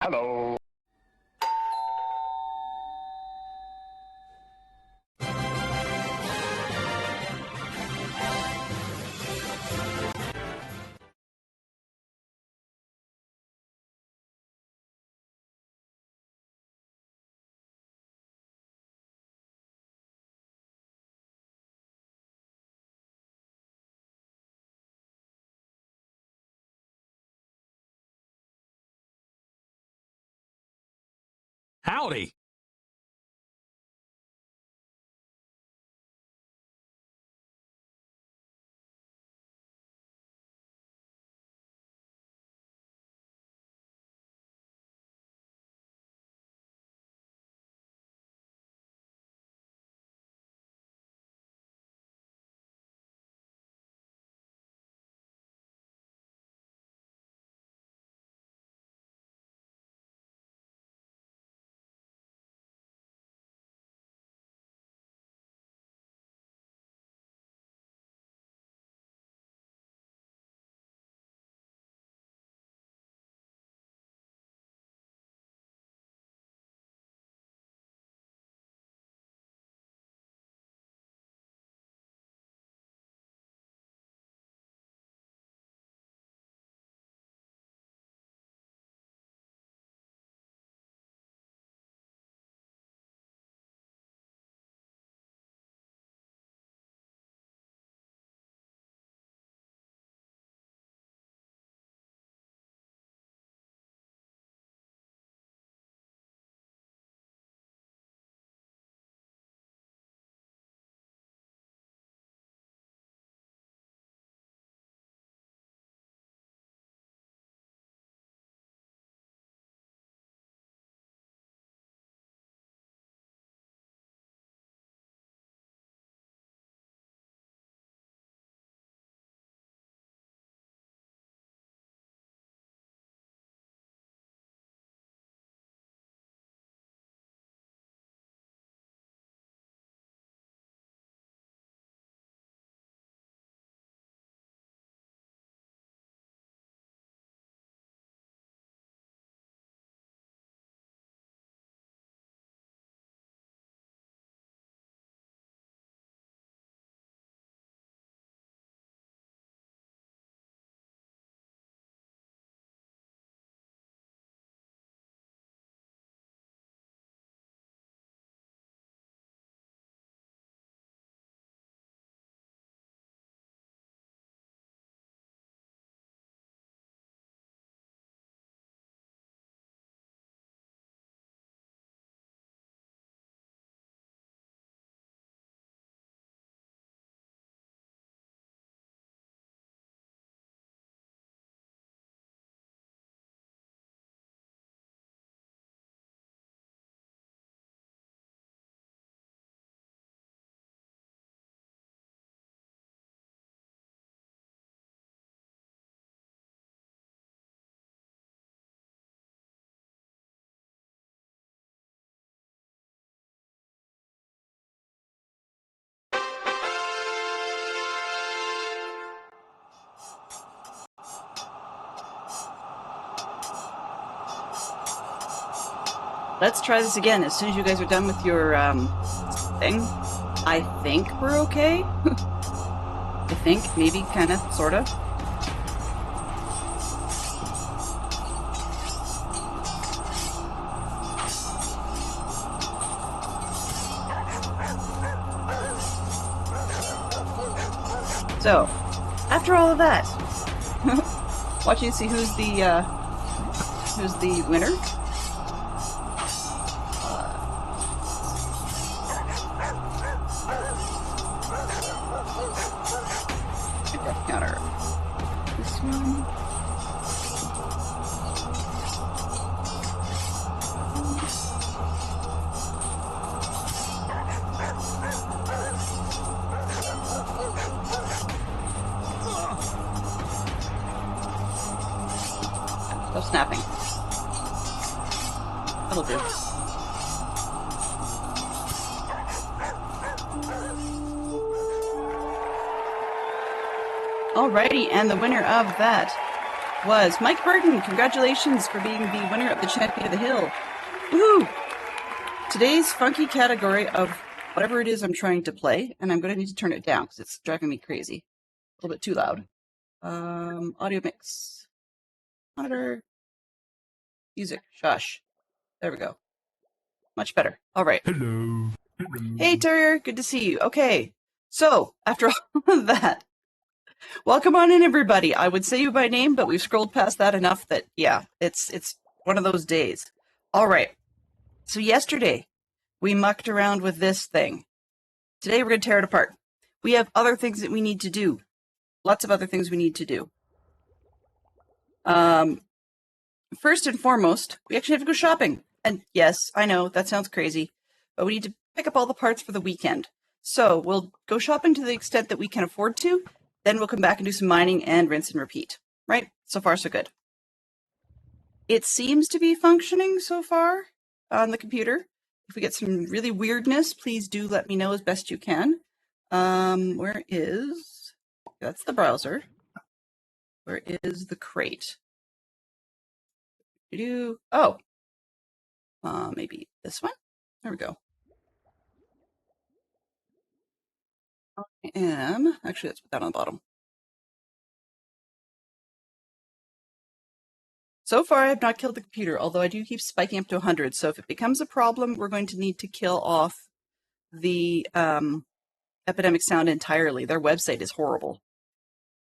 Hello. Howdy. Let's try this again as soon as you guys are done with your thing. I think we're okay. I think, maybe, kinda, sorta. So, after all of that, watching to see who's the winner. Counter. This one. Stop snapping. That'll do. Alrighty, and the winner of that was Mike Burton. Congratulations for being the winner of the Champion of the Hill. Woohoo! Today's funky category of whatever it is I'm trying to play, and I'm going to need to turn it down because it's driving me crazy. A little bit too loud. Audio mix. Monitor. Music. Shush. There we go. Much better. All right. Hello. Hey, Terrier. Good to see you. Okay. So, after all of that, welcome on in, everybody. I would say you by name, but we've scrolled past that enough that, yeah, it's one of those days. All right. So yesterday, we mucked around with this thing. Today, we're going to tear it apart. We have other things that we need to do. Lots of other things we need to do. First and foremost, we actually have to go shopping. And yes, I know, that sounds crazy, but we need to pick up all the parts for the weekend. So we'll go shopping to the extent that we can afford to, then we'll come back and do some mining and rinse and repeat. Right? So far, so good. It seems to be functioning so far on the computer. If we get some really weirdness, please do let me know as best you can. Where is... That's the browser. Where is the crate? Oh. Maybe this one? There we go. Actually, let's put that on the bottom. So far, I have not killed the computer, although I do keep spiking up to 100. So if it becomes a problem, we're going to need to kill off the Epidemic Sound entirely. Their website is horrible.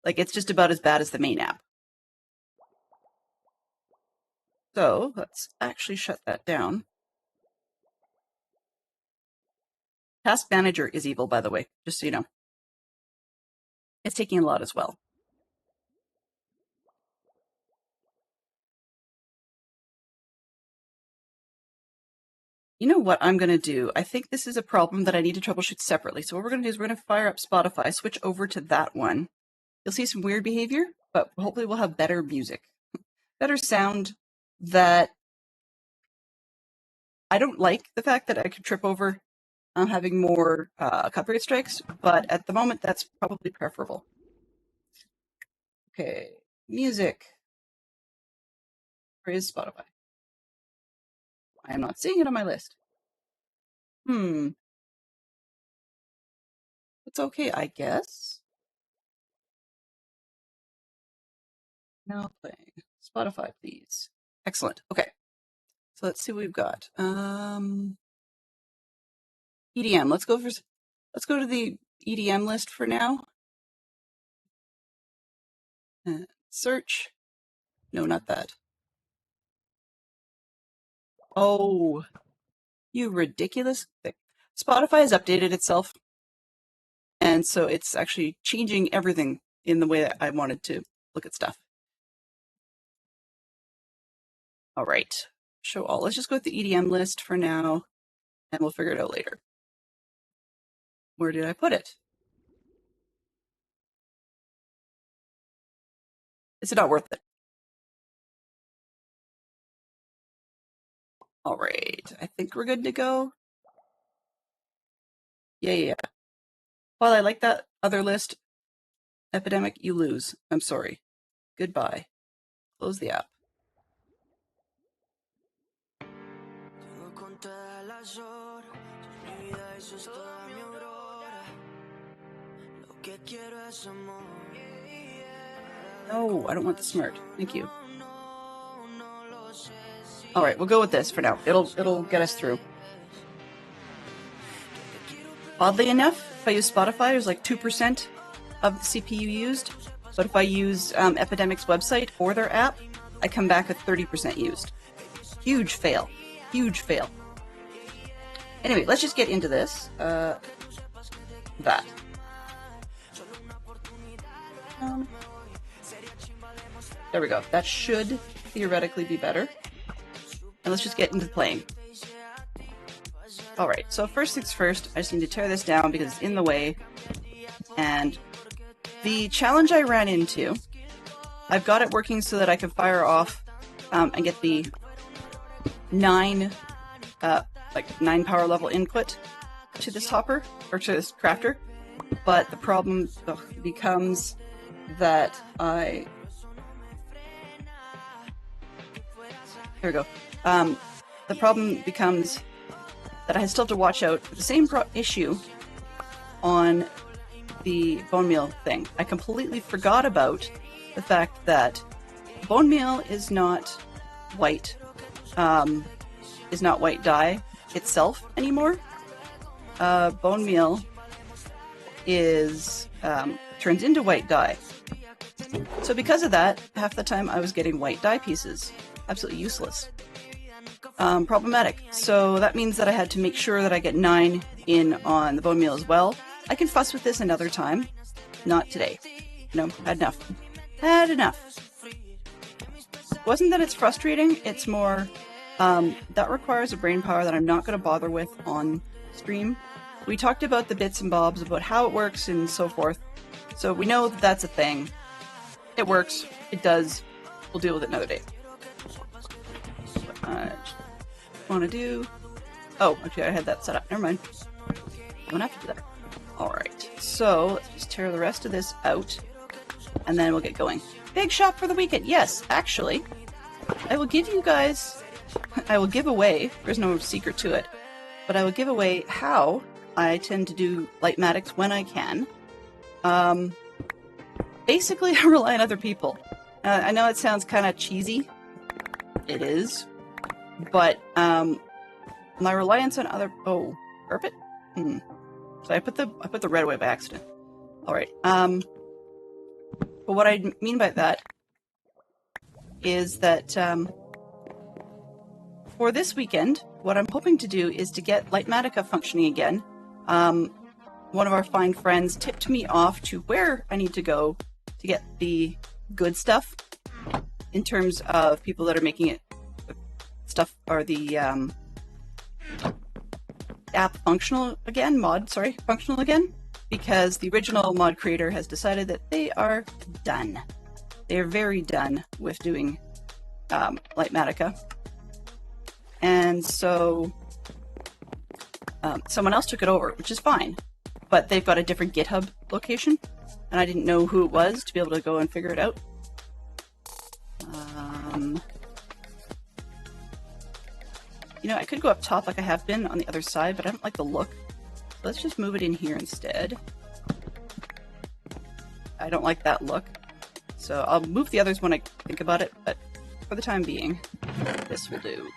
Like, it's just about as bad as the main app. So let's actually shut that down. Task Manager is evil, by the way, just so you know. It's taking a lot as well. You know what I'm going to do? I think this is a problem that I need to troubleshoot separately. So what we're going to do is we're going to fire up Spotify, switch over to that one. You'll see some weird behavior, but hopefully we'll have better music. Better sound that... I don't like the fact that I could trip over having more copyright strikes, but at the moment that's probably preferable. Okay, music. Where is Spotify? I am not seeing it on my list. It's okay, I guess. Now playing. Spotify, please. Excellent. Okay. So let's see what we've got. EDM. Let's go to the EDM list for now. Search. No, not that. Oh, you ridiculous thing. Spotify has updated itself. And so it's actually changing everything in the way that I wanted to look at stuff. All right. Show all. Let's just go with the EDM list for now, and we'll figure it out later. Where did I put it? Is it not worth it? All right. I think we're good to go. Yeah. While I like that other list, Epidemic, you lose. I'm sorry. Goodbye. Close the app. No, I don't want the smart. Thank you. All right, we'll go with this for now. It'll get us through. Oddly enough, if I use Spotify, there's like 2% of the CPU used. But if I use Epidemic's website or their app, I come back with 30% used. Huge fail. Huge fail. Anyway, let's just get into this. That. There we go. That should theoretically be better. And let's just get into playing. Alright, so first things first, I just need to tear this down because it's in the way. And the challenge I ran into, I've got it working so that I can fire off and get the 9 power level input to this hopper, or to this crafter. But the problem becomes that I There we go. The problem becomes that I still have to watch out for the same issue on the bone meal thing. I completely forgot about the fact that bone meal is not white dye itself anymore. Bone meal is turns into white dye. So because of that, half the time I was getting white dye pieces. Absolutely useless. Problematic. So that means that I had to make sure that I get 9 in on the bone meal as well. I can fuss with this another time. Not today. No, had enough. Had enough. Wasn't that it's frustrating, it's more that requires a brain power that I'm not going to bother with on stream. We talked about the bits and bobs about how it works and so forth. So we know that that's a thing. It works. It does. We'll deal with it another day. What I want to do... Oh, actually I had that set up. Never mind. Don't have to do that. Alright, so let's just tear the rest of this out. And then we'll get going. Big shop for the weekend. Yes, actually, I will give you guys... I will give away... There's no secret to it. But I will give away how I tend to do Lightmatics when I can. Basically, I rely on other people. I know it sounds kind of cheesy. It is. But, my reliance on other... Oh, carpet? So I put the red away by accident. Alright, but what I mean by that is that, for this weekend, what I'm hoping to do is to get Lightmatica functioning again. One of our fine friends tipped me off to where I need to go to get the good stuff in terms of people that are making it stuff, or the app functional again, functional again, because the original mod creator has decided that they are done. They are very done with doing Lightmatica. And so someone else took it over, which is fine, but they've got a different GitHub location, and I didn't know who it was to be able to go and figure it out. You know, I could go up top like I have been on the other side, but I don't like the look. So let's just move it in here instead. I don't like that look. So I'll move the others when I think about it, but for the time being, this will do.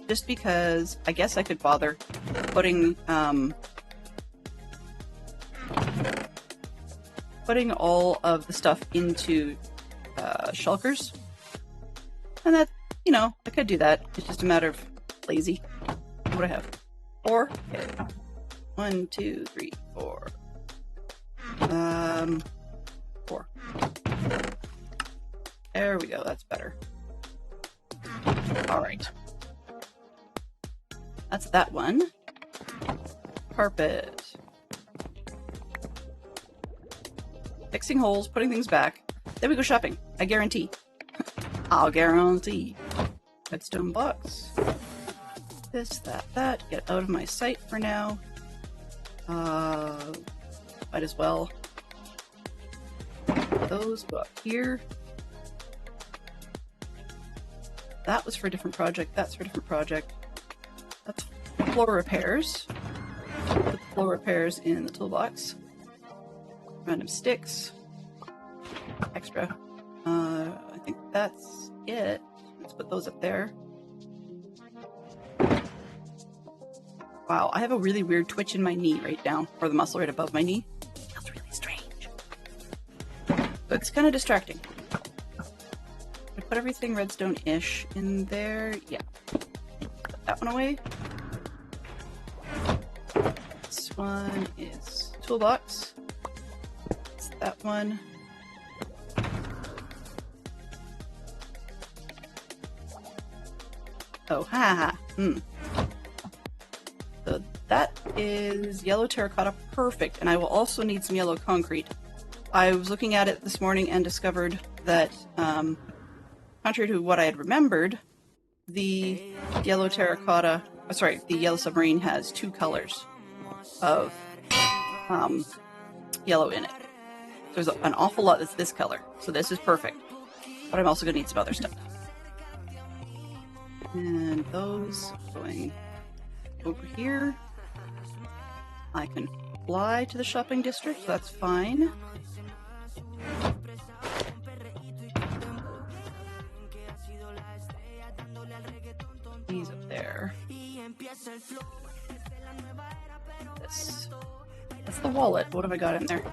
Just because I guess I could bother putting all of the stuff into shulkers, and that, you know, I could do that. It's just a matter of lazy. What do I have? 4? Okay. 1, 2, 3, 4. 4. There we go. That's better. All right. That's that one. Carpet. Fixing holes, putting things back. Then we go shopping. I guarantee. I'll guarantee. Redstone box. This, that. Get out of my sight for now. Might as well. Those go up here. That was for a different project. That's for a different project. That's floor repairs. Put the floor repairs in the toolbox. Random sticks. Extra. I think that's it. Let's put those up there. Wow, I have a really weird twitch in my knee right now, or the muscle right above my knee. It feels really strange. But it's kind of distracting. I put everything redstone-ish in there. Yeah. Put that one away. This one is toolbox. It's that one. Oh, ha. So that is yellow terracotta, perfect. And I will also need some yellow concrete. I was looking at it this morning and discovered that, contrary to what I had remembered, the yellow terracotta, the yellow submarine has 2 colors of yellow in it. There's an awful lot that's this color, so this is perfect. But I'm also going to need some other stuff. And those going over here. I can fly to the shopping district, so that's fine. These up there. This. That's the wallet. What have I got in there?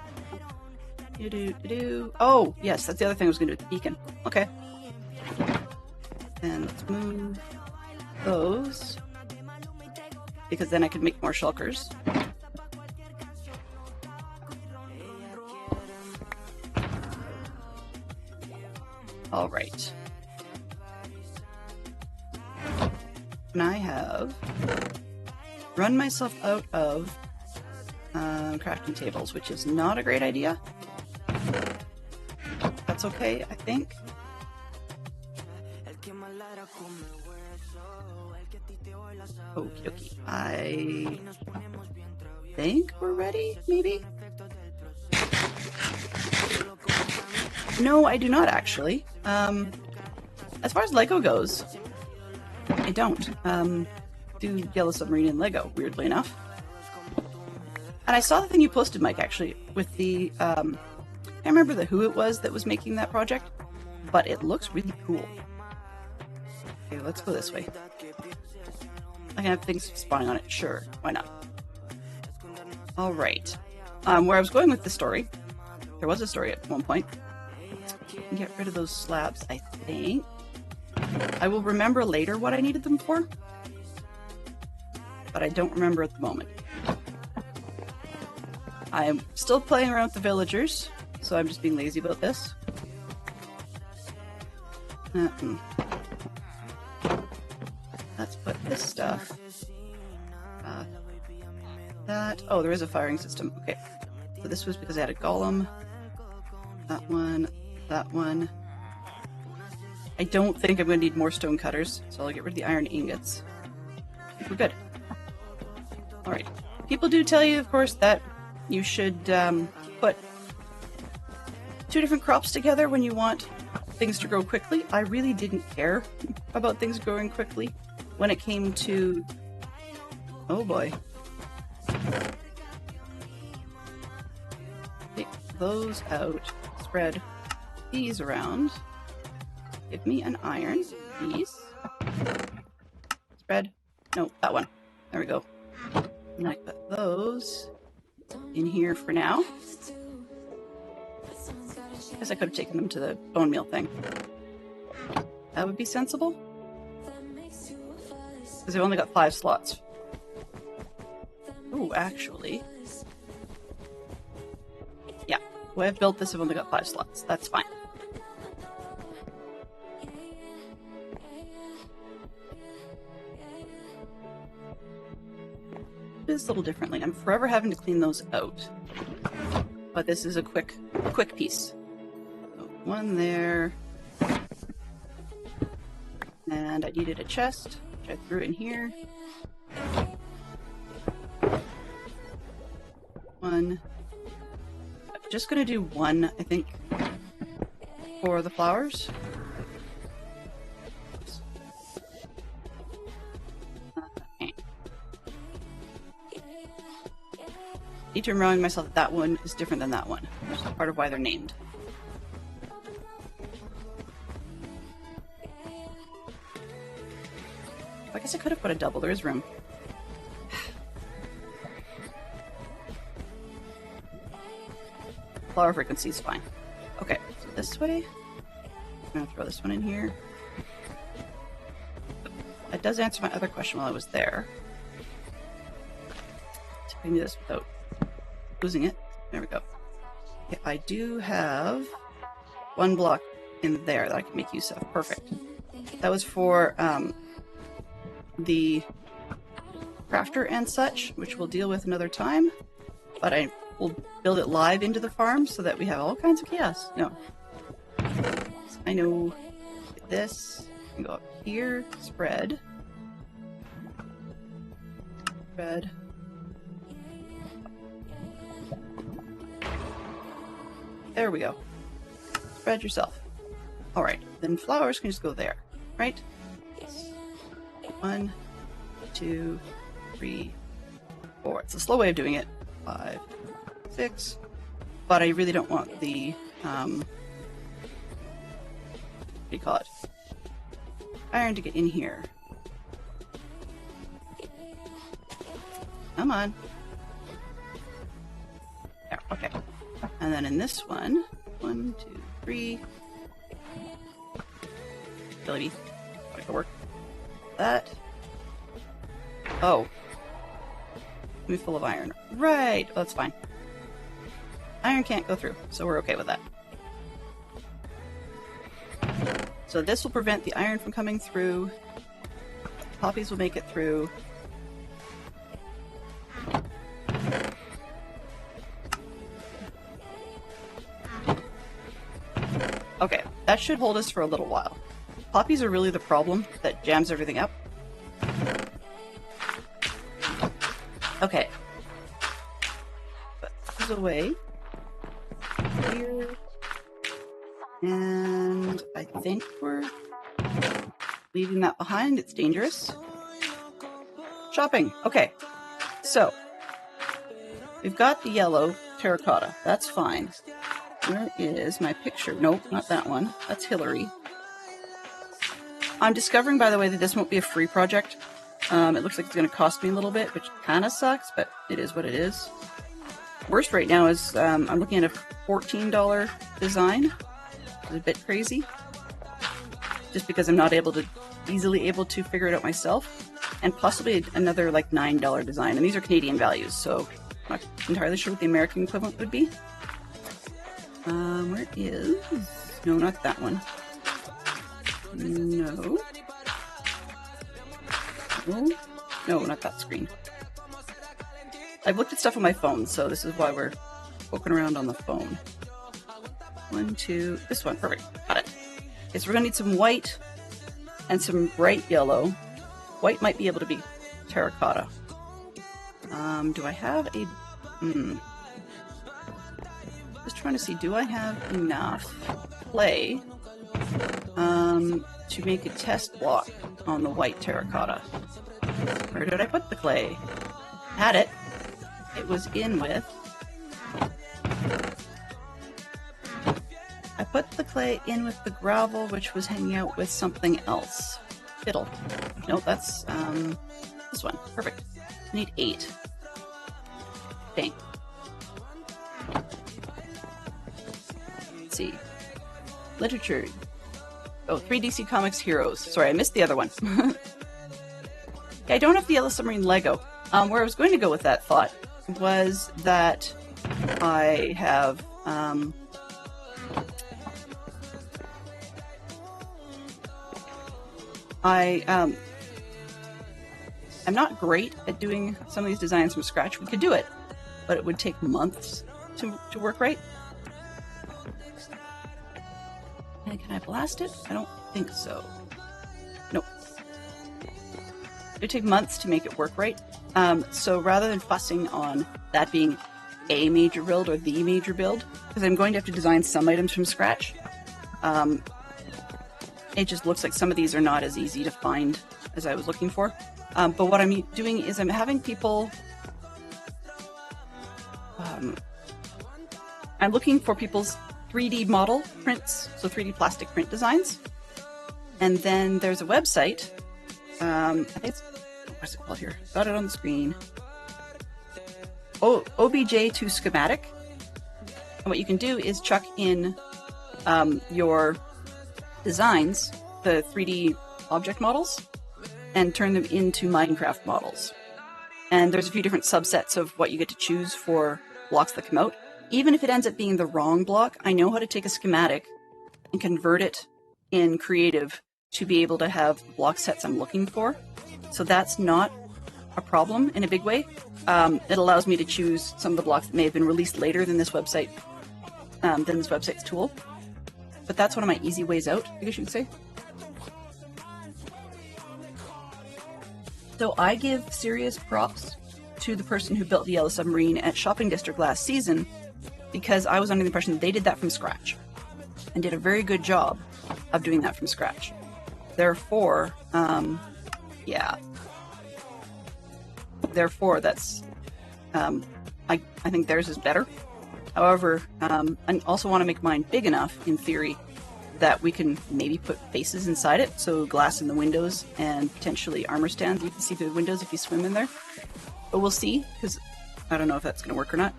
Oh, yes, that's the other thing I was going to do with the beacon. Okay. And let's move those. Because then I can make more shulkers. All right. And I have run myself out of crafting tables, which is not a great idea. That's okay, I think. Okay. I think we're ready, maybe? No, I do not actually. As far as Lego goes, I don't do Yellow Submarine in Lego, weirdly enough. And I saw the thing you posted, Mike, actually, with the, I can't remember who it was that was making that project, but it looks really cool. Okay, let's go this way. I can have things spawning on it, sure, why not? All right. Where I was going with the story, there was a story at one point. You can get rid of those slabs, I think. I will remember later what I needed them for, but I don't remember at the moment. I'm still playing around with the villagers, so I'm just being lazy about this. Let's put this stuff. That. Oh, there is a firing system. Okay. So this was because I had a golem. That one. That one. I don't think I'm going to need more stone cutters, so I'll get rid of the iron ingots. We're good. Alright. People do tell you, of course, that you should put 2 different crops together when you want things to grow quickly. I really didn't care about things growing quickly when it came to... Oh boy. Take those out. Spread these around. Give me an iron, please. Spread. No, that one. There we go. And I put those in here for now. Guess I could have taken them to the bone meal thing. That would be sensible. Because I've only got 5 slots. Oh, actually. Yeah, the way I've built this, I've only got 5 slots. That's fine. This a little differently. I'm forever having to clean those out. But this is a quick piece. So 1 there. And I needed a chest, which I threw in here. 1. I'm just gonna do 1, I think, for the flowers. Need to remind myself that that one is different than that one, which is part of why they're named. I guess I could have put a double. There is room. Flower frequency is fine. Okay, so this way. I'm gonna throw this one in here. That does answer my other question while I was there. So I can do this without losing it. There we go. Okay, I do have 1 block in there that I can make use of. Perfect. That was for the crafter and such, which we'll deal with another time. But I will build it live into the farm so that we have all kinds of chaos. No. I know this. I can go up here, spread. There we go. Spread yourself. All right, then flowers can just go there, right? Yes. 1, 2, 3, 4. It's a slow way of doing it. 5, 6. But I really don't want the, what do you call it? Iron to get in here. Come on. There, okay. And then in this one, 1, 2, 3. Ability. That could work. That. Oh. Be full of iron. Right. Well, that's fine. Iron can't go through, so we're okay with that. So this will prevent the iron from coming through. Poppies will make it through. Okay, that should hold us for a little while. Poppies are really the problem that jams everything up. Okay. Put these away. Here. And I think we're leaving that behind. It's dangerous. Shopping. Okay. So, we've got the yellow terracotta. That's fine. Where is my picture? Nope, not that one. That's Hillary. I'm discovering, by the way, that this won't be a free project. It looks like it's going to cost me a little bit, which kind of sucks, but it is what it is. Worst right now is I'm looking at a $14 design. It's a bit crazy. Just because I'm not easily able to figure it out myself. And possibly another like $9 design. And these are Canadian values, so I'm not entirely sure what the American equivalent would be. Where is... No, not that one. No. No, not that screen. I've looked at stuff on my phone, so this is why we're poking around on the phone. 1, 2, this one, perfect, got it. Okay, so we're gonna need some white and some bright yellow. White might be able to be terracotta. Do I have a, just trying to see, do I have enough clay to make a test block on the white terracotta? Where did I put the clay? Had it. It was in with... I put the clay in with the gravel, which was hanging out with something else. Fiddle. Nope, that's this one. Perfect. I need 8. Dang. Let's see. Literature. Oh, 3 DC Comics Heroes. Sorry, I missed the other one. Yeah, I don't have the Yellow Submarine Lego. Where I was going to go with that thought was that I have I'm not great at doing some of these designs from scratch. We could do it, but it would take months to work right. And can I blast it? I don't think so. Nope. It would take months to make it work right. So rather than fussing on that being a major build or the major build, because I'm going to have to design some items from scratch, it just looks like some of these are not as easy to find as I was looking for. But what I'm doing is I'm having people... I'm looking for people's 3D model prints, so 3D plastic print designs. And then there's a website. I think it's... What's it called here? Got it on the screen. Oh, OBJ2 schematic. And what you can do is chuck in your designs, the 3D object models, and turn them into Minecraft models. And there's a few different subsets of what you get to choose for blocks that come out. Even if it ends up being the wrong block, I know how to take a schematic and convert it in Creative to be able to have block sets I'm looking for. So that's not a problem in a big way. It allows me to choose some of the blocks that may have been released later than this website, than this website's tool. But that's one of my easy ways out, I guess you could say. So I give serious props to the person who built the Yellow Submarine at Shopping District last season, because I was under the impression that they did that from scratch and did a very good job of doing that from scratch. Therefore, yeah. Therefore, that's, I think theirs is better. However, I also want to make mine big enough, in theory, that we can maybe put faces inside it, so glass in the windows and potentially armor stands. You can see through the windows if you swim in there. But we'll see, because I don't know if that's going to work or not.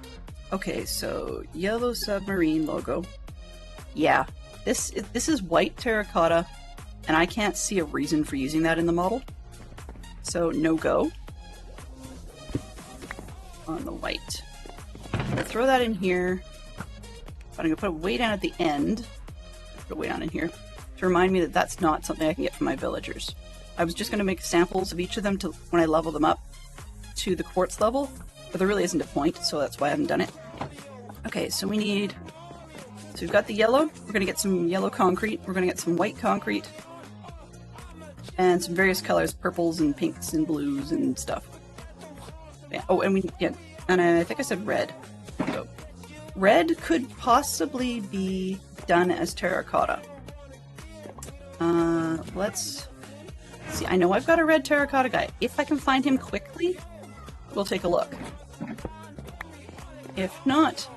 Okay, so yellow submarine logo. Yeah, this is white terracotta, and I can't see a reason for using that in the model. So no go on the white. I'm going to throw that in here, but I'm going to put it way down at the end. Put it way down in here to remind me that that's not something I can get from my villagers. I was just going to make samples of each of them to when I level them up to the quartz level, but there really isn't a point, so that's why I haven't done it. Okay, so we need, so we've got the yellow, we're going to get some yellow concrete, we're going to get some white concrete, and some various colors, purples and pinks and blues and stuff. Yeah. Oh, and and I think I said red. So red could possibly be done as terracotta. Let's see, I know I've got a red terracotta guy. If I can find him quickly, we'll take a look. If not,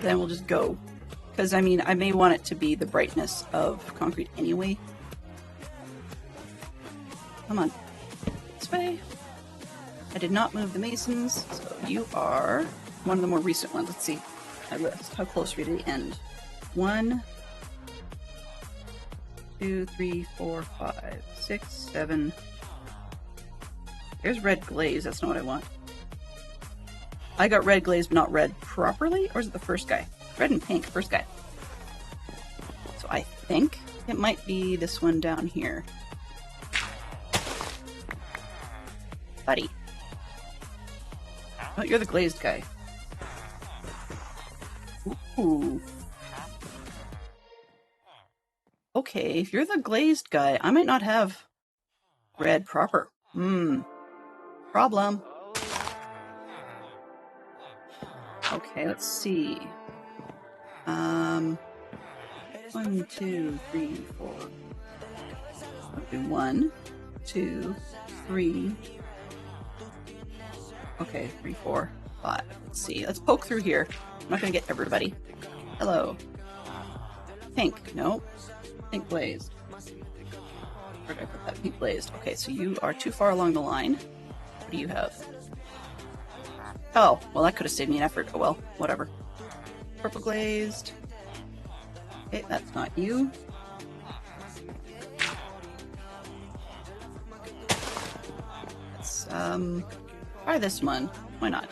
then we'll just go. Because, I mean, I may want it to be the brightness of concrete anyway. Come on. This way. I did not move the masons, so you are one of the more recent ones. Let's see my list. How close are we to the end? 1, 2, 3, 4, 5, 6, 7. There's red glaze. That's not what I want. I got red glaze, but not red properly? Or is it the first guy? Red and pink, first guy. So I think it might be this one down here. Buddy. Oh, you're the glazed guy. Ooh. Okay, if you're the glazed guy, I might not have red proper. Problem. Okay, let's see. 1, 2, 3, 4. Okay, 1, 2, 3. Okay, 3, 4, 5. Let's see. Let's poke through here. I'm not gonna get everybody. Hello. Pink. No. Pink glazed. Where did I put that? Pink glazed. Okay, so you are too far along the line. What do you have? Oh, well, that could have saved me an effort. Oh well, whatever. Purple glazed. Okay, that's not you. Let's try this one. Why not?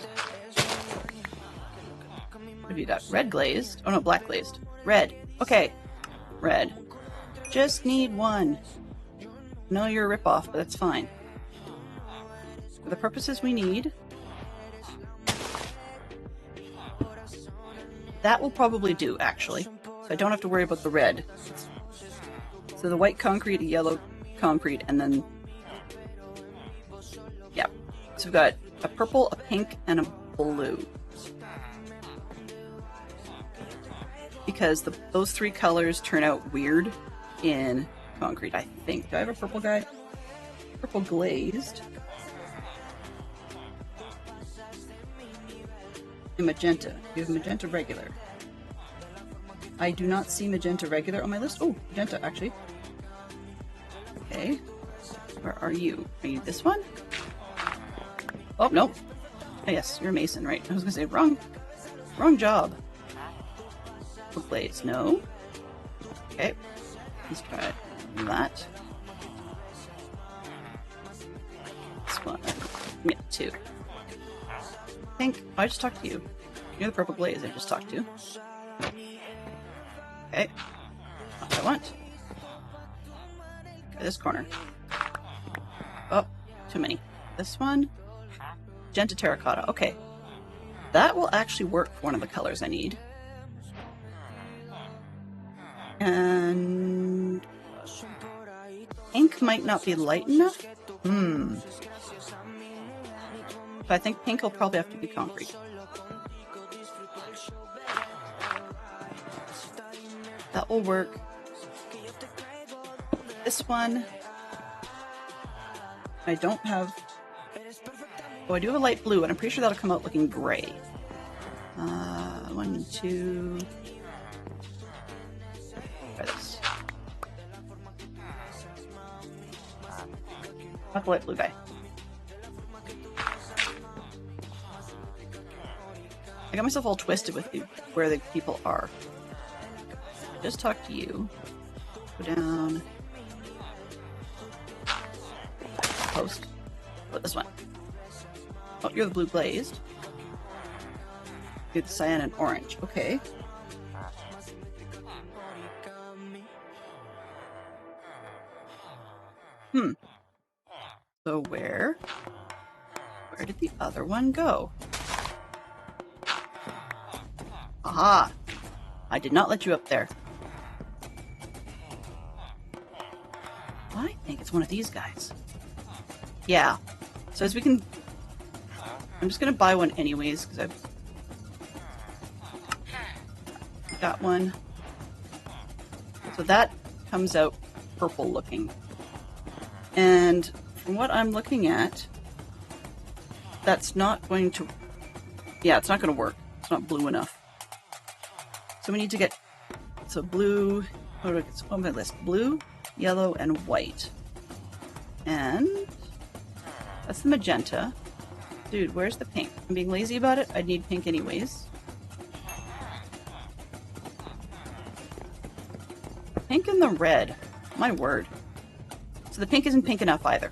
What have you got? Red glazed. Oh no, black glazed. Red. Okay. Red. Just need one. No, you're a ripoff, but that's fine. For the purposes we need, that will probably do, actually. So I don't have to worry about the red. So the white concrete, a yellow concrete, and then... yeah. So we've got a purple, a pink, and a blue. Because those three colors turn out weird in concrete, I think. Do I have a purple guy? Purple glazed. And magenta. You have magenta regular. I do not see magenta regular on my list. Oh, magenta, actually. Okay. Where are you? Are you this one? Oh, no. Oh, yes, you're a mason, right? I was gonna say, wrong job. Purple glaze, no. Okay. Let's try that. This one. Yeah, 2. Pink. Oh, I just talked to you. You're the purple glaze I just talked to. Okay. Not what I want. Okay, this corner. Oh, too many. This one. Magenta terracotta. Okay. That will actually work for one of the colors I need. And pink might not be light enough. So I think pink will probably have to be concrete. That will work. This one, I don't have... Oh, I do have a light blue, and I'm pretty sure that'll come out looking gray. 1, 2... Try this. Not the light blue guy. I got myself all twisted with where the people are. Just talk to you. Go down. Post. Put this one. Oh, you're the blue glazed. You're the cyan and orange. Okay. So where did the other one go? Aha! I did not let you up there. I think it's one of these guys. Yeah. So as we can... I'm just going to buy one anyways, because I've got one. So that comes out purple looking. And from what I'm looking at, that's not going to... Yeah, it's not going to work. It's not blue enough. So we need to get... So blue... What do I get on my list? Blue, yellow, and white. And... That's the magenta. Dude, where's the pink? I'm being lazy about it. I'd need pink anyways. Pink and the red. My word. So the pink isn't pink enough either.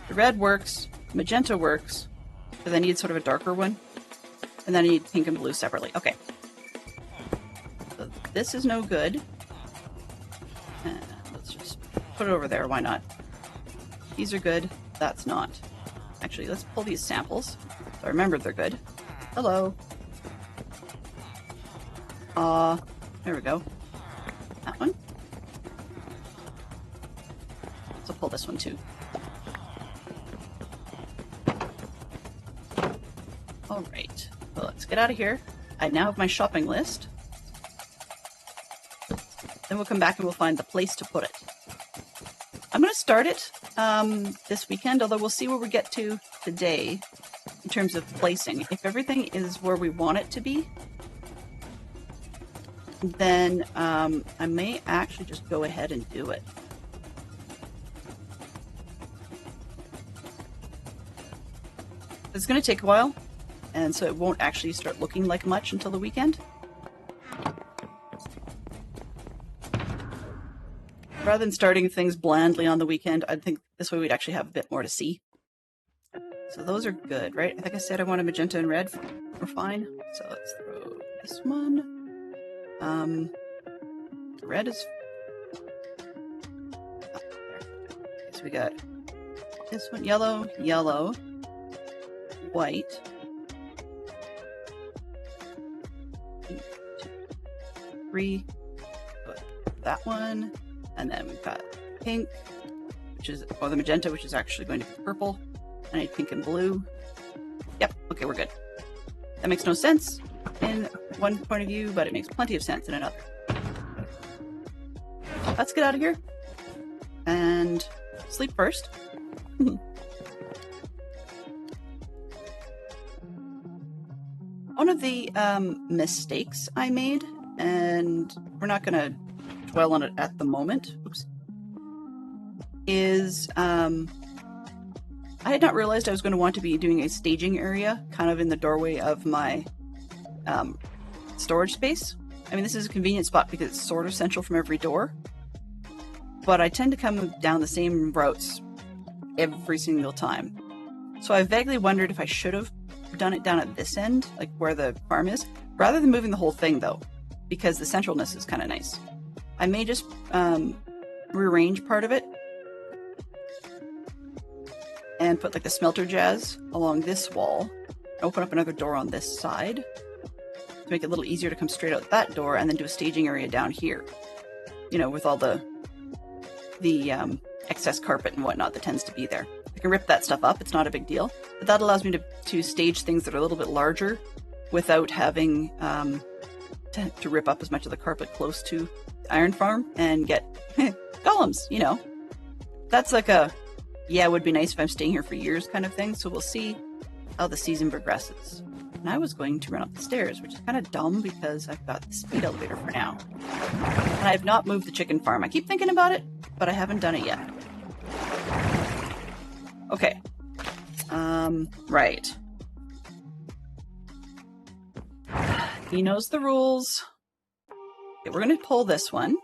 The red works. Magenta works. Because I need sort of a darker one. And then I need pink and blue separately. Okay. So this is no good. Let's just put it over there. Why not? These are good. That's not. Actually, let's pull these samples. So I remember they're good. Hello. There we go. That one. So pull this one too. Alright. Well, let's get out of here. I now have my shopping list. Then we'll come back and we'll find the place to put it. I'm going to start it this weekend, although we'll see where we get to today in terms of placing. If everything is where we want it to be, then I may actually just go ahead and do it. It's going to take a while, and so it won't actually start looking like much until the weekend. Rather than starting things blandly on the weekend, I think this way we'd actually have a bit more to see. So those are good, right? I think I said I wanted magenta and red. We're fine. So let's throw this one. Red is... Oh, okay, so we got this one, yellow, yellow, white. 1, 2, 3. That one. And then we've got pink, which is, or the magenta, which is actually going to be purple. I need pink and blue. Yep, okay, we're good. That makes no sense in one point of view, but it makes plenty of sense in another. Let's get out of here and sleep first. One of the mistakes I made, and we're not going to dwell on it at the moment, is I had not realized I was going to want to be doing a staging area kind of in the doorway of my storage space. I mean, this is a convenient spot because it's sort of central from every door, but I tend to come down the same routes every single time. So I vaguely wondered if I should have done it down at this end, like where the farm is, rather than moving the whole thing though, because the centralness is kind of nice. I may just rearrange part of it and put like the smelter jazz along this wall, open up another door on this side to make it a little easier to come straight out that door, and then do a staging area down here, you know, with all the excess carpet and whatnot that tends to be there. I can rip that stuff up, it's not a big deal, but that allows me to stage things that are a little bit larger without having to rip up as much of the carpet close to the iron farm and get golems, you know. That's like a, yeah, it would be nice if I'm staying here for years kind of thing. So we'll see how the season progresses. And I was going to run up the stairs, which is kind of dumb because I've got the speed elevator for now. And I have not moved the chicken farm. I keep thinking about it, but I haven't done it yet. Okay. Right. He knows the rules. Okay, we're going to pull this one.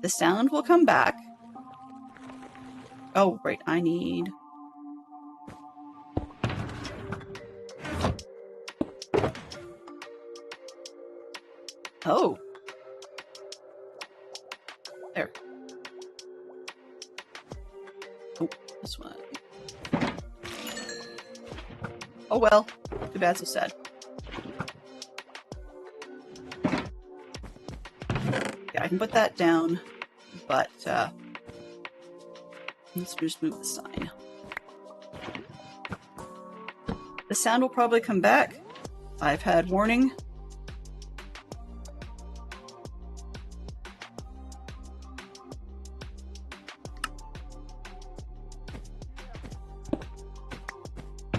The sound will come back. Oh, right, I need... Oh. There. Oh, this one. Oh well. Too bad, so sad. Yeah, I can put that down, but let's just move the sign. The sound will probably come back. I've had warning.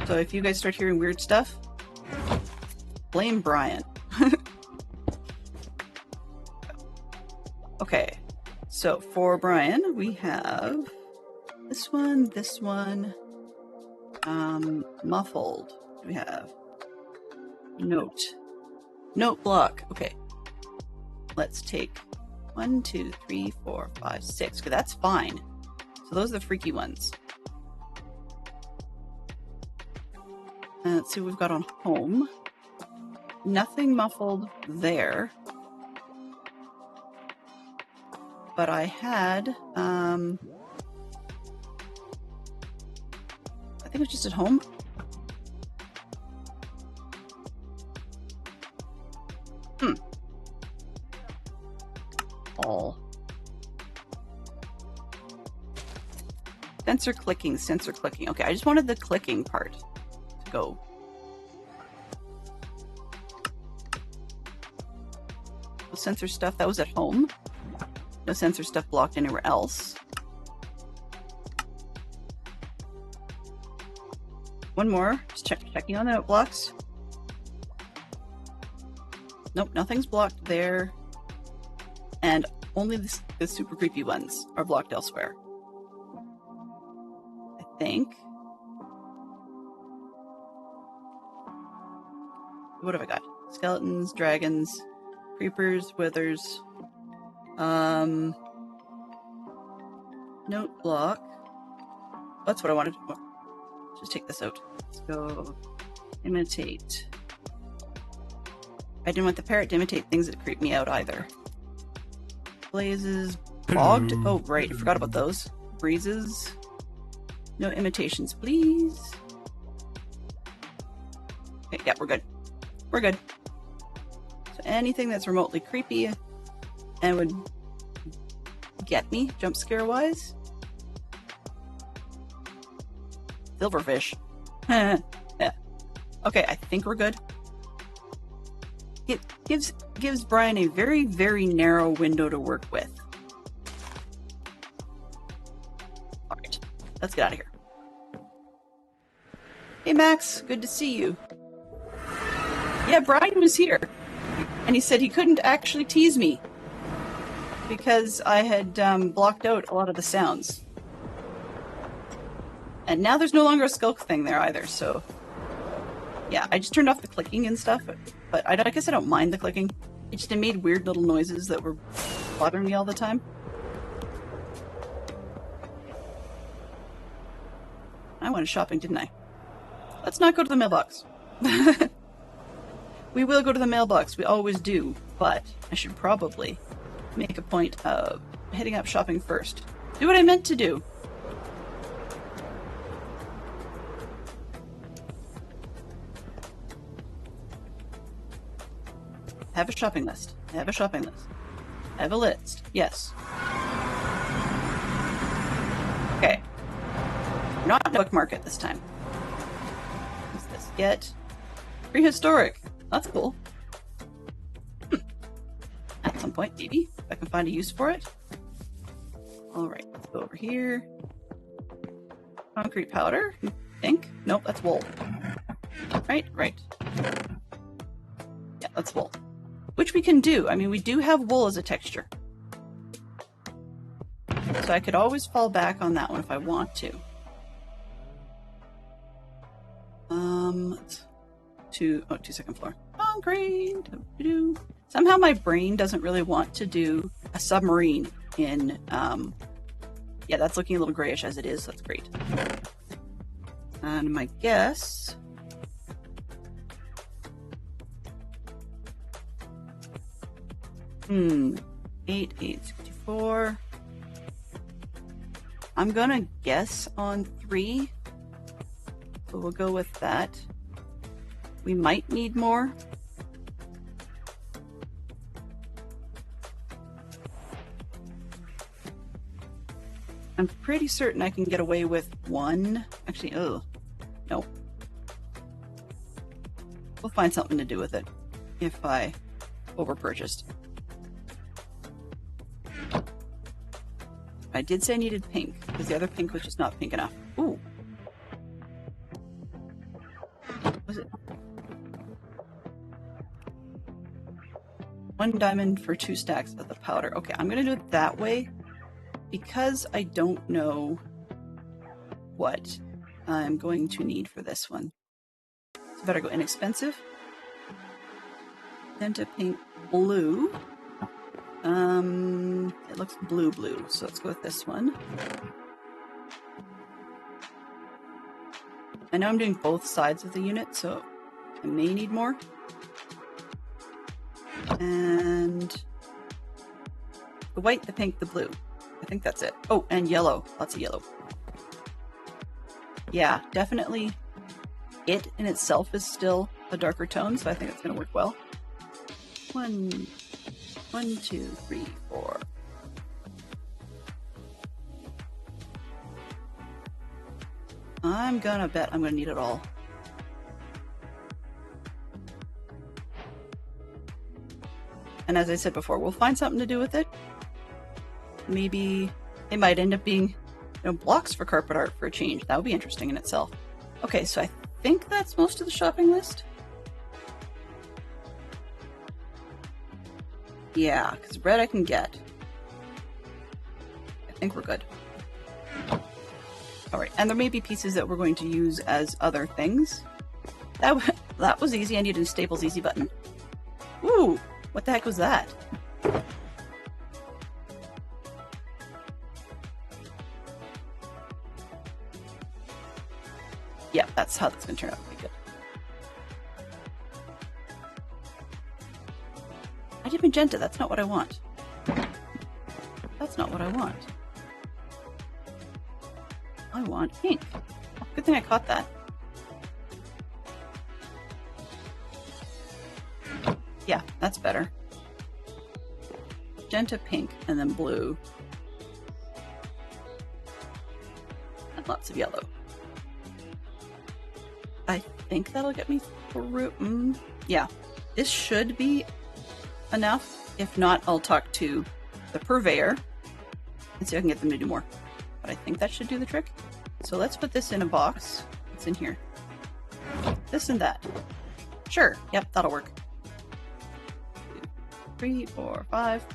So if you guys start hearing weird stuff, blame Brian. Okay, so for Brian, we have this one, muffled. We have note block. Okay, let's take 1, 2, 3, 4, 5, 6. Okay, that's fine. So those are the freaky ones. Let's see what we've got on home. Nothing muffled there. But I had, I think it was just at home. All. Sensor clicking. Okay, I just wanted the clicking part to go. The sensor stuff, that was at home. No sensor stuff blocked anywhere else. One more. Just checking on the note blocks. Nope, nothing's blocked there. And only the super creepy ones are blocked elsewhere. I think. What have I got? Skeletons, dragons, creepers, withers. Note block. That's what I wanted. Just take this out. Let's go imitate. I didn't want the parrot to imitate things that creep me out either. Blazes, bogged. Oh, right. I forgot about those. Breezes. No imitations, please. Okay, yeah, we're good. We're good. So anything that's remotely creepy and would get me, jump scare wise. Silverfish. Yeah. Okay, I think we're good. It gives Brian a very, very narrow window to work with. Alright, let's get out of here. Hey Max, good to see you. Yeah, Brian was here. And he said he couldn't actually tease me because I had blocked out a lot of the sounds. And now there's no longer a skulk thing there either, so... Yeah, I just turned off the clicking and stuff, but I guess I don't mind the clicking. It just made weird little noises that were bothering me all the time. I went shopping, didn't I? Let's not go to the mailbox. We will go to the mailbox, we always do, but I should probably make a point of heading up shopping first. Do what I meant to do. I have a shopping list. I have a shopping list. I have a list. Yes. Okay. Not a book market this time. What's this? Get prehistoric. That's cool. some point, maybe, if I can find a use for it. All right, let's go over here. Concrete powder, I think. Nope, that's wool. Right. Yeah, that's wool. Which we can do. I mean, we do have wool as a texture. So I could always fall back on that one if I want to. Second floor. Concrete. Somehow my brain doesn't really want to do a submarine in, yeah, that's looking a little grayish as it is. That's great. And my guess... 8, 64. I'm gonna guess on 3. So we'll go with that. We might need more. I'm pretty certain I can get away with 1. Actually, no. We'll find something to do with it if I overpurchased. I did say I needed pink, because the other pink was just not pink enough. Ooh. Was it? 1 diamond for 2 stacks of the powder. Okay, I'm gonna do it that way, because I don't know what I'm going to need for this one. So better go inexpensive. Then to pink blue. It looks blue, so let's go with this one. I know I'm doing both sides of the unit, so I may need more. And the white, the pink, the blue. I think that's it. Oh, and yellow. Lots of yellow. Yeah, definitely it in itself is still a darker tone, so I think it's going to work well. 1, 2, 3, 4. I'm gonna bet I'm gonna need it all. And as I said before, we'll find something to do with it. Maybe they might end up being, blocks for carpet art for a change. That would be interesting in itself. Okay, so I think that's most of the shopping list. Yeah, because red I can get. I think we're good. Alright, and there may be pieces that we're going to use as other things. That was easy. I needed a Staples easy button. Ooh, what the heck was that? Yeah, that's how that's going to turn out pretty good. I did magenta, that's not what I want. That's not what I want. I want pink. Oh, good thing I caught that. Yeah, that's better. Magenta, pink, and then blue. And lots of yellow. I think that'll get me through. Yeah, this should be enough. If not, I'll talk to the purveyor and see if I can get them to do more. But I think that should do the trick. So let's put this in a box. What's in here? This and that. Sure. Yep, that'll work. 2, 3, 4, 5.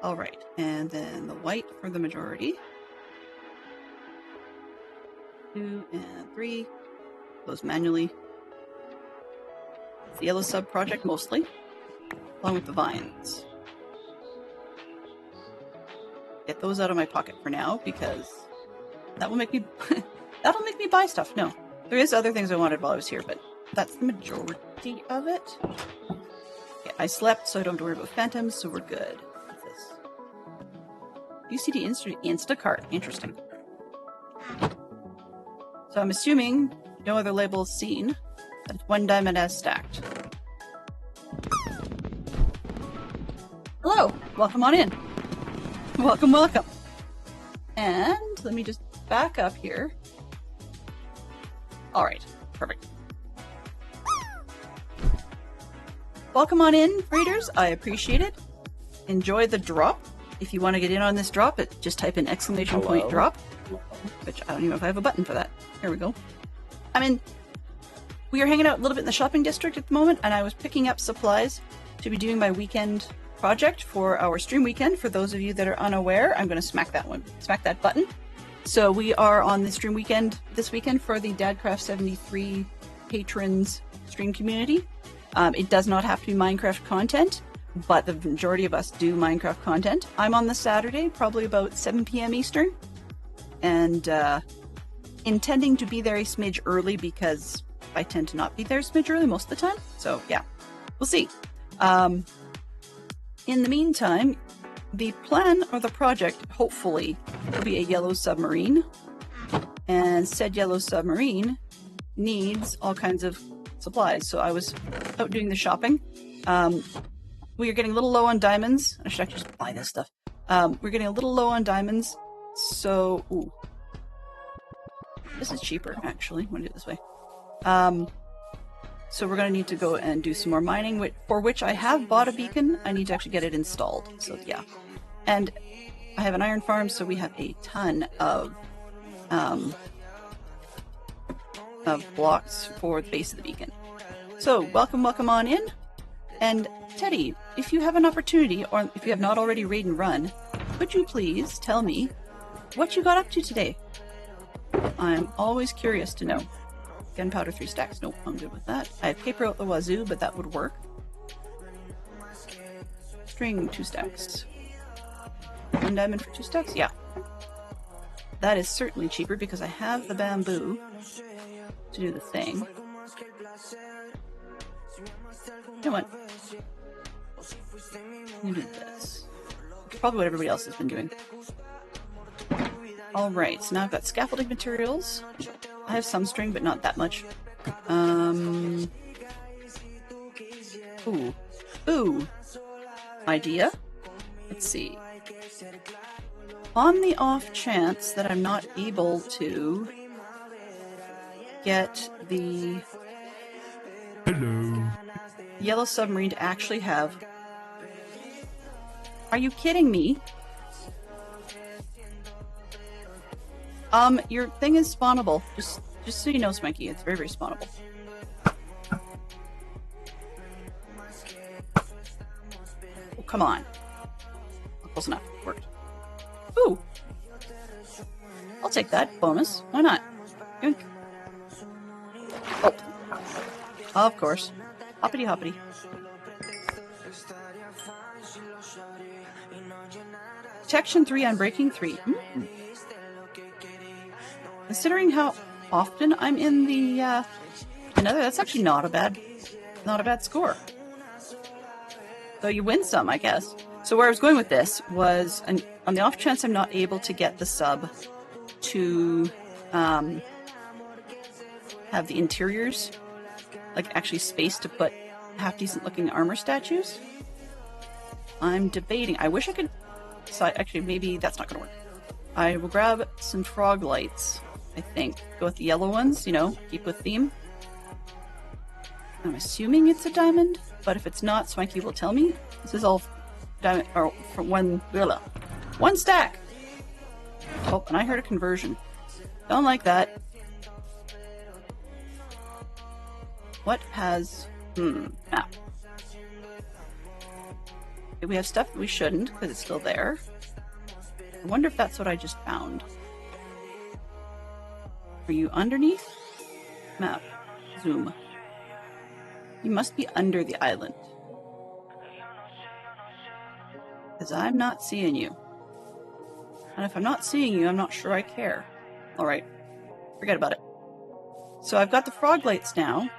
All right, and then the white for the majority. 2 and 3. Those manually. It's the yellow sub project mostly, along with the vines. Get those out of my pocket for now because that will make me that'll make me buy stuff. No, there is other things I wanted while I was here, but that's the majority of it. Okay, I slept, so I don't have to worry about phantoms, so we're good. What's this? UCD Instacart. Interesting. So I'm assuming no other labels seen. That's 1 diamond as stacked. Hello, welcome on in. Welcome. And let me just back up here. Alright, perfect. Welcome on in, readers. I appreciate it. Enjoy the drop. If you want to get in on this drop, just type in exclamation point drop. Which I don't even know if I have a button for that. Here we go. We are hanging out a little bit in the shopping district at the moment, and I was picking up supplies to be doing my weekend project for our stream weekend. For those of you that are unaware, I'm going to smack that button. So we are on the stream weekend this weekend for the Dadcraft73 patrons stream community. It does not have to be Minecraft content, but the majority of us do Minecraft content. I'm on the Saturday, probably about 7 p.m. Eastern, and intending to be there a smidge early because I tend to not be there a smidge early most of the time. So yeah, we'll see. In the meantime, the plan or the project, hopefully, will be a yellow submarine. And said yellow submarine needs all kinds of supplies. So I was out doing the shopping. We are getting a little low on diamonds. I should actually just buy this stuff. We're getting a little low on diamonds. So, ooh. This is cheaper, actually. I'm going to do it this way. So we're going to need to go and do some more mining, for which I have bought a beacon. I need to actually get it installed. So yeah. And I have an iron farm, so we have a ton of blocks for the base of the beacon. So welcome on in. And Teddy, if you have an opportunity, or if you have not already raid and run, could you please tell me what you got up to today? I'm always curious to know. Gunpowder 3 stacks. Nope, I'm good with that. I have paper out the wazoo, but that would work. String 2 stacks. 1 diamond for 2 stacks? Yeah. That is certainly cheaper because I have the bamboo to do the thing. You know what? I'm gonna do this. Probably what everybody else has been doing. Alright, so now I've got scaffolding materials. I have some string, but not that much. Ooh. Idea? Let's see. On the off chance that I'm not able to get the yellow submarine to actually have... Are you kidding me? Your thing is spawnable. Just so you know, Spanky, it's very, very spawnable. Oh, come on. Close enough. Worked. Ooh. I'll take that. Bonus. Why not? Yoink. Oh. Of course. Hoppity hoppity. Protection 3 on breaking 3. Considering how often I'm in the Nether, that's actually not a bad score. So you win some, I guess. So where I was going with this was, on the off chance I'm not able to get the sub to have the interiors, like actually space to put half decent looking armor statues, I'm debating. I wish I could. So actually, maybe that's not going to work. I will grab some frog lights. I think go with the yellow ones. You know, keep with theme. I'm assuming it's a diamond, but if it's not, Swanky will tell me. This is all diamond, or for one stack. Oh, and I heard a conversion. Don't like that. What has... map. Okay, we have stuff that we shouldn't, because it's still there. I wonder if that's what I just found. Are you underneath? Map. Zoom. You must be under the island. Because I'm not seeing you. And if I'm not seeing you, I'm not sure I care. Alright. Forget about it. So I've got the frog lights now. And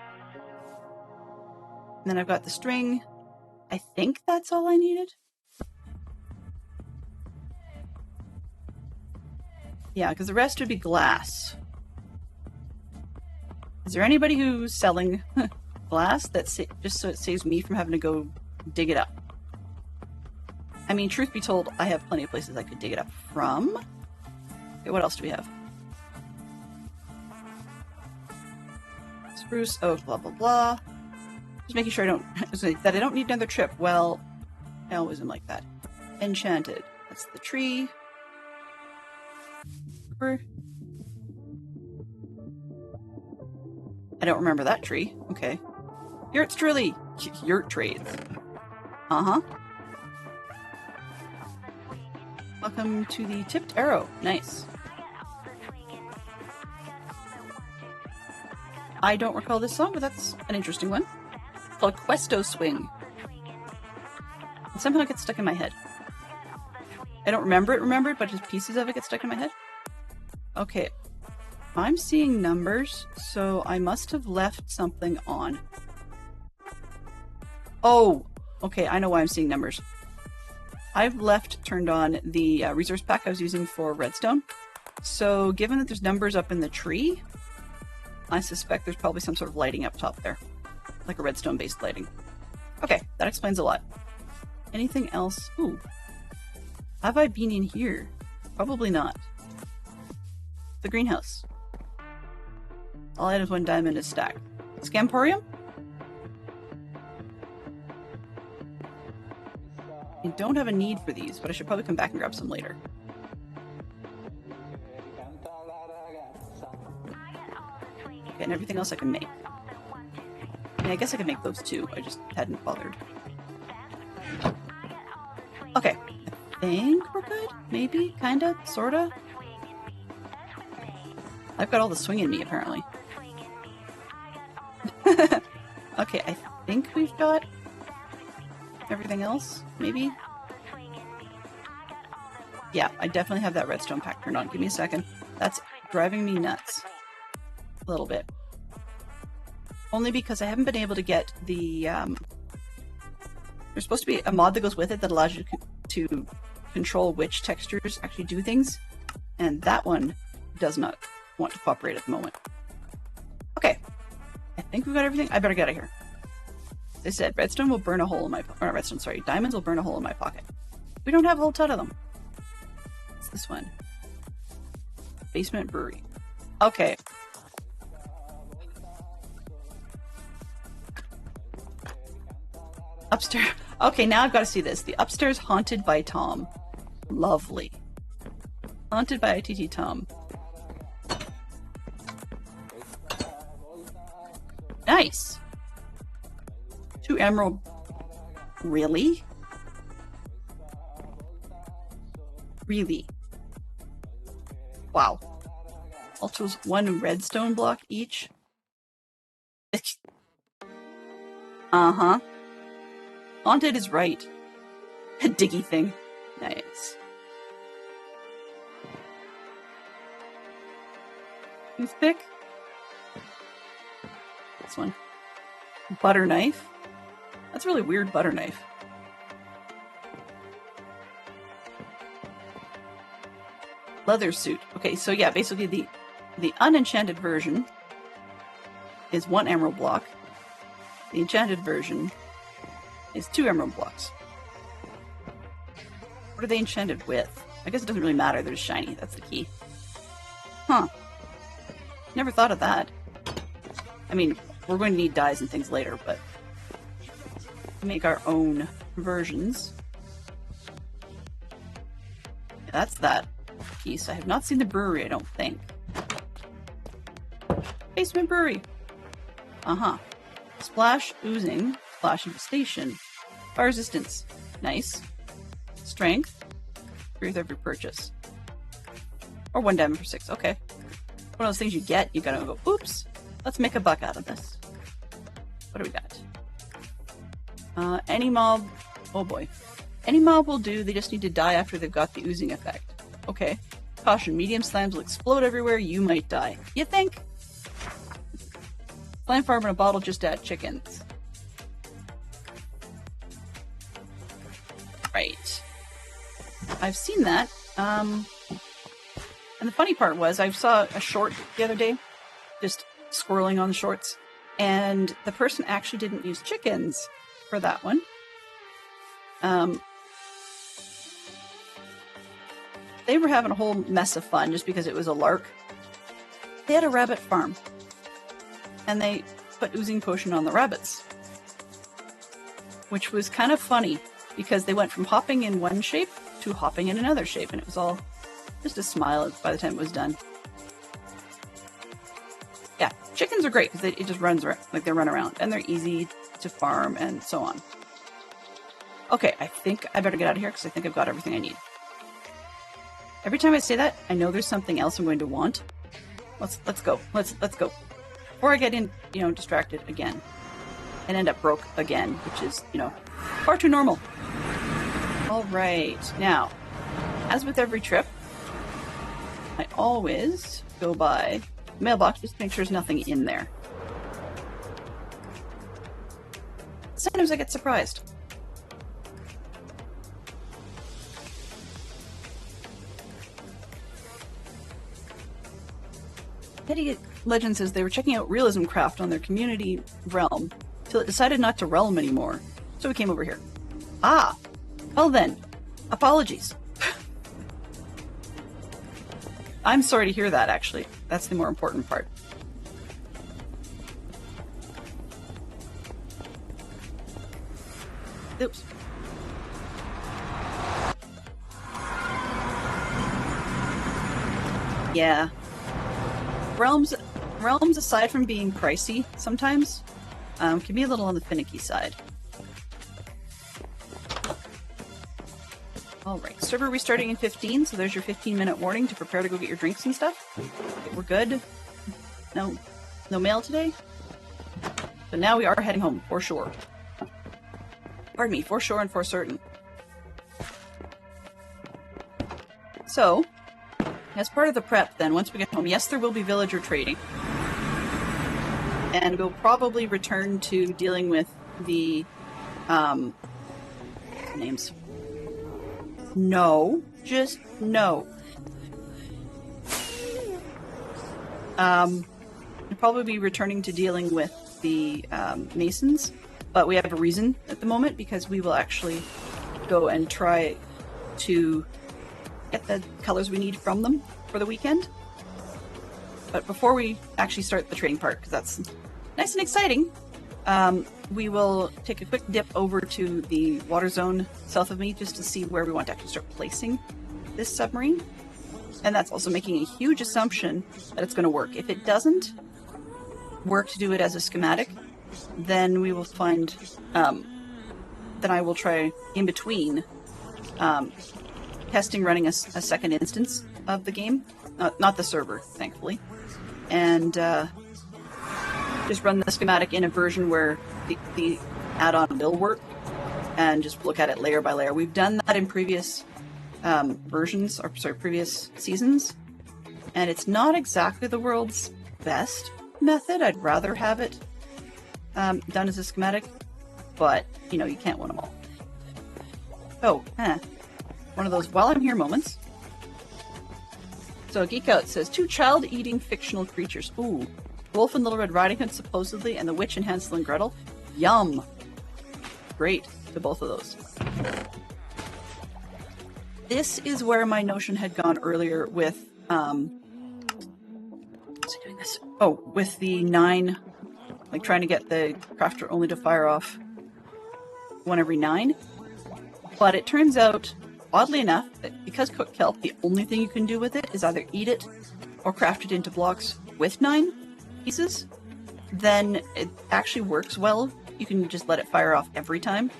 then I've got the string. I think that's all I needed. Yeah, because the rest would be glass. Is there anybody who's selling glass that's just so it saves me from having to go dig it up? I mean, truth be told, I have plenty of places I could dig it up from. Okay, what else do we have? Spruce, oak, blah, blah, blah. Just making sure that I don't need another trip. Well, I always am like that. Enchanted. That's the tree. I don't remember that tree. Okay. Yurt tree. Yurt trades. Uh-huh. Welcome to the tipped arrow. Nice. I don't recall this song, but that's an interesting one. It's called Questo Swing. And somehow it gets stuck in my head. I don't remember it, but just pieces of it get stuck in my head. Okay. I'm seeing numbers, so I must have left something on. Oh! Okay, I know why I'm seeing numbers. I've turned on the resource pack I was using for redstone. So given that there's numbers up in the tree, I suspect there's probably some sort of lighting up top there. Like a redstone-based lighting. Okay, that explains a lot. Anything else? Ooh. Have I been in here? Probably not. The greenhouse. All items 1 diamond is stacked. Scamporium? I don't have a need for these, but I should probably come back and grab some later. Okay, and everything else I can make. I mean, I guess I could make those too. I just hadn't bothered. Okay. I think we're good? Maybe? Kinda? Sorta? I've got all the swing in me, apparently. Okay, I think we've got everything else, maybe? Yeah, I definitely have that redstone pack turned on. Give me a second. That's driving me nuts. A little bit. Only because I haven't been able to get the, there's supposed to be a mod that goes with it that allows you to control which textures actually do things, and that one does not want to cooperate at the moment. Okay. I think we've got everything. I better get out of here. As I said, redstone will burn a hole in my diamonds will burn a hole in my pocket. We don't have a whole ton of them. What's this one? Basement brewery. Okay. Upstairs. Okay, now I've got to see this. The upstairs haunted by Tom. Lovely. Haunted by ITT Tom. Nice. 2 emerald. Really? Really? Wow. Also 1 redstone block each. Uh-huh. Haunted is right. A diggy thing. Nice. Toothpick. This one. Butter knife. That's a really weird butter knife. Leather suit. Okay, so yeah, basically the unenchanted version is 1 emerald block. The enchanted version is 2 emerald blocks. What are they enchanted with? I guess it doesn't really matter, they're just shiny, that's the key. Huh. Never thought of that. I mean, we're going to need dyes and things later, but make our own versions. Yeah, that's that piece. I have not seen the brewery, I don't think. Basement brewery. Uh-huh. Splash, oozing, splash infestation. Fire resistance. Nice. Strength. 3 with every purchase. Or 1 diamond for 6. Okay. One of those things you get, you gotta go, oops. Let's make a buck out of this. What do we got? Any mob. Oh boy. Any mob will do, they just need to die after they've got the oozing effect. Okay. Caution, medium slimes will explode everywhere, you might die. You think? Slime farm in a bottle, just add chickens. Right. I've seen that. And the funny part was, I saw a short the other day, just scrolling on the shorts, and the person actually didn't use chickens for that one. They were having a whole mess of fun just because it was a lark. They had a rabbit farm. and they put oozing potion on the rabbits. Which was kind of funny, because they went from hopping in one shape to hopping in another shape, and it was all just a smile by the time it was done. Yeah, chickens are great, because it just runs around, like they run around, and they're easy to farm, and so on. Okay, I think I better get out of here, because I think I've got everything I need. Every time I say that, I know there's something else I'm going to want. Let's go. Let's go. Before I get in, distracted again. And end up broke again, which is, far too normal. Alright, now, as with every trip, I always go by the mailbox just to make sure there's nothing in there. Sometimes I get surprised. Petty Legend says they were checking out Realism Craft on their community realm till it decided not to realm anymore. So we came over here. Ah! Well then, apologies. I'm sorry to hear that, actually. That's the more important part. Oops. Yeah. Realms, aside from being pricey sometimes, can be a little on the finicky side. Alright, server restarting in 15, so there's your 15-minute warning to prepare to go get your drinks and stuff. Okay, we're good. No mail today? But now we are heading home, for sure. Pardon me, for sure and for certain. So, as part of the prep then, once we get home, yes, there will be villager trading. And we'll probably return to dealing with the, names. No. Just no. We'll probably be returning to dealing with the, masons. But we have a reason at the moment, because we will actually go and try to get the colors we need from them for the weekend. But before we actually start the trading part, because that's nice and exciting, we will take a quick dip over to the water zone south of me just to see where we want to actually start placing this submarine. And that's also making a huge assumption that it's going to work. If it doesn't work to do it as a schematic, then we will find, then I will try in between testing running a second instance of the game, not the server, thankfully, and just run the schematic in a version where the add-on will work, and just look at it layer by layer. We've done that in previous previous seasons, and it's not exactly the world's best method. I'd rather have it done as a schematic, but, you can't win them all. Oh, one of those while I'm here moments. So Geek Out says, 2 child-eating fictional creatures. Ooh. Wolf and Little Red Riding Hood, supposedly, and the Witch and Hansel and Gretel. Yum! Great to both of those. This is where my notion had gone earlier with, what's he doing this? Oh, with the 9, like trying to get the crafter only to fire off 1 every 9. But it turns out, oddly enough, that because cooked kelp, the only thing you can do with it is either eat it or craft it into blocks with 9 pieces, then it actually works well. You can just let it fire off every time,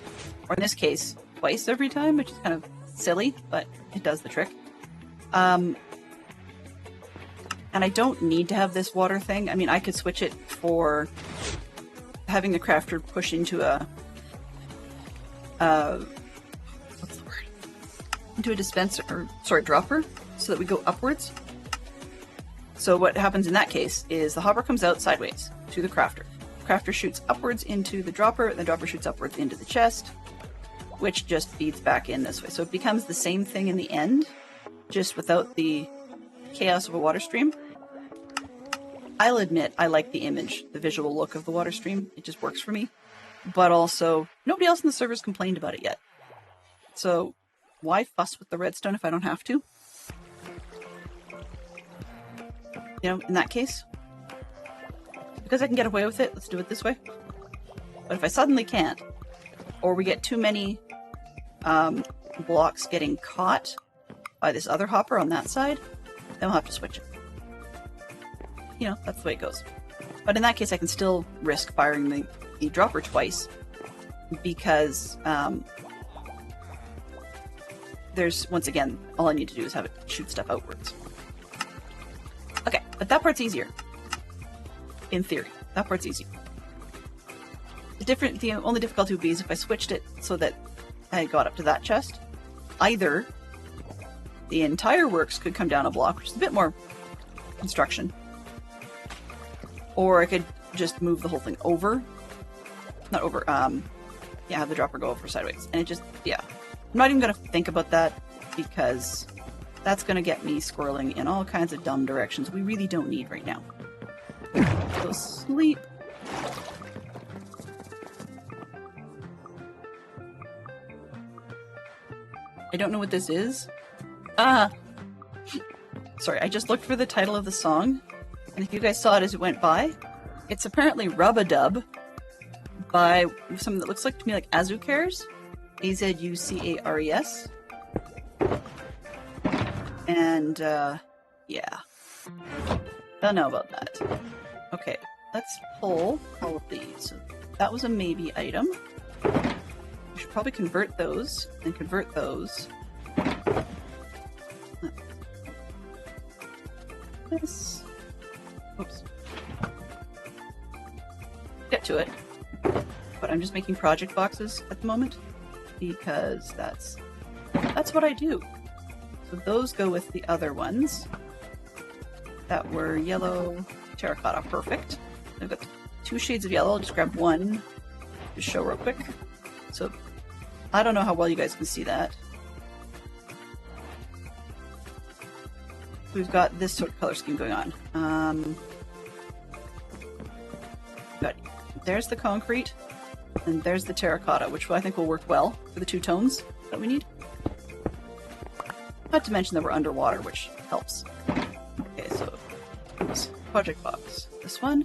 or in this case, twice every time, which is kind of silly, but it does the trick. And I don't need to have this water thing. I mean, I could switch it for having the crafter push into a what's the word? Into a dispenser, or sorry, dropper, so that we go upwards. So what happens in that case is the hopper comes out sideways to the crafter. The crafter shoots upwards into the dropper, and the dropper shoots upwards into the chest, which just feeds back in this way. So it becomes the same thing in the end, just without the chaos of a water stream. I'll admit I like the image, the visual look of the water stream. It just works for me. But also, nobody else in the server's complained about it yet. So why fuss with the redstone if I don't have to? In that case. because I can get away with it, let's do it this way. But if I suddenly can't, or we get too many blocks getting caught by this other hopper on that side, then we'll have to switch it. You know, that's the way it goes. But in that case, I can still risk firing the dropper twice, because there's, once again, all I need to do is have it shoot stuff outwards. Okay, but that part's easier. In theory, that part's easy. The only difficulty would be is if I switched it so that I got up to that chest. Either the entire works could come down a block, which is a bit more construction, or I could just move the whole thing over. Not over, yeah, have the dropper go over sideways. And it just, yeah. I'm not even going to think about that, because that's going to get me squirreling in all kinds of dumb directions we really don't need right now. Go sleep. I don't know what this is. Sorry, I just looked for the title of the song, and if you guys saw it as it went by, it's apparently Rub-a-Dub by something that looks like to me like Azucares. Azucares. And, yeah. Don't know about that. Okay, let's pull all of these. So that was a maybe item. We should probably convert those, and convert those. This. Oops. Get to it. But I'm just making project boxes at the moment, because that's what I do. So those go with the other ones that were yellow terracotta. Perfect. I've got 2 shades of yellow. I'll just grab one to show real quick. So I don't know how well you guys can see that. We've got this sort of color scheme going on. There's the concrete, and there's the terracotta, which I think will work well for the 2 tones that we need. Not to mention that we're underwater, which helps. Okay, so oops, project box. This one,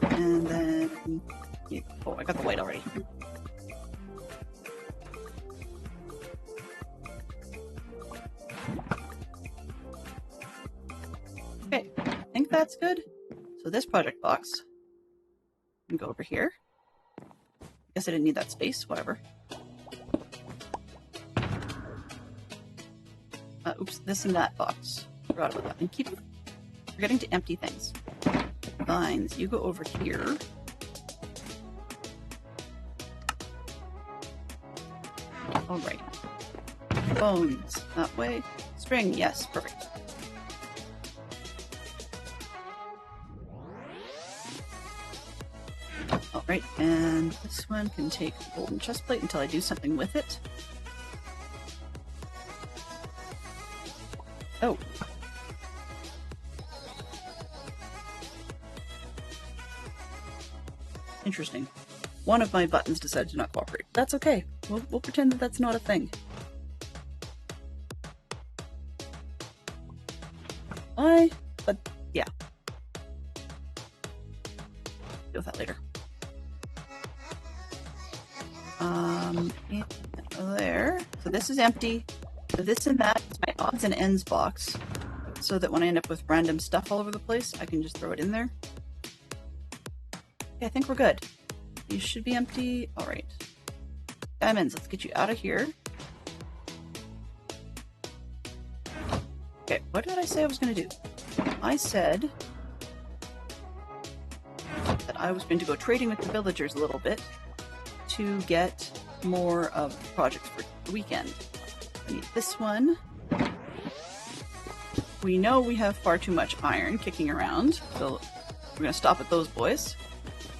and then oh, I got the white already. Okay, I think that's good. So this project box can go over here. Guess I didn't need that space, whatever. Oops, this and that box. Forgot about that. And keep forgetting to empty things. Vines, you go over here. Alright. Bones, that way. String, yes, perfect. Alright, and this one can take the golden chest plate until I do something with it. Oh. Interesting. One of my buttons decided to not cooperate. That's okay. We'll pretend that that's not a thing. But yeah. Deal with that later. There. So this is empty. So this and that is my odds and ends box, so that when I end up with random stuff all over the place, I can just throw it in there. Okay, I think we're good. These should be empty. All right. Diamonds, let's get you out of here. Okay, what did I say I was going to do? I said that I was going to go trading with the villagers a little bit to get more of the projects for the weekend. I need this one. We know we have far too much iron kicking around, so we're going to stop at those boys.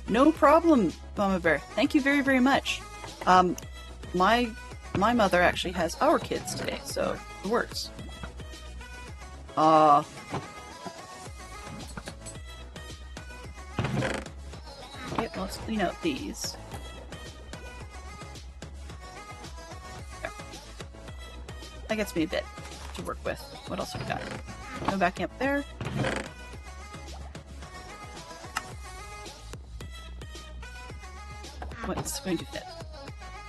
No problem, Mama Bear. Thank you very, very much. My mother actually has our kids today, so it works. Okay, let's clean out these. There. That gets me a bit to work with. What else have we got? Go back up there. what's going to fit.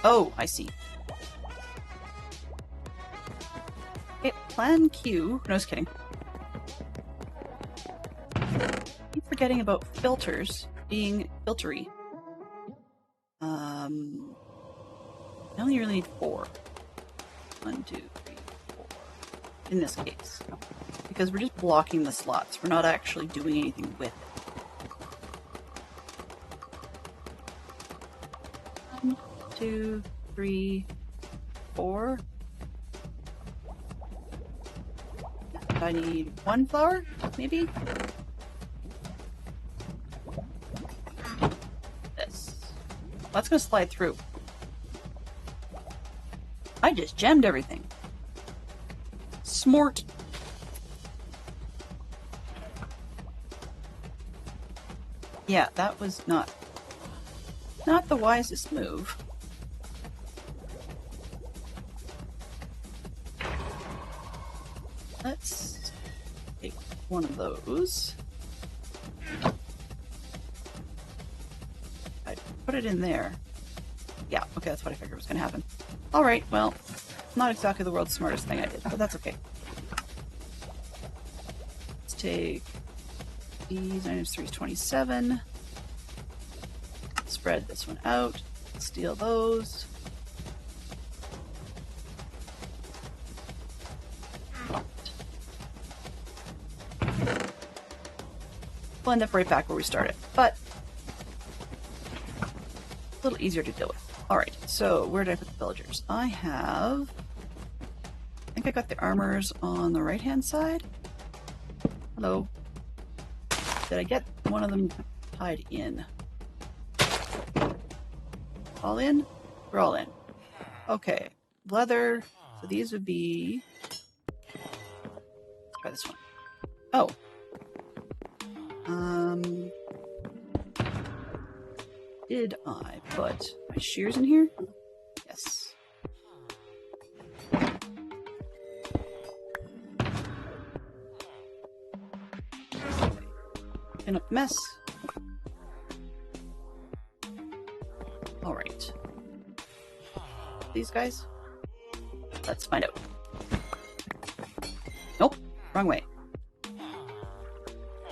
Oh, I see. Okay, plan Q. No, I was kidding. Keep forgetting about filters being filtery. I only really need 4. 1, 2, 3, 4. In this case. Because we're just blocking the slots. We're not actually doing anything with it. 1, 2, 3, 4. I need 1 flower, maybe? This. That's gonna slide through. I just gemmed everything. Smart. Yeah, that was not the wisest move. Let's take one of those. I put it in there. Yeah, okay, that's what I figured was going to happen. Alright, well, not exactly the world's smartest thing I did, but that's okay. Let's take these. 9 3 is 27. Spread this one out. Steal those. We'll end up right back where we started, but a little easier to deal with. Alright, so where did I put the villagers? I think I got the armors on the right-hand side. Hello. Did I get one of them tied in? All in? We're all in. Okay. Leather. So these would be... Let's try this one. Oh. Did I put my shears in here? Yes. Clean up the mess. Alright. These guys? Let's find out. Nope. Wrong way.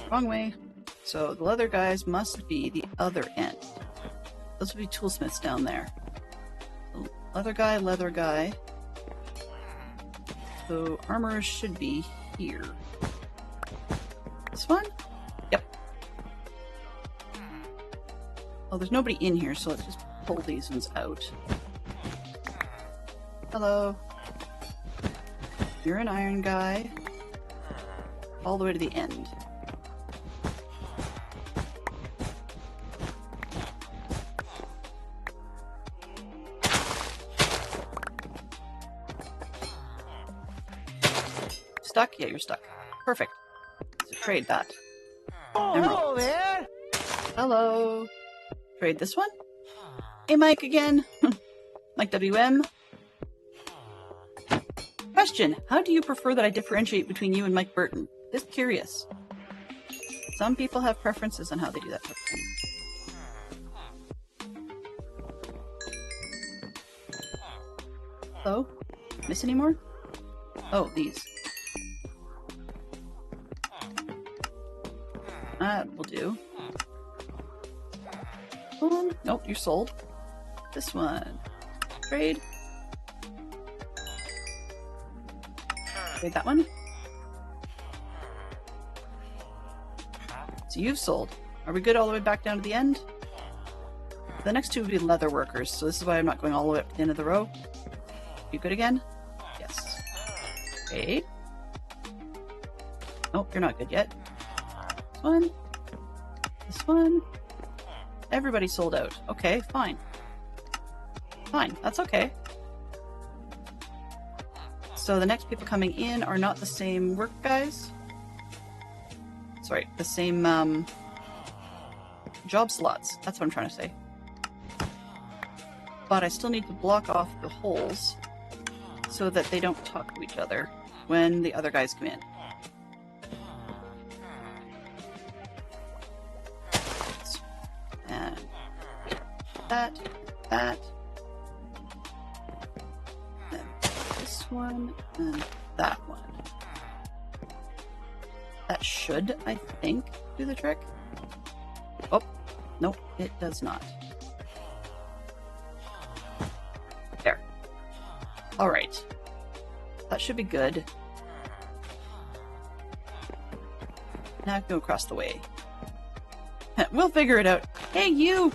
Wrong way. So the leather guys must be the other end. Those would be toolsmiths down there. Leather guy. So armor should be here. This one? Yep. Oh, there's nobody in here, so let's just pull these ones out. Hello. You're an iron guy. All the way to the end. Stuck? Yeah, you're stuck. Perfect. So trade that. Oh, hello there! Hello. Trade this one? Hey, Mike again. Mike WM. Question. How do you prefer that I differentiate between you and Mike Burton? Just curious. Some people have preferences on how they do that type of thing. Hello? Miss any more? Oh, these. That will do. Nope, you're sold. This one. Trade. Trade that one. So you've sold. Are we good all the way back down to the end? The next two would be leather workers, so this is why I'm not going all the way up to the end of the row. You good again? Yes. Okay. Nope, you're not good yet. This one. This one. Everybody sold out. Okay, fine. Fine, that's okay. So the next people coming in are not the same work guys. Sorry, the same job slots. That's what I'm trying to say. But I still need to block off the holes so that they don't talk to each other when the other guys come in. And that, that. Then this one, and that one. That should, I think, do the trick. Oh, nope, it does not. There. Alright. That should be good. Now I can go across the way. We'll figure it out. Hey, you!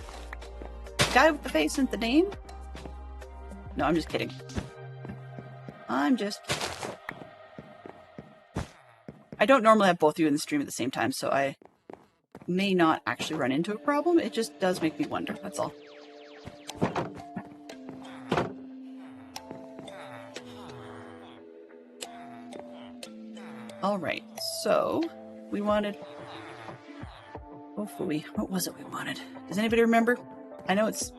Guy with the face and the name? No, I'm just kidding. I'm just kidding. I don't normally have both of you in the stream at the same time, so I may not actually run into a problem. It just does make me wonder, that's all. Alright, so we wanted... Hopefully, what was it we wanted? Does anybody remember? I know it's...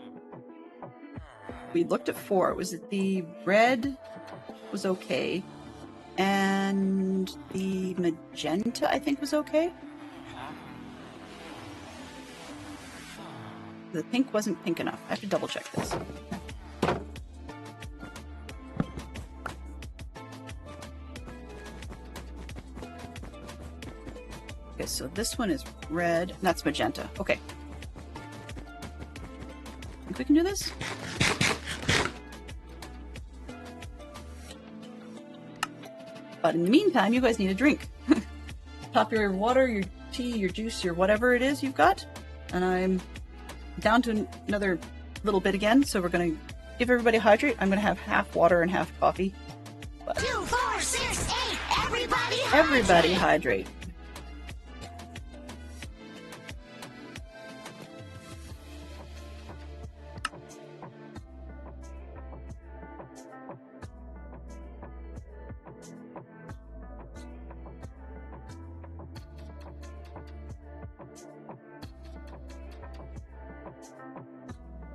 We looked at 4. Was it the red was okay? And the magenta, I think, was okay? The pink wasn't pink enough. I have to double check this. Okay, so this one is red. That's magenta. Okay. Think we can do this? But in the meantime, you guys need a drink. Top your water, your tea, your juice, your whatever it is you've got. And I'm down to another little bit again, so we're going to give everybody a hydrate. I'm going to have half water and half coffee. But 2, 4, 6, 8, everybody hydrate! Everybody hydrate.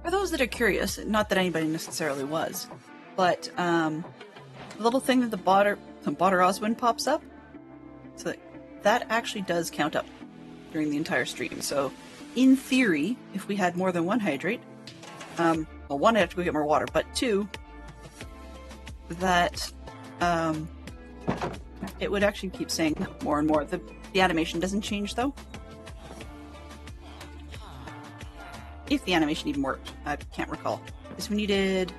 For those that are curious, not that anybody necessarily was, but the little thing that the Botter Oswin pops up, so that actually does count up during the entire stream. So in theory, if we had more than one hydrate, well, one, I'd have to go get more water, but two, that it would actually keep saying more and more. The animation doesn't change though. If the animation even worked, I can't recall. Because we needed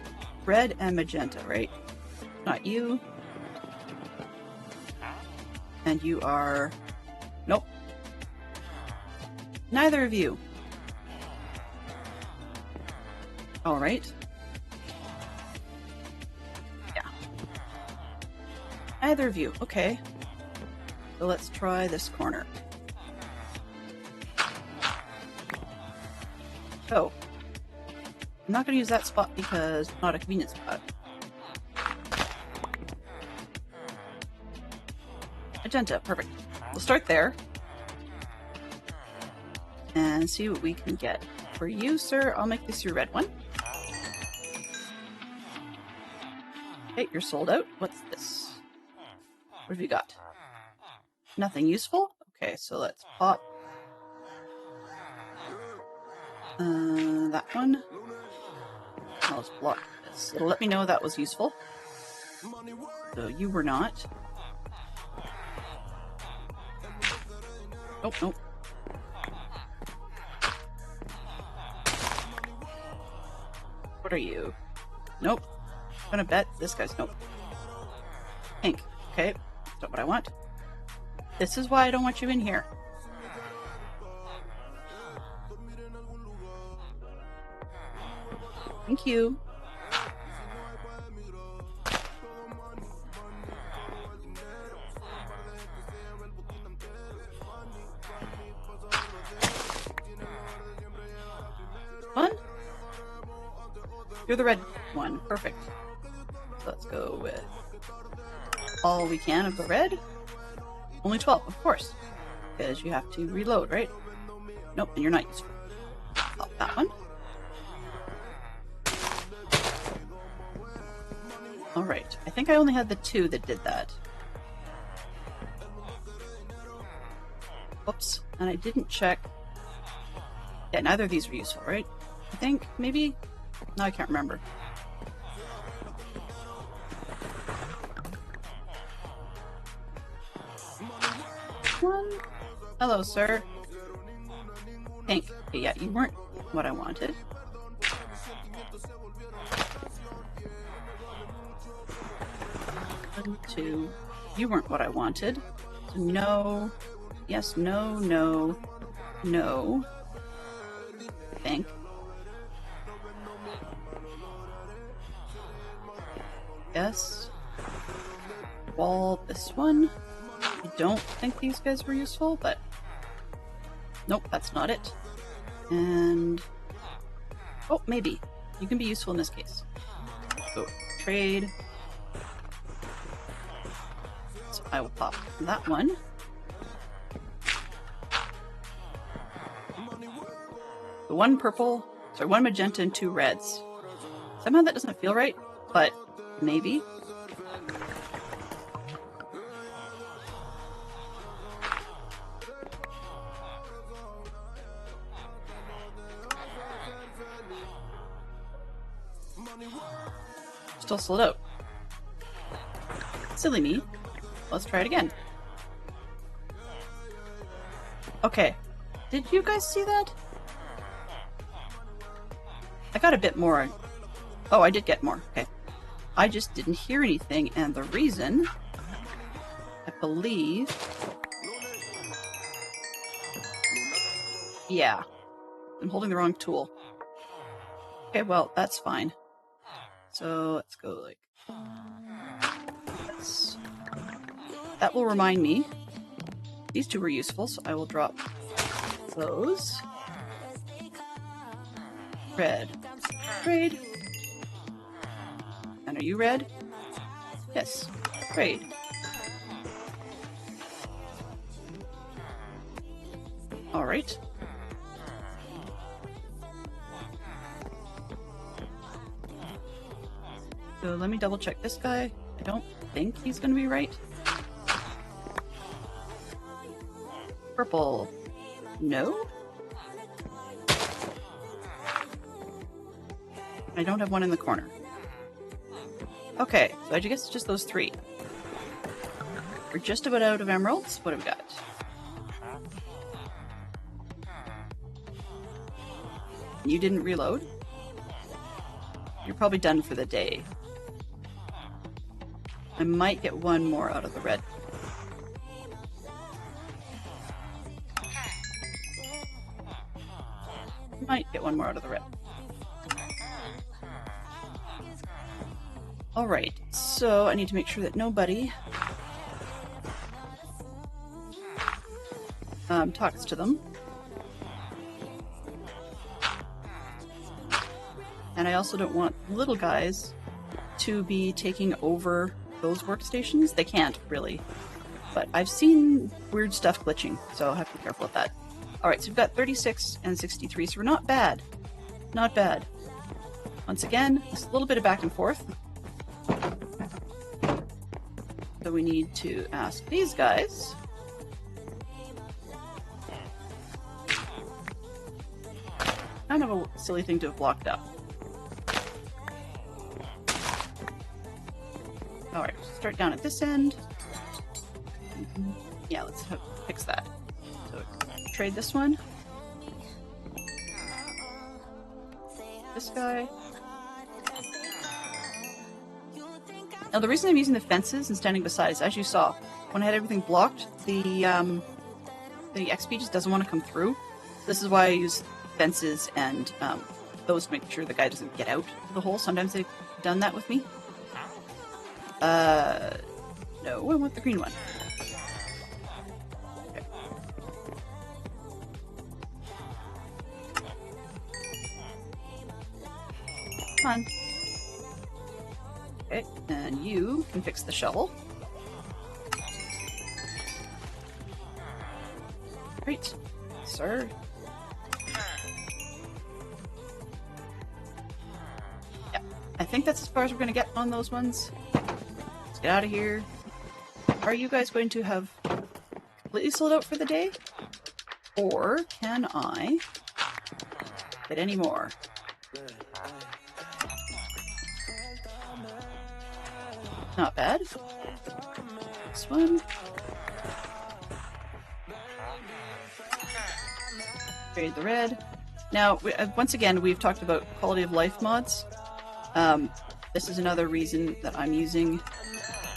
red and magenta, right? Not you. And you are... Nope. Neither of you. Alright. Yeah. Neither of you. Okay. So let's try this corner. So, I'm not going to use that spot because it's not a convenient spot. Magenta, perfect. We'll start there. And see what we can get. For you, sir, I'll make this your red one. Okay, you're sold out. What's this? What have you got? Nothing useful? Okay, so let's pop that one. I'll just block this. It'll let me know that was useful. So you were not. Nope, nope. What are you? Nope. I'm gonna bet this guy's nope. Pink. Okay, that's not what I want. This is why I don't want you in here. Thank you. One? You're the red one. Perfect. So let's go with all we can of the red. Only 12, of course. Because you have to reload, right? Nope, and you're not useful. Pop that one. Alright, I think I only had the 2 that did that. Oops, and I didn't check. Yeah, neither of these were useful, right? I think, maybe? No, I can't remember. One. Hello, sir. Pink. Okay, yeah, you weren't what I wanted. One, two. You weren't what I wanted. So no. Yes, no, no, no. Pink. Yes. Wall this one. I don't think these guys were useful, but nope, that's not it. And oh, maybe you can be useful in this case. So trade. So I will pop that one. The one purple, sorry, one magenta and two reds. Somehow that doesn't feel right, but maybe. Still sold out. Silly me. Let's try it again. Okay. Did you guys see that? I got a bit more. Oh, I did get more. Okay. I just didn't hear anything, and the reason, I believe... Yeah. I'm holding the wrong tool. Okay, well, that's fine. So let's go like this. That will remind me. These two were useful, so I will drop those. Red. Trade. And are you red? Yes. Trade. Alright. So let me double check this guy. I don't think he's gonna be right. Purple. No? I don't have one in the corner. Okay, so I guess it's just those three. We're just about out of emeralds. What have we got? You didn't reload? You're probably done for the day. I might get one more out of the red. Might get one more out of the red. Alright, so I need to make sure that nobody talks to them. And I also don't want little guys to be taking over those workstations. They can't, really. But I've seen weird stuff glitching, so I'll have to be careful with that. Alright, so we've got 36 and 63, so we're not bad. Not bad. Once again, just a little bit of back and forth. So we need to ask these guys. Kind of a silly thing to have blocked up. Alright, start down at this end. Yeah, let's fix that. So trade this one. This guy. Now the reason I'm using the fences and standing beside is, as you saw, when I had everything blocked, the XP just doesn't want to come through. This is why I use fences and those to make sure the guy doesn't get out of the hole. Sometimes they've done that with me. No, I want the green one. Okay. Come on. Okay, and you can fix the shovel. Great, sir. Yeah, I think that's as far as we're going to get on those ones. Let's get out of here. Are you guys going to have completely sold out for the day? Or can I get any more? Not bad. This one. Trade the red. Now, once again, we've talked about quality of life mods. This is another reason that I'm using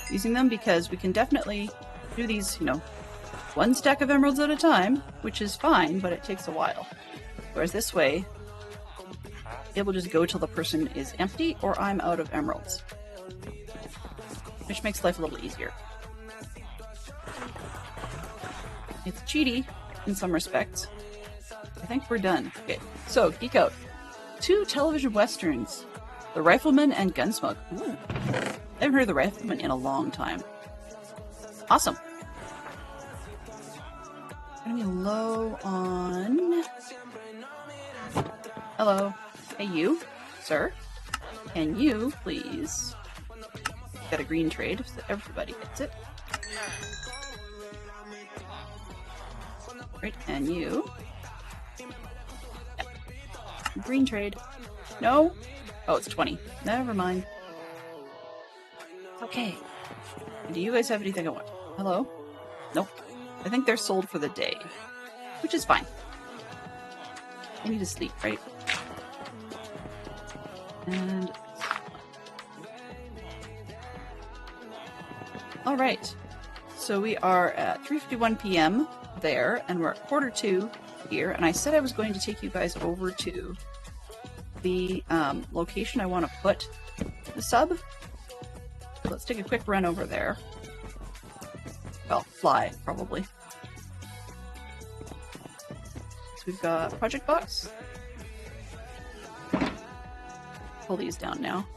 them, because we can definitely do these, you know, one stack of emeralds at a time, which is fine, but it takes a while. Whereas this way, it will just go till the person is empty or I'm out of emeralds, which makes life a little easier. It's cheaty in some respects. I think we're done. Okay, so geek out. 2 television westerns, The Rifleman and Gunsmoke. Ooh. I haven't heard of The Rifleman in a long time. Awesome. Gonna be low on. Hello. Hey, you, sir. Can you please get a green trade so that everybody gets it? Right, and you. Green trade. No? Oh, it's 20. Never mind. Okay. Do you guys have anything I want? Hello? Nope. I think they're sold for the day, which is fine. I need to sleep, right? And... Alright. So we are at 3:51 p.m. there, and we're at 1:45 here, and I said I was going to take you guys over to the location I want to put the sub. So let's take a quick run over there. Well, fly, probably. So we've got project box. Pull these down now.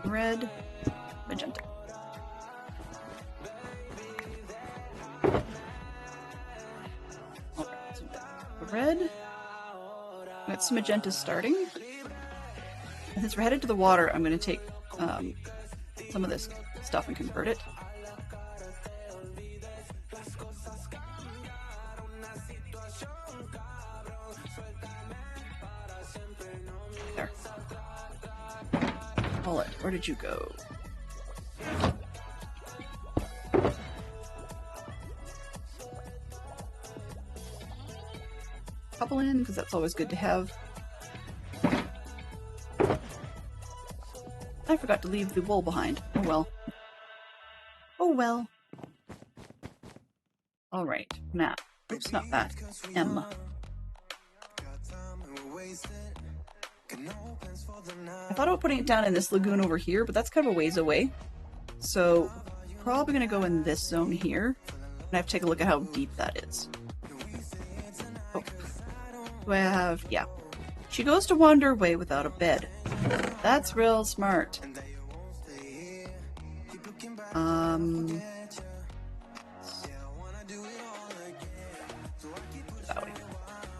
Red, magenta. Alright, so we've got red. Got some magenta starting. And since we're headed to the water, I'm going to take some of this stuff and convert it. There. Pull it. Where did you go? Couple in, because that's always good to have. I forgot to leave the wool behind. Oh well. Oh well. Alright, map. Oops, not that. M. I thought about putting it down in this lagoon over here, but that's kind of a ways away. So, probably going to go in this zone here. And I have to take a look at how deep that is. Oh. Do I have... yeah. She goes to wander away without a bed. That's real smart. I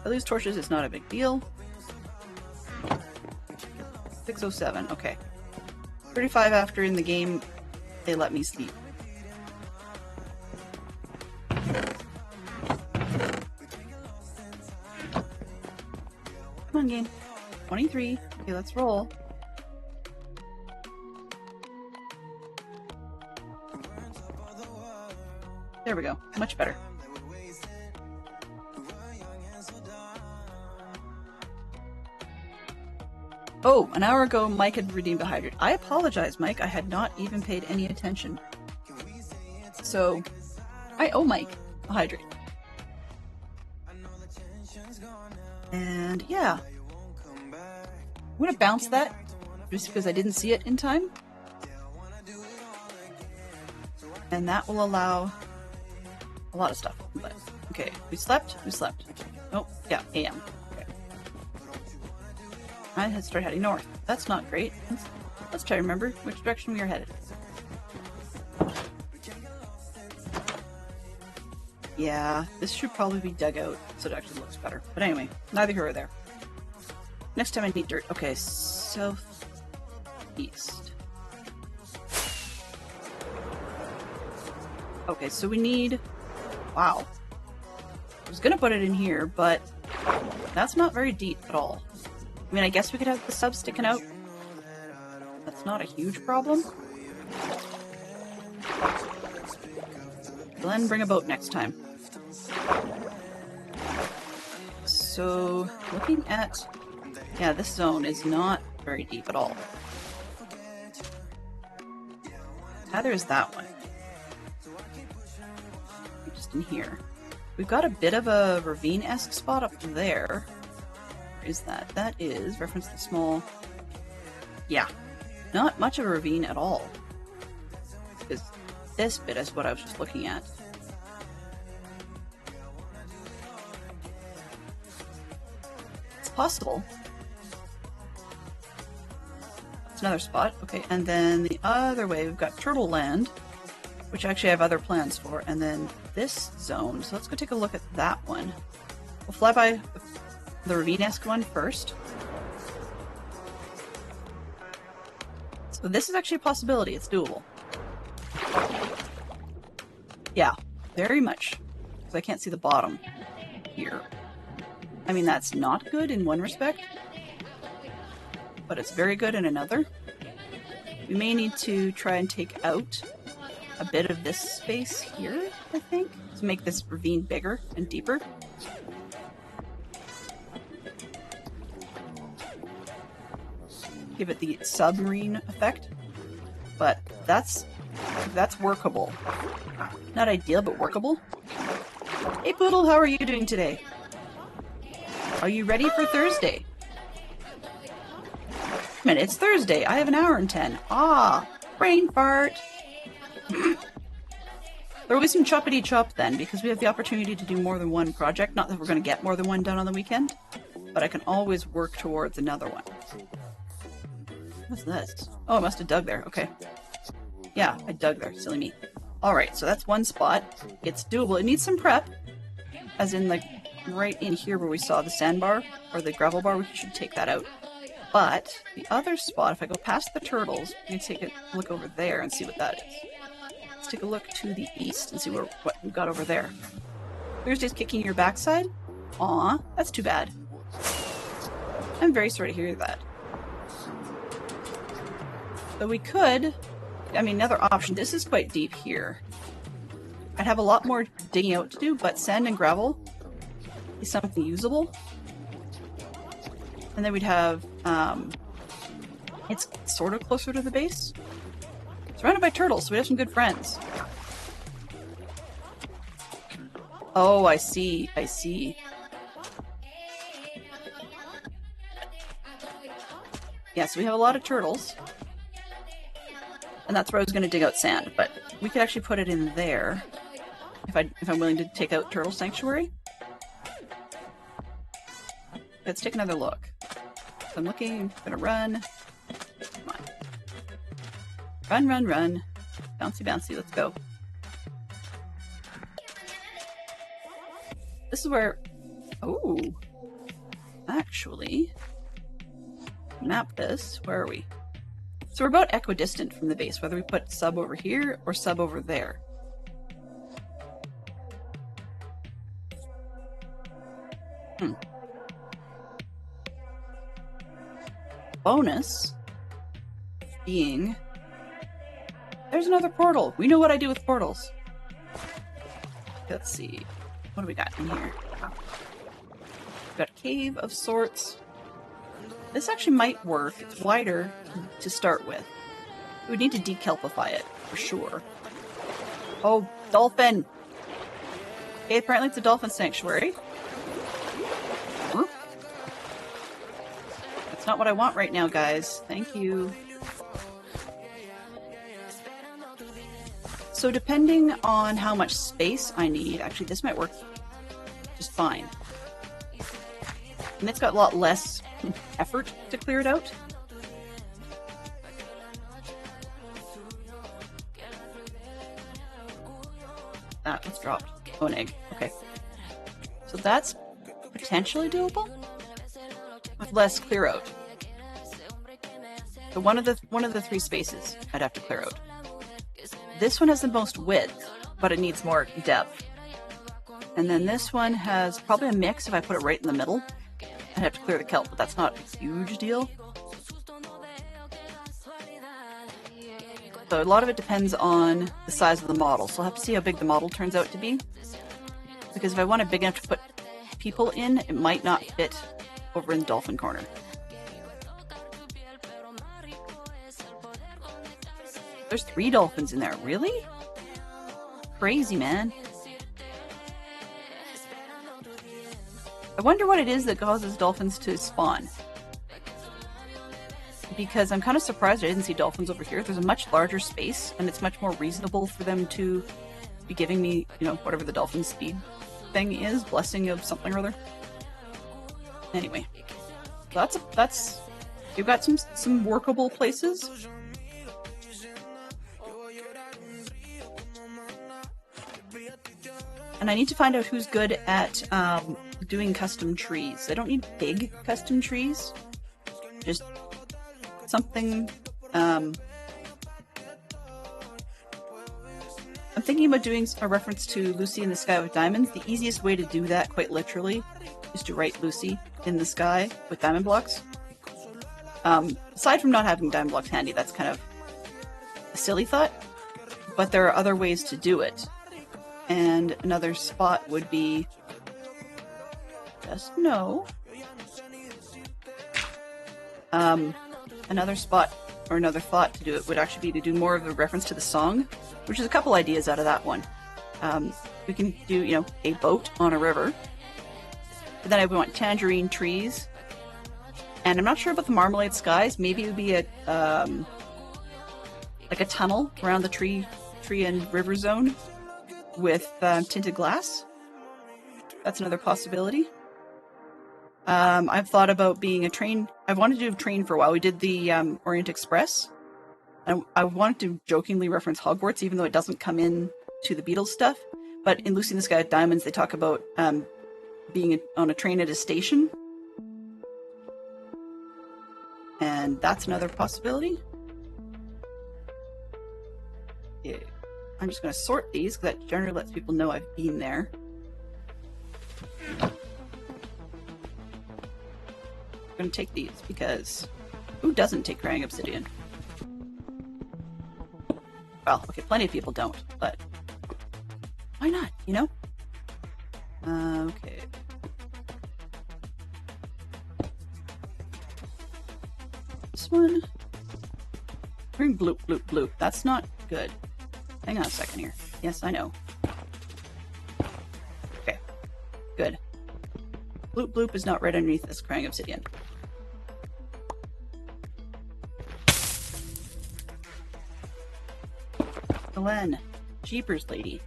lose torches, it's not a big deal. 6:07, okay. 35 after in the game, they let me sleep. Come on, game. 23. Okay, let's roll. There we go. Much better. Oh, an hour ago, Mike had redeemed a hydrate. I apologize, Mike. I had not even paid any attention. So, I owe Mike a hydrate. And yeah. I'm gonna bounce that just because I didn't see it in time. And that will allow a lot of stuff. But, okay, we slept. Oh, yeah, AM. Okay. I had started heading north. That's not great. Let's try to remember which direction we are headed. Yeah, this should probably be dug out so it actually looks better. But anyway, neither here or there. Next time I need dirt. Okay, southeast. Okay, so we need... wow. I was gonna put it in here, but that's not very deep at all. I mean, I guess we could have the sub sticking out. That's not a huge problem. Glenn, bring a boat next time. So, looking at... Yeah, this zone is not very deep at all. Neither is that one. Just in here. We've got a bit of a ravine-esque spot up there. Where is that? That is, reference the small... Yeah, not much of a ravine at all. Because this bit is what I was just looking at. It's possible. That's another spot. Okay, and then the other way, we've got Turtle Land, which actually I have other plans for, and then this zone. So let's go take a look at that one. We'll fly by the ravine-esque one first. So this is actually a possibility. It's doable. Yeah, very much. Because I can't see the bottom here. I mean, that's not good in one respect, but it's very good in another. We may need to try and take out a bit of this space here, I think, to make this ravine bigger and deeper. Give it the submarine effect, but that's workable. Not ideal, but workable. Hey Poodle, how are you doing today? Are you ready for Thursday? Man, it's Thursday. I have an hour and 10. Ah, brain fart. There will be some choppity chop then, because we have the opportunity to do more than one project. Not that we're going to get more than one done on the weekend, but I can always work towards another one. What's this? Oh, I must have dug there. Okay. Yeah, I dug there. Silly me. Alright, so that's one spot. It's doable. It needs some prep. As in, like, right in here where we saw the sandbar, or the gravel bar, we should take that out. But the other spot, if I go past the turtles, we can take a look over there and see what that is. Let's take a look to the east and see what we've got over there. Thursday's kicking your backside? Aw, that's too bad. I'm very sorry to hear that. So we could, I mean, another option, this is quite deep here. I'd have a lot more digging out to do, but sand and gravel is something usable. And then we'd have, it's sort of closer to the base. Surrounded by turtles, so we have some good friends. Oh, I see, I see. Yeah, so we have a lot of turtles. And that's where I was going to dig out sand, but we could actually put it in there if I'm willing to take out Turtle Sanctuary. Let's take another look. So I'm looking, I'm gonna run. Come on. Run, run, run. Bouncy, bouncy, let's go. This is where, oh, actually, map this, where are we? So we're about equidistant from the base, whether we put sub over here or sub over there. Bonus being, there's another portal. We know what I do with portals. Let's see. What do we got in here? We've got a cave of sorts. This actually might work. It's wider to start with. We would need to dekelpify it, for sure. Oh, dolphin! Okay, apparently it's a dolphin sanctuary. Huh? That's not what I want right now, guys. Thank you. So depending on how much space I need, actually this might work just fine. And it's got a lot less effort to clear it out. Ah, it's dropped. Oh, an egg. Okay. So that's potentially doable with less clear out. So one of the three spaces I'd have to clear out. This one has the most width, but it needs more depth. And then this one has probably a mix if I put it right in the middle. It I'd have to clear the kelp, but that's not a huge deal. So a lot of it depends on the size of the model. So I'll have to see how big the model turns out to be. Because if I want it big enough to put people in, it might not fit over in the dolphin corner. There's 3 dolphins in there. Really? Crazy, man. I wonder what it is that causes dolphins to spawn. Because I'm kind of surprised I didn't see dolphins over here. There's a much larger space, and it's much more reasonable for them to be giving me, you know, whatever the dolphin speed thing is, blessing of something or other. Anyway, that's you've got some workable places. And I need to find out who's good at doing custom trees. I don't need big custom trees, just something. I'm thinking about doing a reference to Lucy in the Sky with Diamonds. The easiest way to do that, quite literally, is to write Lucy in the sky with diamond blocks. Aside from not having diamond blocks handy, that's kind of a silly thought, but there are other ways to do it. And another spot would be just no. Another spot or another thought to do it would actually be to do more of a reference to the song, which is a couple ideas out of that one. We can do, you know, a boat on a river. But then I would want tangerine trees. And I'm not sure about the marmalade skies. Maybe it would be a like a tunnel around the tree and river zone with tinted glass. That's another possibility. I've thought about being a train. I've wanted to do a train for a while. We did the Orient Express. And I wanted to jokingly reference Hogwarts, even though it doesn't come in to the Beatles stuff. But in Lucy in the Sky with Diamonds, they talk about being on a train at a station. And that's another possibility. Yeah. I'm just going to sort these, because that generally lets people know I've been there. I'm going to take these, because who doesn't take Crying Obsidian? Well, okay, plenty of people don't, but why not, you know? Okay. This one. Bring bloop, bloop, bloop. That's not good. Hang on a second here. Yes, I know. Okay. Good. Bloop, bloop is not right underneath this Crying Obsidian. Glenn. Jeepers, lady.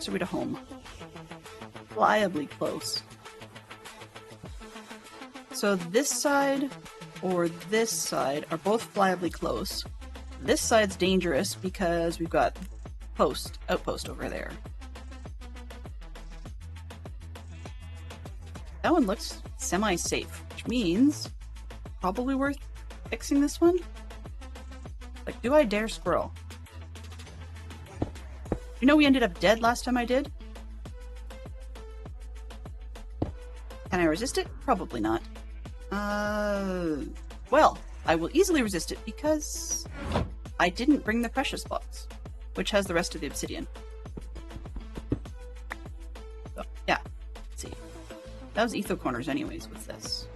So we're to home. Reliably close. So this side or this side are both flyably close. This side's dangerous because we've got outpost over there. That one looks semi-safe, which means probably worth fixing this one. Like, do I dare squirrel? You know we ended up dead last time I did? Can I resist it? Probably not. Well, I will easily resist it because I didn't bring the precious box, which has the rest of the obsidian. So, yeah. Let's see. That was etho corners anyways with this.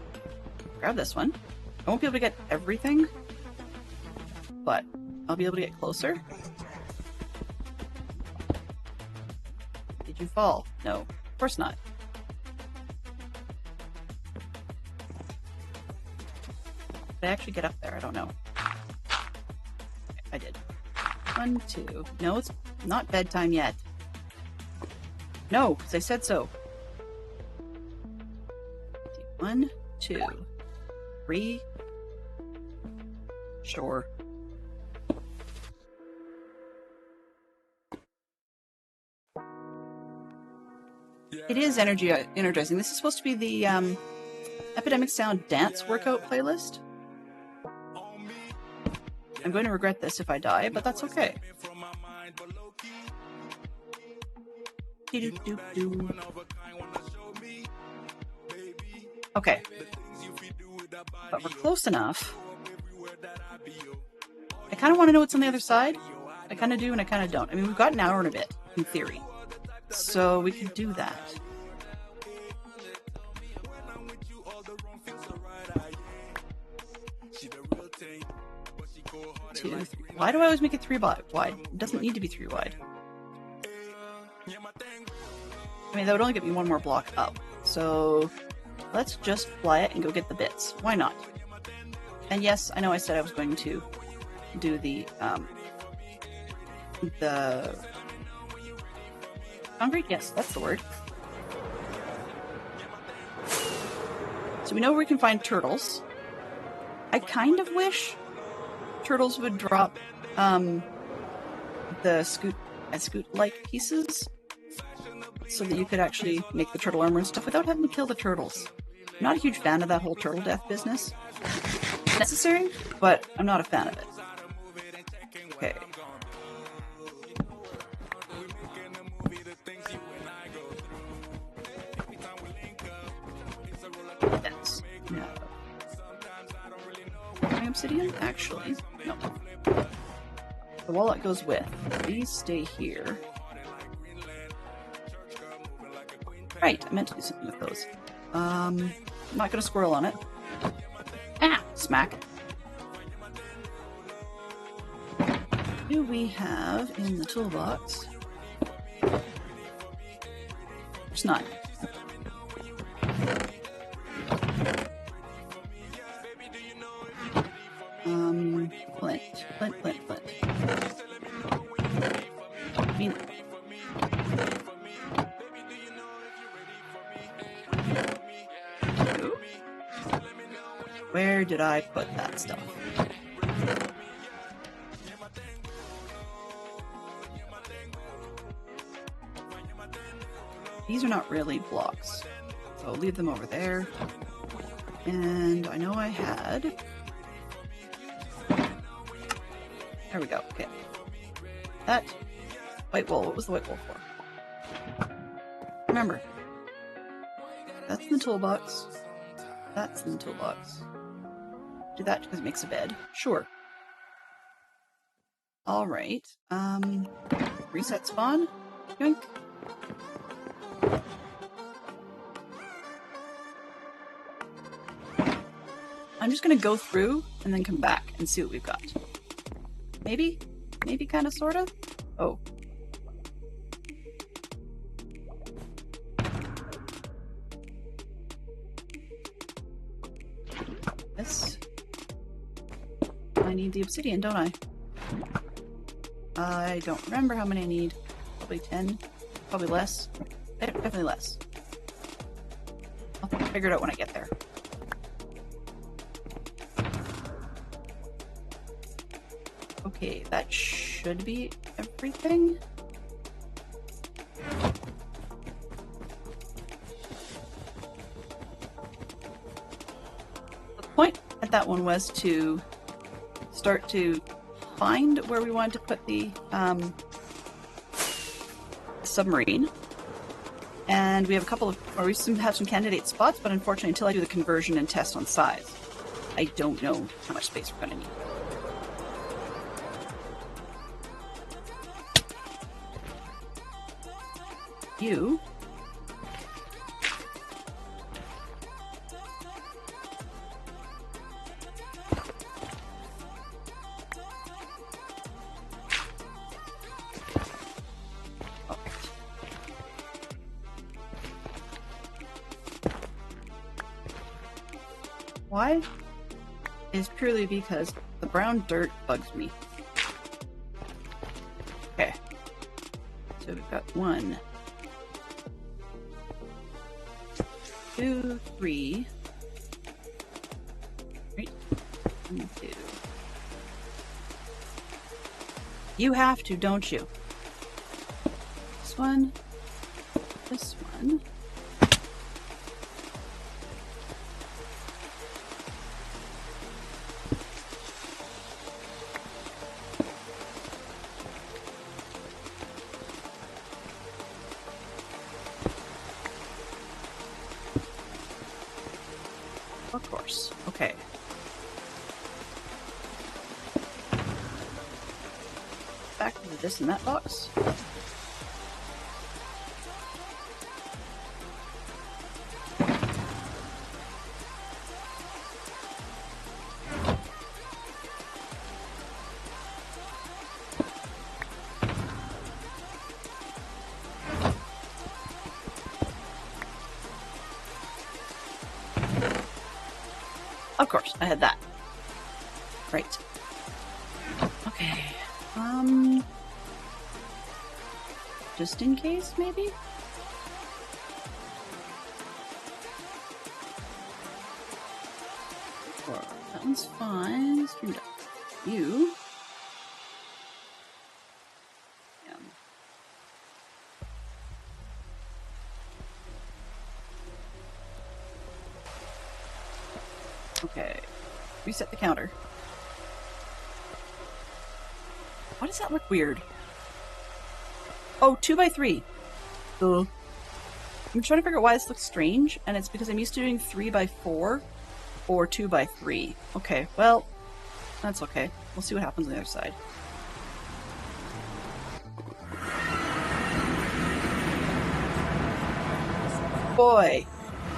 Grab this one. I won't be able to get everything, but I'll be able to get closer. Did you fall? No, of course not. Did I actually get up there? I don't know. Okay, I did. 1, 2. No, it's not bedtime yet. No, because I said so. 1, 2, 3. Sure. It is energizing. This is supposed to be the Epidemic Sound dance workout playlist. I'm going to regret this if I die, but that's okay. Do-do-do-do. Okay. But we're close enough. I kind of want to know what's on the other side. I kind of do and I kind of don't. I mean, we've got an hour and a bit, in theory. So we can do that. 2, 3. Why do I always make it 3 wide? It doesn't need to be 3 wide. I mean, that would only get me 1 more block up. So let's just fly it and go get the bits. Why not? And yes, I know I said I was going to do the concrete. Yes, that's the word. So we know where we can find turtles. I kind of wish turtles would drop the scoot-like pieces so that you could actually make the turtle armor and stuff without having to kill the turtles. I'm not a huge fan of that whole turtle death business. It's necessary, but I'm not a fan of it. Okay. That's no. Obsidian? Actually, no. The wallet goes with. These stay here. Right, I meant to do something with those. I'm not gonna squirrel on it. Ah! Smack. What do we have in the toolbox? There's none. Flint. I mean, where did I put that stuff? These are not really blocks, so I'll leave them over there. And I know I had... There we go, okay. That white wool, what was the white wool for? Remember, that's in the toolbox. That's in the toolbox. Do that because it makes a bed. Sure. Alright. Reset spawn. Yoink. I'm just gonna go through and then come back and see what we've got. Maybe? Maybe kinda sorta? Oh. This. I need the obsidian, don't I? I don't remember how many I need. Probably 10. Probably less. Definitely less. I'll figure it out when I get there. Okay, that should be everything. The point at that one was to start to find where we wanted to put the submarine. And we have a couple of, or we have some candidate spots, but unfortunately until I do the conversion and test on size, I don't know how much space we're going to need. You why is purely because the brown dirt bugs me. Okay, so we've got 1, 2, 3. Right. 1, 2. You have to, don't you? This one. This one. Of course. Okay. Back to this and that box. Of course, I had that. Right. Okay. Just in case, maybe? Sure. That one's fine. Stream deck. You. Yeah. Okay. Reset the counter. Why does that look weird? Oh, 2x3. Ugh. I'm trying to figure out why this looks strange, and it's because I'm used to doing 3x4 or 2x3. Okay, well, that's okay. We'll see what happens on the other side. Boy.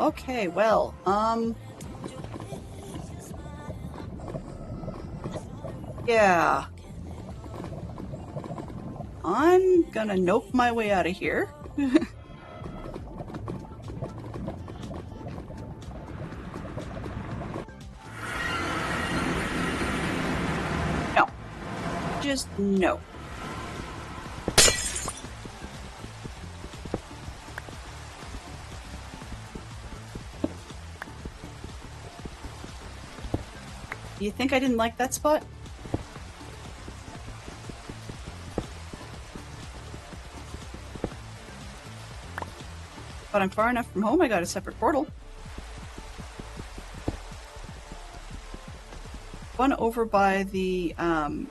Okay, well, yeah. I'm gonna nope my way out of here. No. Just no. You think I didn't like that spot? But I'm far enough from home, I got a separate portal. One over by the, oh.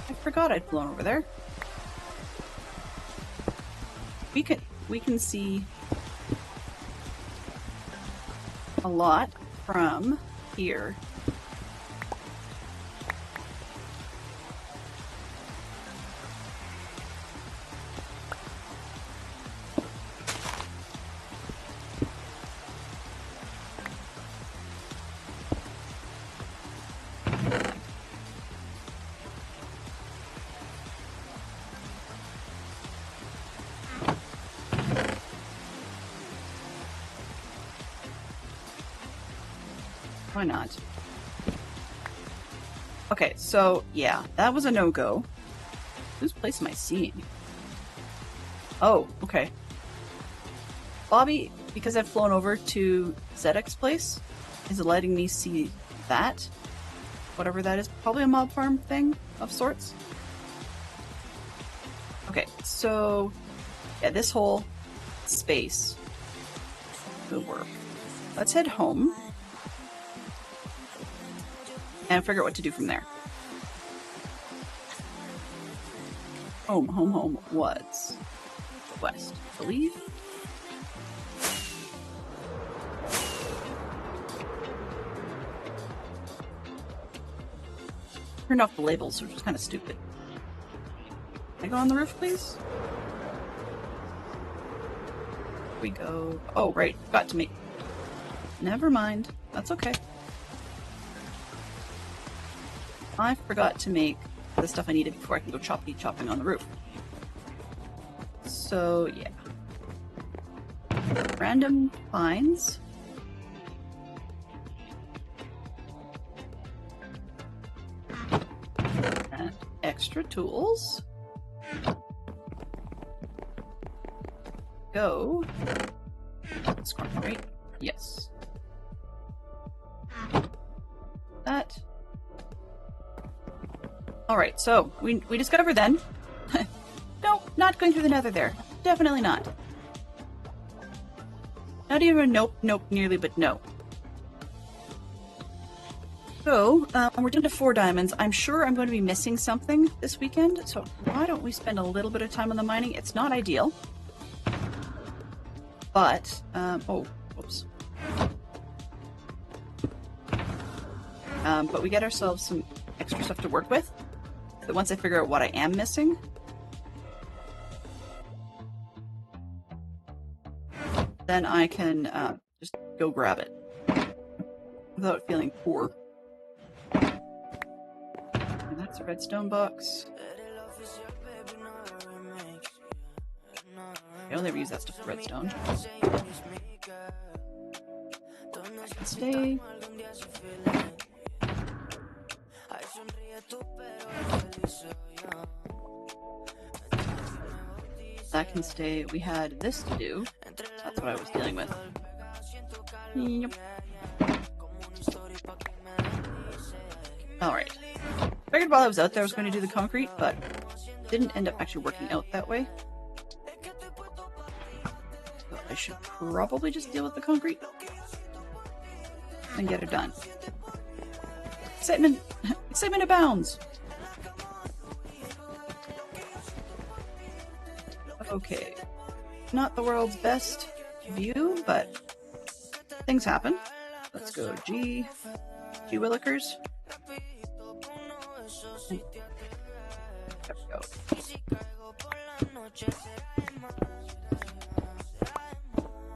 I forgot I'd flown over there. We can see a lot from here. Why not? Okay, so yeah, that was a no-go. Whose place am I seeing? Oh, okay. Bobby, because I've flown over to ZX place, is letting me see that. Whatever that is. Probably a mob farm thing of sorts. Okay, so yeah, this whole space will work. Let's head home and figure out what to do from there. Home was west, I believe. Turned off the labels, which is kind of stupid. Can I go on the roof, please? Here we go. Oh, right. Got to me. Never mind. That's okay. I forgot to make the stuff I needed before I can go chopping on the roof. So, yeah. Random finds. And extra tools. Go. This corner, right? Yes. That. Alright, so we discovered then. No, not going through the nether there. Definitely not. Not even nope, nearly, but no. So, we're down to 4 diamonds. I'm sure I'm going to be missing something this weekend, so why don't we spend a little bit of time on the mining? It's not ideal. But, oh, whoops. But we get ourselves some extra stuff to work with. So once I figure out what I am missing, then I can just go grab it without feeling poor. And that's a redstone box. I only ever use that stuff for redstone. I can stay. That can stay. We had this to do. That's what I was dealing with. Yep. Alright. Figured while I was out there I was going to do the concrete, but didn't end up actually working out that way. So I should probably just deal with the concrete and get it done. Excitement! Excitement abounds! Okay. Not the world's best view, but things happen. Let's go G Willikers. There we go.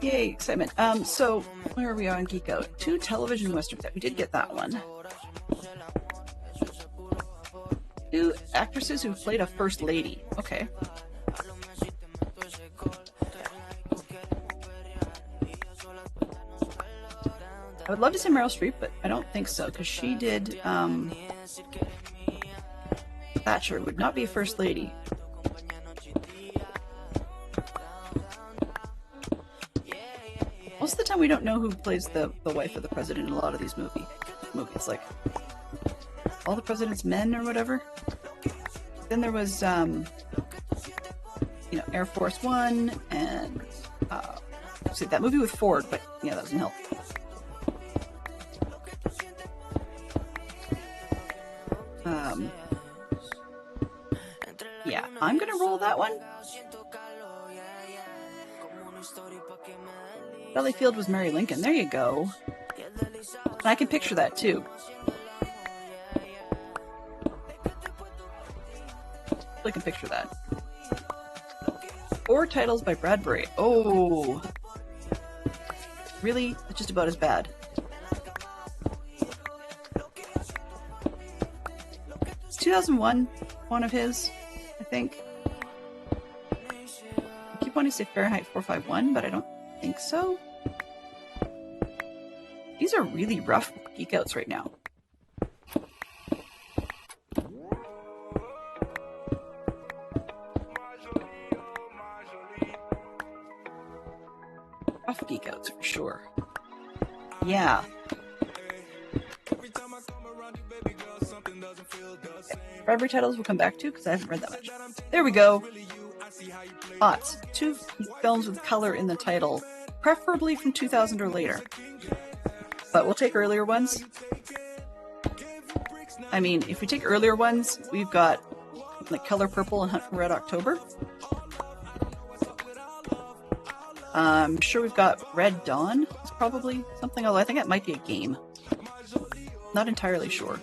Yay, excitement. So where are we on Geek Out? 2 television westerns. We did get that one. 2 actresses who played a first lady. Okay. I would love to say Meryl Streep, but I don't think so, because she did, Thatcher would not be a first lady. Most of the time we don't know who plays the wife of the president in a lot of these movies. Like, All the President's Men or whatever. Then there was, you know, Air Force One, and, see, that movie with Ford, but yeah, that doesn't help. Yeah, I'm gonna roll that one. Valleyfield was Mary Lincoln. There you go. And I can picture that too. I can picture that. 4 titles by Bradbury. Oh, really? It's just about as bad. It's 2001, one of his, I think. I keep wanting to say Fahrenheit 451, but I don't think so. These are really rough geek outs right now. Rough geek outs for sure. Yeah. Bradbury titles we'll come back to because I haven't read that much. There we go. Thoughts. 2 films with color in the title, preferably from 2000 or later. But we'll take earlier ones. I mean, if we take earlier ones, we've got like Color Purple and Hunt for Red October. I'm sure we've got Red Dawn. It's probably something, although I think it might be a game. Not entirely sure.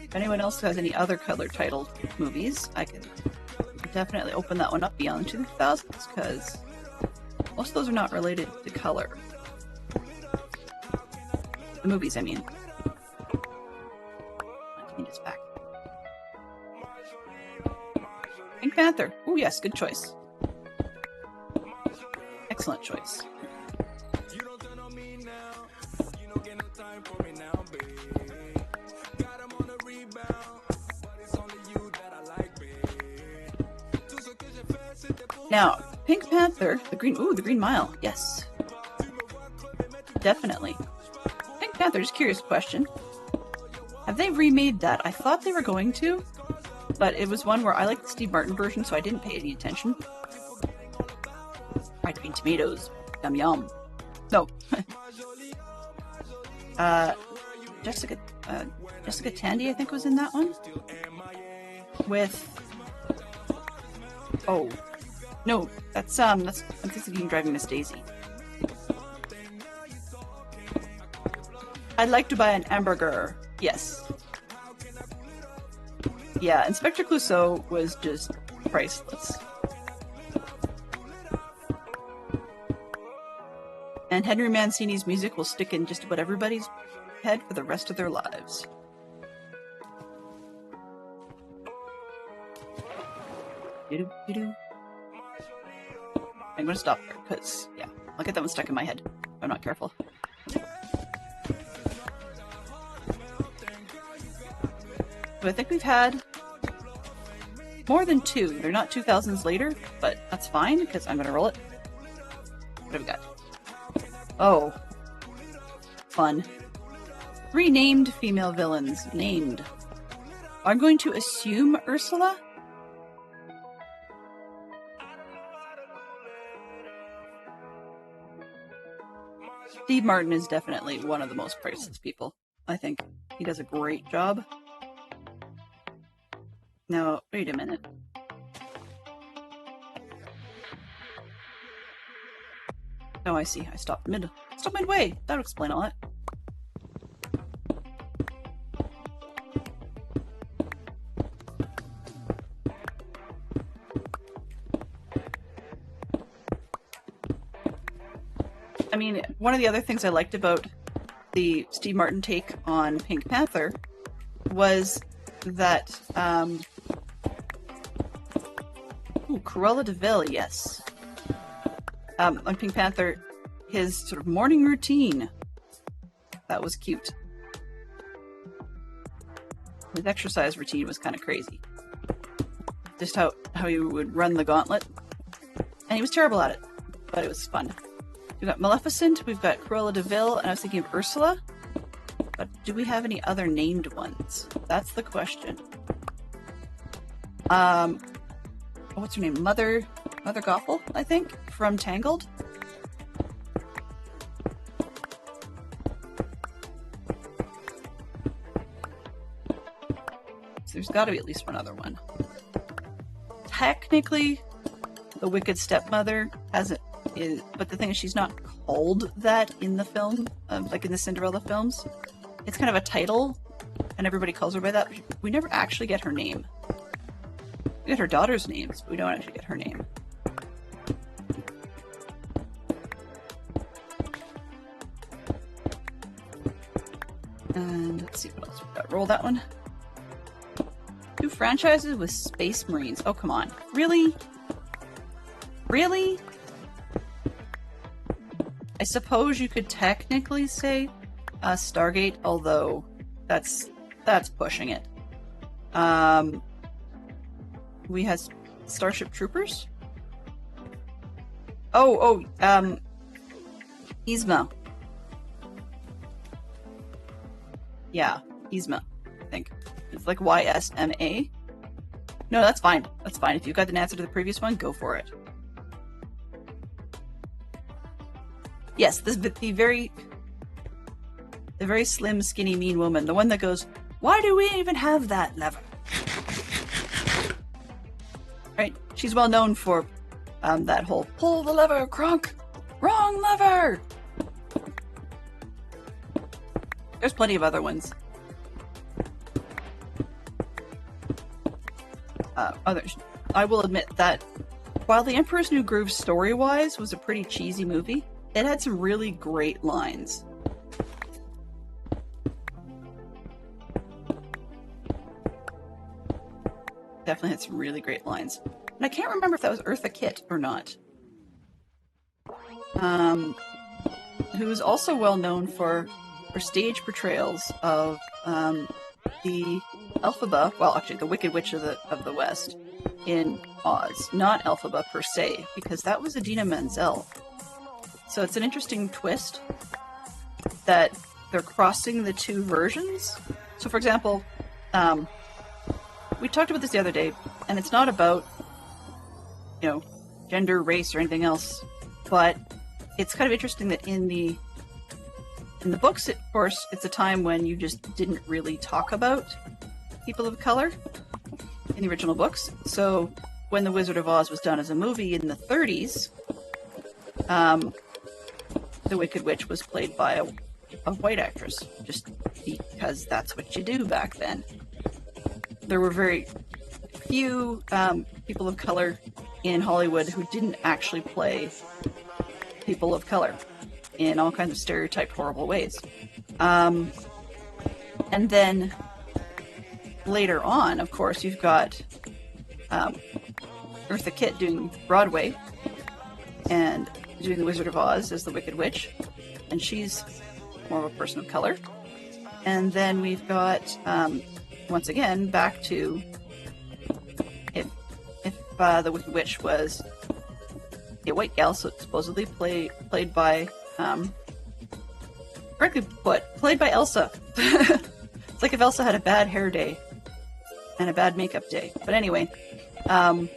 If anyone else has any other color titled movies, I can definitely open that one up beyond 2000s, because most of those are not related to color. The movies, I mean. I need this back. Pink Panther. Oh yes, good choice. Excellent choice. Now, Pink Panther, the Green Mile, yes. Definitely. Pink Panther, just curious question. Have they remade that? I thought they were going to, but it was one where I liked the Steve Martin version, so I didn't pay any attention. Fried green tomatoes. Yum yum. No. Jessica Tandy, I think, was in that one. With no, that's I'm thinking Driving Miss Daisy. I'd like to buy an hamburger. Yes. Yeah, Inspector Clouseau was just priceless. And Henry Mancini's music will stick in just about everybody's head for the rest of their lives. I'm gonna stop there, because, yeah, I'll get that one stuck in my head if I'm not careful. So I think we've had more than 2. They're not 2000s later, but that's fine, because I'm gonna roll it. What have we got? Oh. Fun. 3 named female villains. Named. I'm going to assume Ursula? Steve Martin is definitely one of the most priceless people. I think he does a great job. Now, wait a minute. Oh, I see. I stopped midway. That would explain all that. I mean, one of the other things I liked about the Steve Martin take on Pink Panther was that, Cruella de Vil, yes. On Pink Panther, his sort of morning routine, that was cute. His exercise routine was kind of crazy. Just how he would run the gauntlet. And he was terrible at it, but it was fun. We've got Maleficent, we've got Cruella de Vil, and I was thinking of Ursula. But do we have any other named ones? That's the question. What's her name? Mother Gothel, I think, from Tangled. So there's got to be at least one other one. Technically, the Wicked Stepmother but the thing is, she's not called that in the film, like in the Cinderella films. It's kind of a title, and everybody calls her by that. We never actually get her name. We get her daughter's names, but we don't actually get her name. And let's see what else we've got. Roll that one. 2 franchises with Space Marines. Oh, come on. Really? Really? I suppose you could technically say Stargate, although that's pushing it. We had Starship Troopers. Yzma. Yeah, Yzma, I think. It's like YSMA. No, that's fine. That's fine. If you've got an answer to the previous one, go for it. Yes, the very slim, skinny, mean woman. The one that goes, "Why do we even have that lever?" Right? She's well known for that whole "pull the lever, Kronk! Wrong lever!" There's plenty of other ones. I will admit that while The Emperor's New Groove story-wise was a pretty cheesy movie, it had some really great lines. Definitely had some really great lines. And I can't remember if that was Eartha Kitt or not. Who is also well known for her stage portrayals of the Elphaba, well, actually the Wicked Witch of the West in Oz. Not Elphaba per se, because that was Idina Menzel. So it's an interesting twist that they're crossing the 2 versions. So for example, we talked about this the other day, and it's not about, gender, race, or anything else, but it's kind of interesting that in the In the books, of course, it's a time when you just didn't really talk about people of color in the original books. So when The Wizard of Oz was done as a movie in the 30s, the Wicked Witch was played by a white actress, just because that's what you do back then. There were very few people of color in Hollywood who didn't actually play people of color in all kinds of stereotyped, horrible ways. And then later on, of course, you've got Eartha Kitt doing Broadway and doing The Wizard of Oz as the Wicked Witch, and she's more of a person of color. And then we've got, once again, back to if the Wicked Witch was a white gal, so supposedly played by, correctly put, played by Elsa. It's like if Elsa had a bad hair day and a bad makeup day. But anyway, so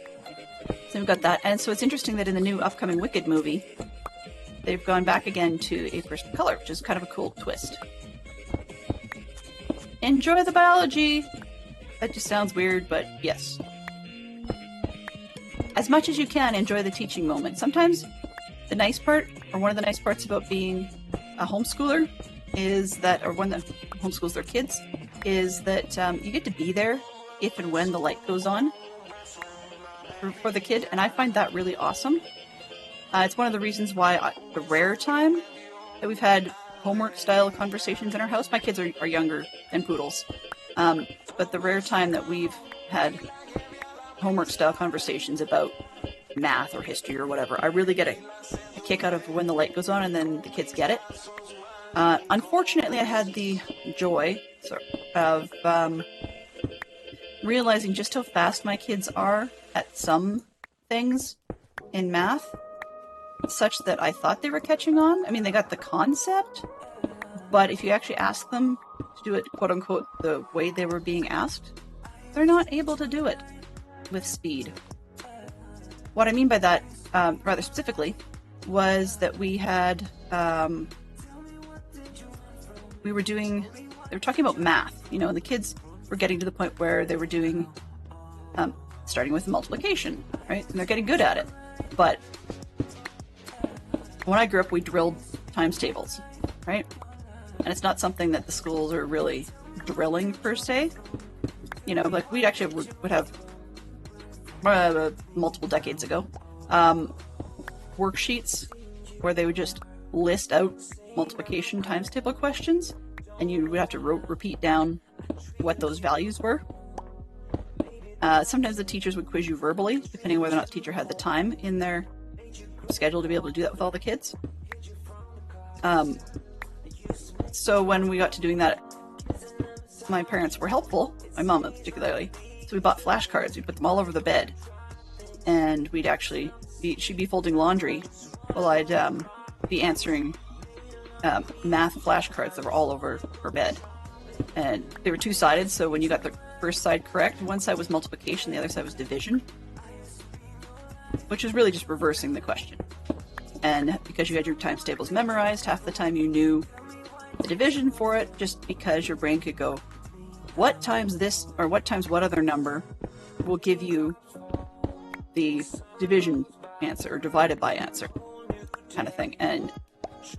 we've got that. And so it's interesting that in the new upcoming Wicked movie, they've gone back again to a person of color, which is kind of a cool twist. Enjoy the biology! That just sounds weird, but yes. As much as you can, enjoy the teaching moment. Sometimes the nice part, or one of the nice parts about being a homeschooler is that, or one that homeschools their kids, is that you get to be there if and when the light goes on for the kid, and I find that really awesome. It's one of the reasons why the rare time that we've had homework-style conversations in our house, my kids are younger than poodles, but the rare time that we've had homework-style conversations about math or history or whatever, I really get a kick out of when the light goes on and then the kids get it. Unfortunately, I had the joy of realizing just how fast my kids are at some things in math, such that I thought they were catching on. I mean, they got the concept, but if you actually ask them to do it, quote unquote, the way they were being asked, they're not able to do it with speed. What I mean by that, rather specifically, was that we had, they were talking about math, and the kids were getting to the point where they were doing, starting with multiplication, right? And they're getting good at it. But when I grew up, we drilled times tables, right? And it's not something that the schools are really drilling per se. Like we actually would have multiple decades ago worksheets where they would just list out multiplication times table questions, and you would have to repeat down what those values were. Sometimes the teachers would quiz you verbally, depending on whether or not the teacher had the time in their schedule to be able to do that with all the kids. So when we got to doing that, my parents were helpful, my mom particularly. So we bought flashcards, we put them all over the bed, and we'd actually she'd be folding laundry while I'd be answering math flashcards that were all over her bed. And they were two-sided, so when you got the first side correct, one side was multiplication, the other side was division, which is really just reversing the question. And because you had your times tables memorized, half the time you knew the division for it, just because your brain could go, what times this, or what times what other number will give you the division answer, or divided by answer, kind of thing. And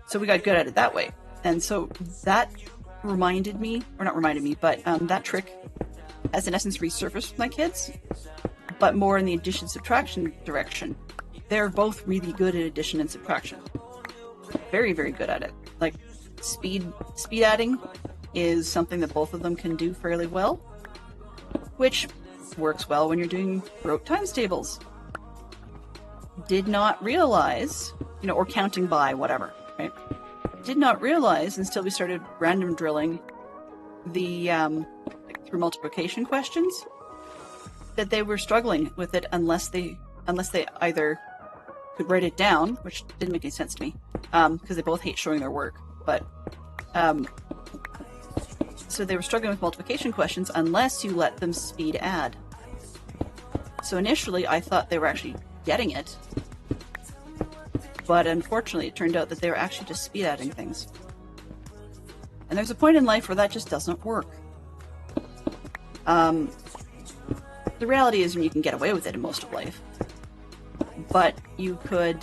so we got good at it that way. And so that reminded me, or not reminded me, but that trick has in essence resurfaced with my kids, but more in the addition subtraction direction. They're both really good at addition and subtraction. Very, very good at it. Like speed adding is something that both of them can do fairly well, which works well when you're doing rote times tables. Did not realize, or counting by, whatever, right? Did not realize until we started random drilling the through multiplication questions that they were struggling with it unless they either could write it down, which didn't make any sense to me, because they both hate showing their work, but so they were struggling with multiplication questions unless you let them speed add. So initially I thought they were actually getting it, but unfortunately it turned out that they were actually just speed adding things. And there's a point in life where that just doesn't work. The reality is when you can get away with it in most of life. But you could,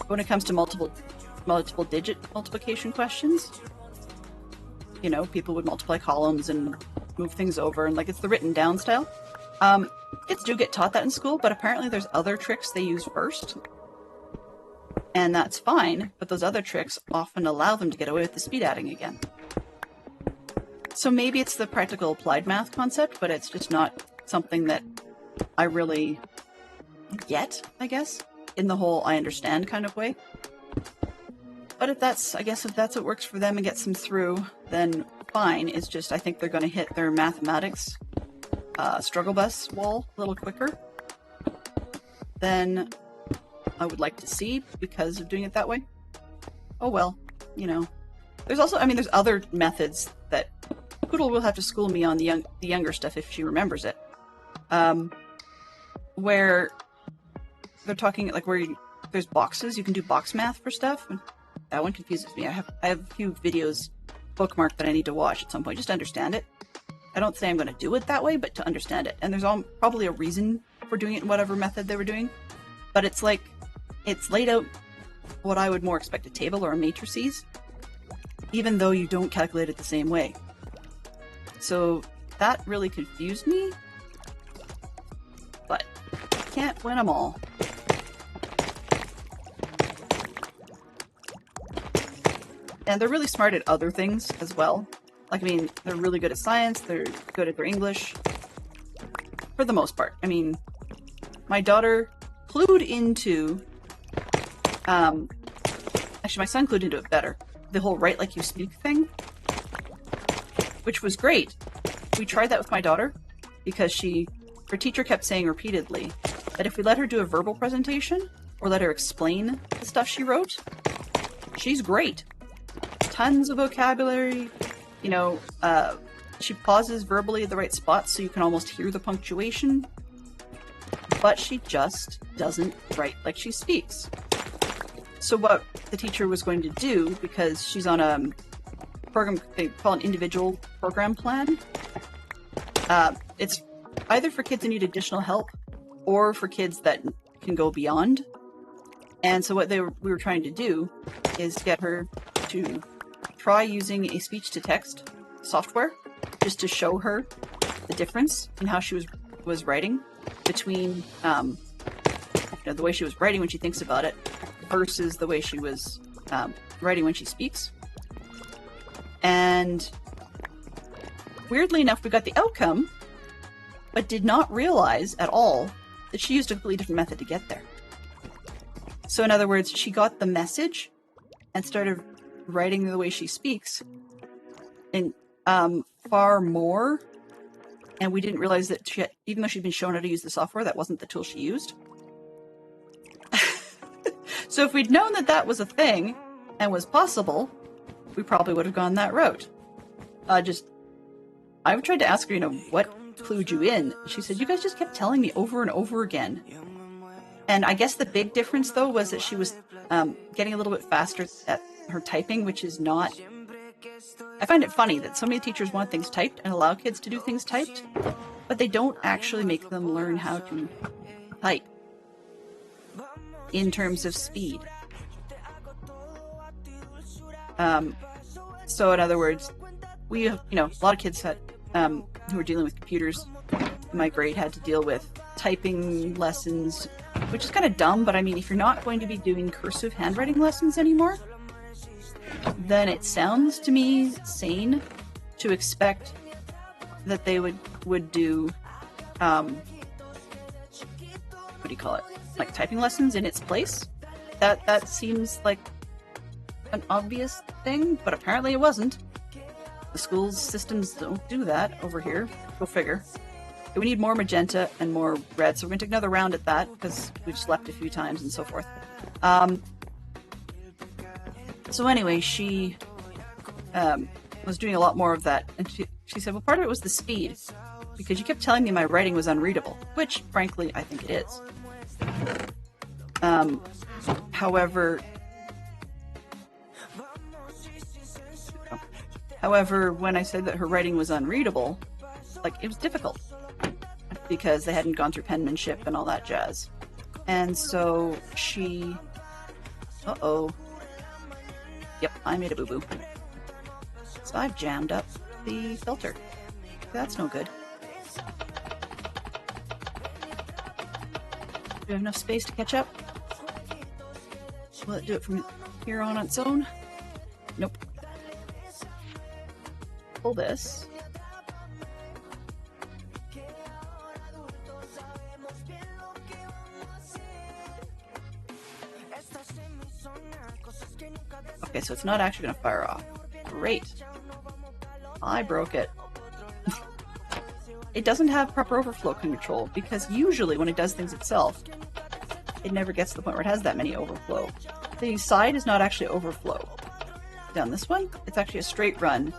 when it comes to multiple digit multiplication questions, you know, people would multiply columns and move things over, and like it's the written down style. Kids do get taught that in school, but apparently there's other tricks they use first. And that's fine, but those other tricks often allow them to get away with the speed adding again. So maybe it's the practical applied math concept, but it's just not something that I really get, I guess, in the whole I understand kind of way. But if that's, I guess if that's what works for them and gets them through, then fine. It's just, I think they're going to hit their mathematics struggle bus wall a little quicker than I would like to see because of doing it that way. Oh well, you know. There's also, I mean, there's other methods that Poodle will have to school me on the younger stuff if she remembers it. Where they're talking, like, where there's boxes, you can do box math for stuff. And that one confuses me. I have a few videos bookmarked that I need to watch at some point just to understand it. I don't say I'm going to do it that way, but to understand it. And there's probably a reason for doing it in whatever method they were doing. But it's like, it's laid out what I would more expect a table or a matrices, even though you don't calculate it the same way. So that really confused me, but can't win them all. And they're really smart at other things as well. Like, I mean, they're really good at science, they're good at their English, for the most part. I mean, my daughter clued into, actually my son clued into it better, the whole write like you speak thing, which was great. We tried that with my daughter because her teacher kept saying repeatedly that if we let her do a verbal presentation or let her explain the stuff she wrote, she's great. Tons of vocabulary, you know, she pauses verbally at the right spots so you can almost hear the punctuation, but she just doesn't write like she speaks. So what the teacher was going to do, because she's on a program, they call an individual program plan, it's either for kids that need additional help or for kids that can go beyond. And so what we were trying to do is get her to try using a speech-to-text software just to show her the difference in how she was writing between you know, the way she was writing when she thinks about it versus the way she was writing when she speaks. And weirdly enough, we got the outcome, but did not realize at all that she used a completely different method to get there. So in other words, she got the message and started writing the way she speaks and far more, and we didn't realize that even though she'd been shown how to use the software, that wasn't the tool she used. So if we'd known that that was a thing and was possible, we probably would have gone that route. I tried to ask her, you know, what clued you in? She said, you guys just kept telling me over and over again. And I guess the big difference, though, was that she was getting a little bit faster at her typing, which is not... I find it funny that so many teachers want things typed and allow kids to do things typed, but they don't actually make them learn how to type in terms of speed. So in other words, we have, you know, a lot of kids had, who were dealing with computers in my grade had to deal with typing lessons, which is kind of dumb, but I mean, if you're not going to be doing cursive handwriting lessons anymore, then it sounds to me sane to expect that they would do, what do you call it? Like typing lessons in its place. That seems like an obvious thing, but apparently it wasn't. The school's systems don't do that over here. Go figure. We need more magenta and more red, so we're going to take another round at that because we just left a few times and so forth. So anyway, she was doing a lot more of that, and she said, well, part of it was the speed, because you kept telling me my writing was unreadable, which, frankly, I think it is. However, However, when I said that her writing was unreadable, like, it was difficult because they hadn't gone through penmanship and all that jazz. And so she... Uh-oh. Yep, I made a boo-boo. So I've jammed up the filter. That's no good. Do we have enough space to catch up? Will it do it from here on its own? Nope. Pull this. Okay, so it's not actually going to fire off. Great. I broke it. It doesn't have proper overflow control because usually when it does things itself, it never gets to the point where it has that many overflow. The side is not actually overflow. Down this one, it's actually a straight run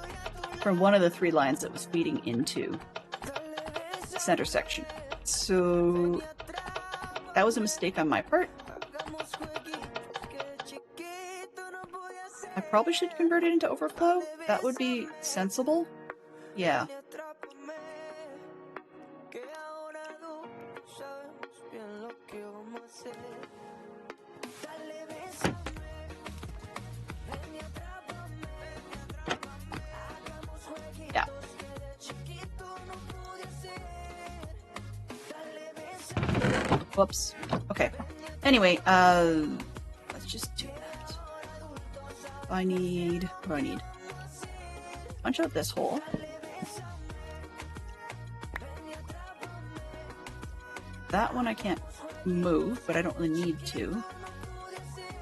from one of the 3 lines that was feeding into the center section. So that was a mistake on my part. I probably should convert it into overflow. That would be sensible. Yeah. Yeah. Whoops. Okay. Anyway, let's just do that. I need... What do I need? Punch out this hole. That one I can't move, but I don't really need to.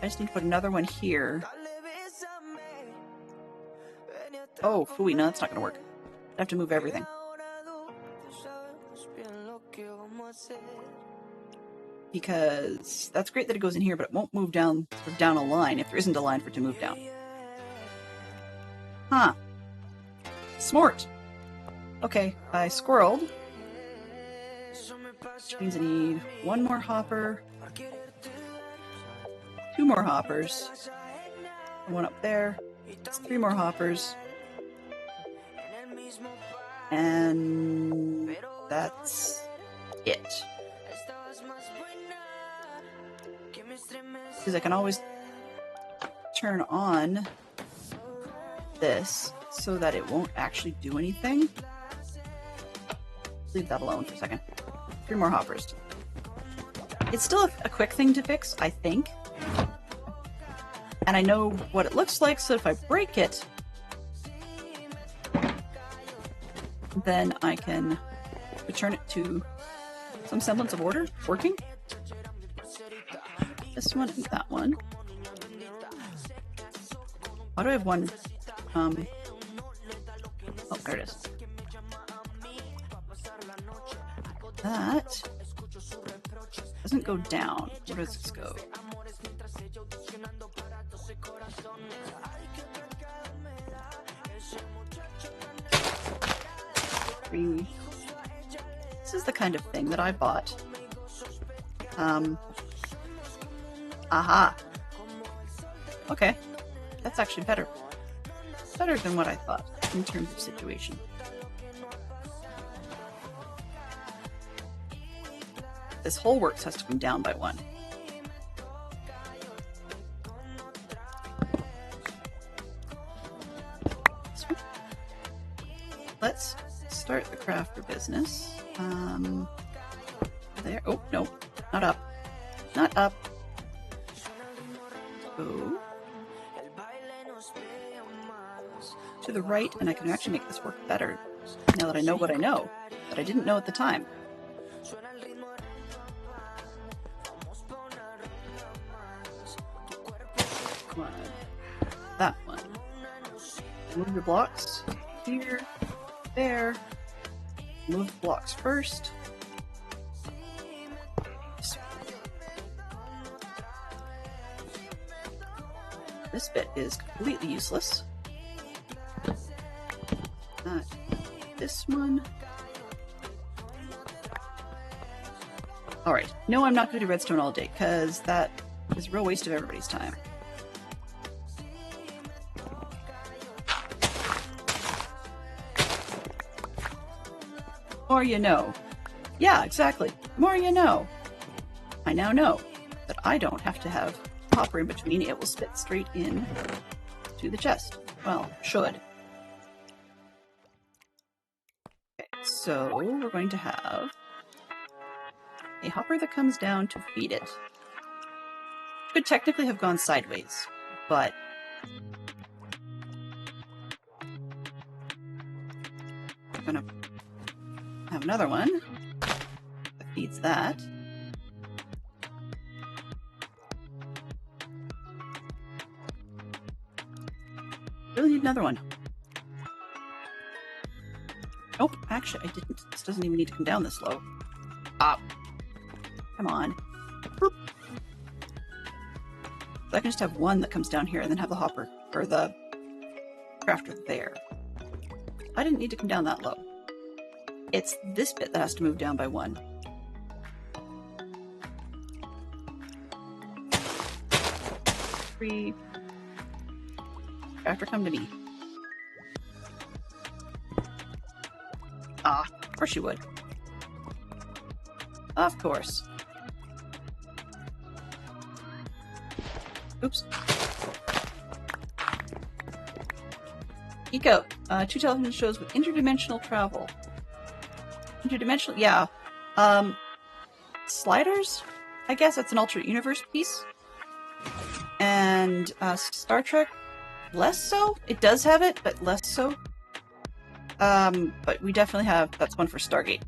I just need to put another one here. Oh, phooey, no, that's not going to work. I have to move everything. Because that's great that it goes in here, but it won't move down a line if there isn't a line for it to move down. Huh. Smart. Okay, I squirreled. Which means I need 1 more hopper, 2 more hoppers, 1 up there, 3 more hoppers, and that's it. Because I can always turn on this so that it won't actually do anything. Leave that alone for a second. 3 more hoppers. It's still a quick thing to fix, I think. And I know what it looks like, so if I break it, then I can return it to some semblance of order, working. This one and that one. Why do I have one? Oh, there it is. That doesn't go down. Where does this go? This is the kind of thing that I bought. Aha. Okay. That's actually better. Better than what I thought in terms of situation. This whole works has to come down by 1. Let's start the crafter business. There. Oh, no. Not up. Not up. Go to the right, and I can actually make this work better now that I know what I know that I didn't know at the time. Come on. That one. Move your blocks here, there. Move the blocks first. This bit is completely useless. This one. Alright. No, I'm not going to do redstone all day, because that is a real waste of everybody's time. more you know. Yeah, exactly. The more you know. I now know that I don't have to have a hopper in between. It will spit straight in to the chest. Well, should. Okay, so we're going to have a hopper that comes down to feed it. Could technically have gone sideways, but we're gonna have another one that feeds that. Really need another one. Nope, actually I didn't. This doesn't even need to come down this low. Ah. Come on. Boop. So I can just have one that comes down here and then have the hopper, or the crafter there. I didn't need to come down that low. It's this bit that has to move down by one. Three. Crafter, come to me. Ah, of course you would. Of course. Oops. Eco. 2 television shows with interdimensional travel. Interdimensional, yeah. Sliders? I guess that's an alternate universe piece. And Star Trek, less so. It does have it, but less so. But we definitely have, that's one for Stargate.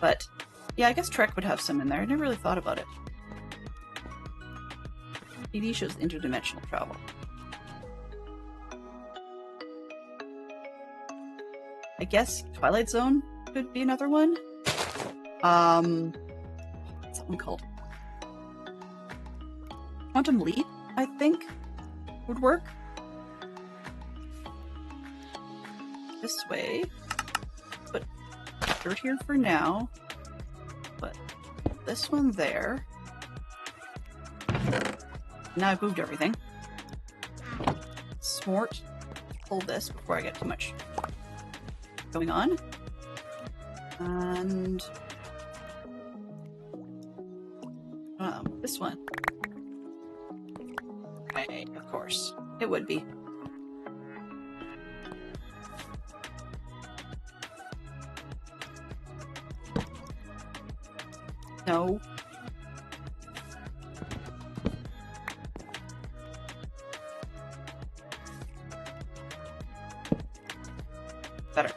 But, yeah, I guess Trek would have some in there. I never really thought about it. TV shows interdimensional travel. I guess Twilight Zone could be another one. What's that one called? Quantum Leap, I think, would work. This way. Put dirt here for now. Put this one there. Now I've moved everything. Smart. Pull this before I get too much going on. And this one. Okay, of course. It would be. No. Better.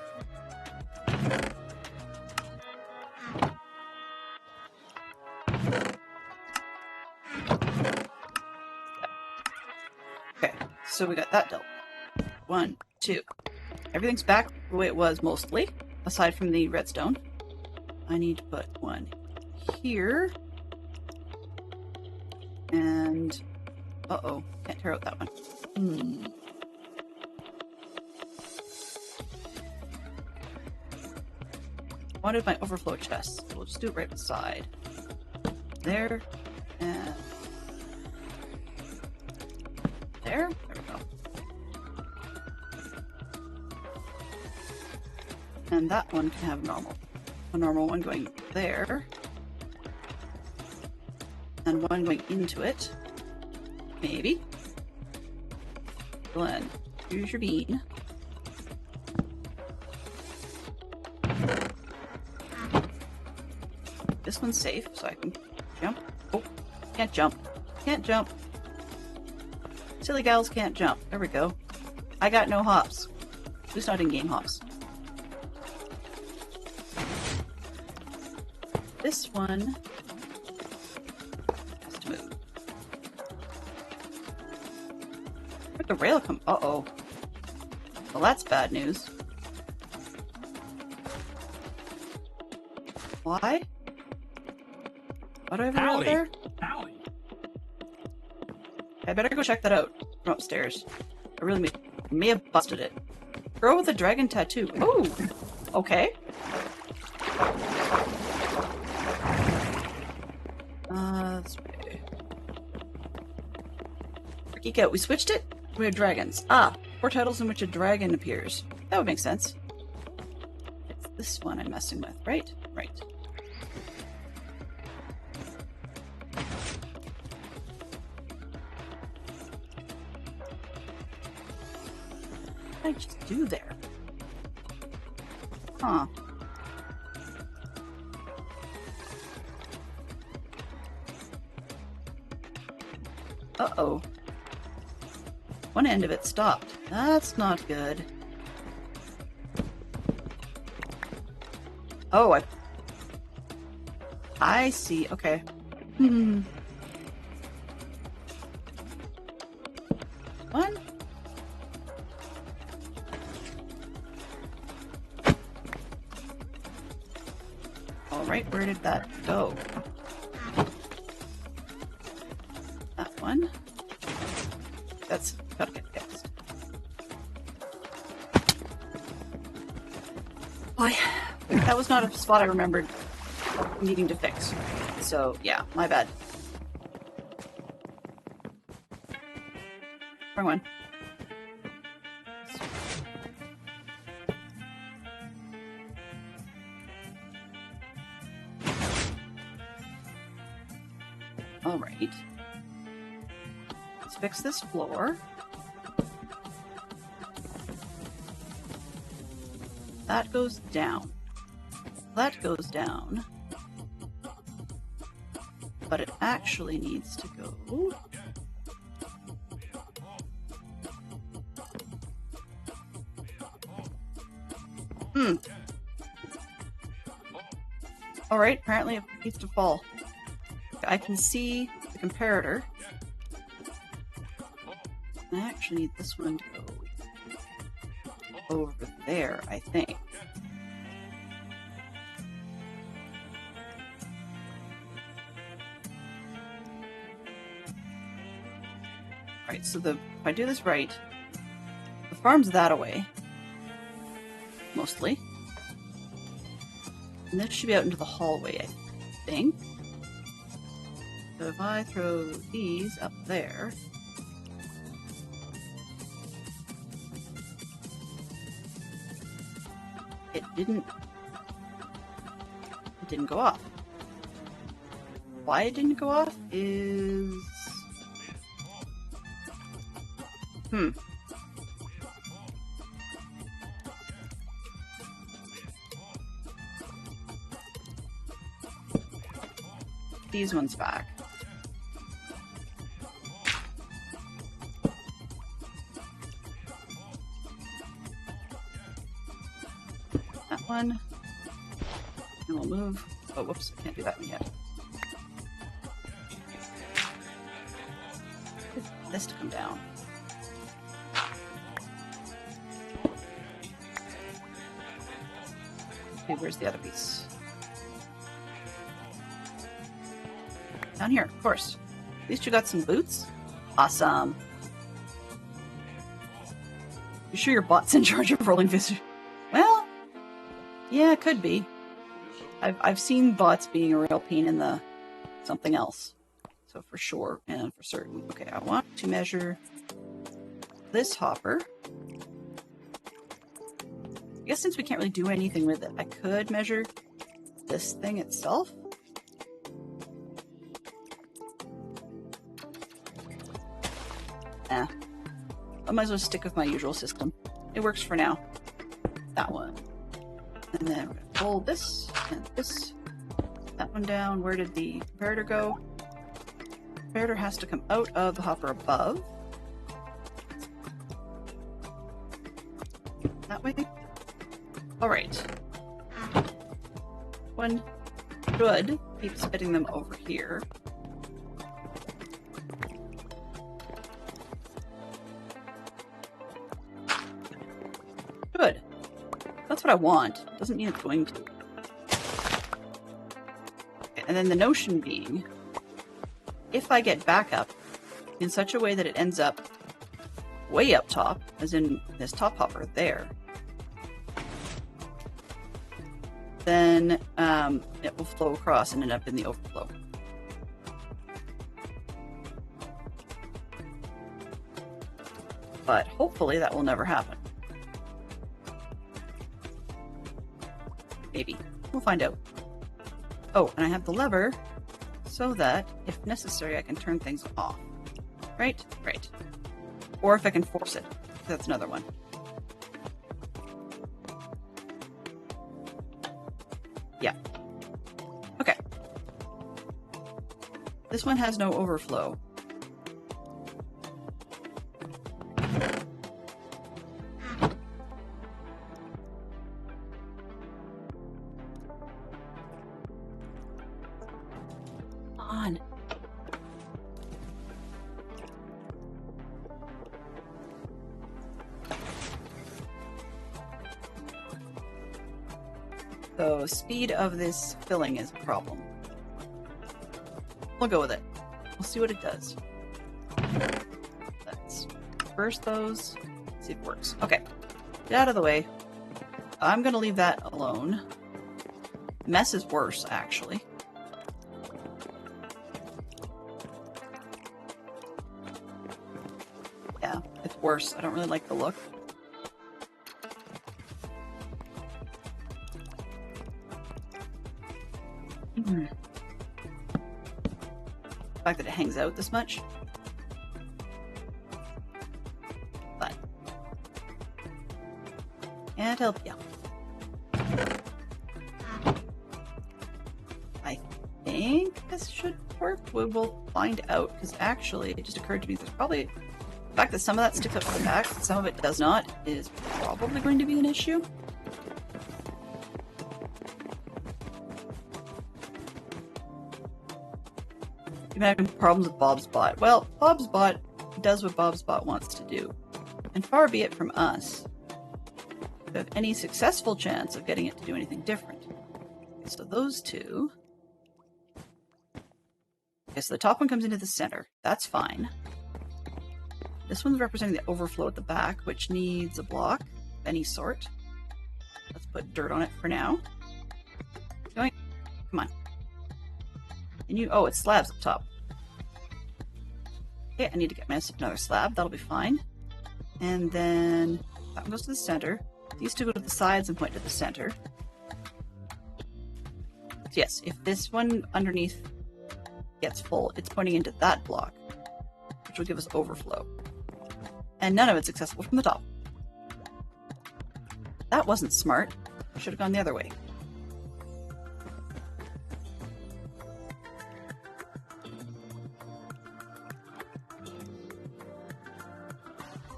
Okay, so we got that dealt. 1, 2. Everything's back the way it was mostly, aside from the redstone. I need to put one here. And uh-oh, can't tear out that one. Wanted my overflow chest. So we'll just do it right beside. There. And there. There we go. And that one can have normal. A normal one going there. And one going into it. Maybe. Glenn, here's your bean. This one's safe, so I can jump. Oh, can't jump. Can't jump. Silly gals can't jump. There we go. I got no hops. At least not in-game hops. This one has to move. Where'd the rail come? Uh-oh. Well, that's bad news. Why? What do I have around there? Howdy. I better go check that out from upstairs. I really may have busted it. Girl with a dragon tattoo. Ooh. Okay. This way. Geek out. We switched it? We have dragons. Ah. 4 titles in which a dragon appears. That would make sense. It's this one I'm messing with, right? Right. What did I just do there? Huh. Uh-oh. One end of it stopped. That's not good. Oh, I see. Okay. One. All right, where did that go? That one. That's gotta get fixed. Boy, that was not a spot I remembered needing to fix. So, yeah, my bad. Wrong one. All right. Let's fix this floor. That goes down. That goes down. But it actually needs to go... Alright, apparently it needs to fall. I can see the comparator. I actually need this one to go over there, I think. Right, so if I do this right, the farm's that away. Mostly. And this should be out into the hallway, I think. So if I throw these up there... It didn't go off. Why it didn't go off is... These ones back. That one. And we'll move. Oh, whoops, I can't do that one yet. Get this to come down. Okay, where's the other piece? Down here, of course. At least you got some boots. Awesome. You sure your bot's in charge of rolling visitors? Well, yeah, it could be. I've seen bots being a real pain in the something else. So for sure and for certain. Okay, I want to measure this hopper. I guess since we can't really do anything with it, I could measure this thing itself. I might as well stick with my usual system. It works for now. That one. And then we're going to pull this and this. That one down. Where did the comparator go? The comparator has to come out of the hopper above. That way. Alright. One should keep spitting them over here. Good. That's what I want. Doesn't mean it's going to. And then the notion being, if I get backup in such a way that it ends up way up top, as in this top hopper there, then it will flow across and end up in the overflow. but hopefully that will never happen. Maybe. We'll find out. Oh, and I have the lever so that, if necessary, I can turn things off. Right? Right. Or if I can force it. That's another one. Yeah. Okay. This one has no overflow. On. So speed of this filling is a problem. We'll go with it. We'll see what it does. Let's burst those. See if it works. Okay. Get out of the way. I'm gonna leave that alone. Mess is worse, actually. Yeah, it's worse. I don't really like the look. The fact that it hangs out this much. But can't help you. I think this should work. We will find out, because actually it just occurred to me there's probably the fact that some of that sticks up to the back and some of it does not is probably going to be an issue. You might have problems with Bob's bot. Well, Bob's bot does what Bob's bot wants to do. And far be it from us to have any successful chance of getting it to do anything different. Okay, so those two. Okay, so the top one comes into the center. That's fine. This one's representing the overflow at the back, which needs a block of any sort. Let's put dirt on it for now. Going. Come on. And you, oh, it's slabs up top. Okay, I need to get myself another slab. That'll be fine. And then that one goes to the center. These two go to the sides and point to the center. So yes, if this one underneath gets full, it's pointing into that block, which will give us overflow. And none of it's accessible from the top. That wasn't smart. Should have gone the other way.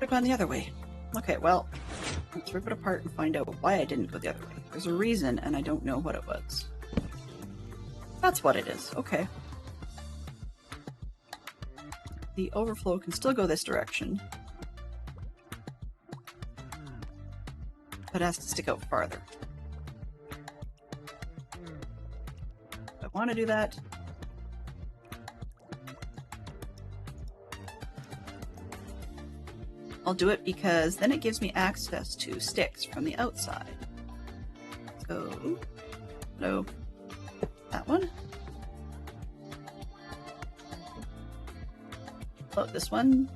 Have gone the other way. Okay, well, let's rip it apart and find out why I didn't go the other way. There's a reason, and I don't know what it was. That's what it is. Okay. The overflow can still go this direction, but it has to stick out farther. I want to do that. I'll do it because then it gives me access to sticks from the outside. So, no, that one. Oh, this one.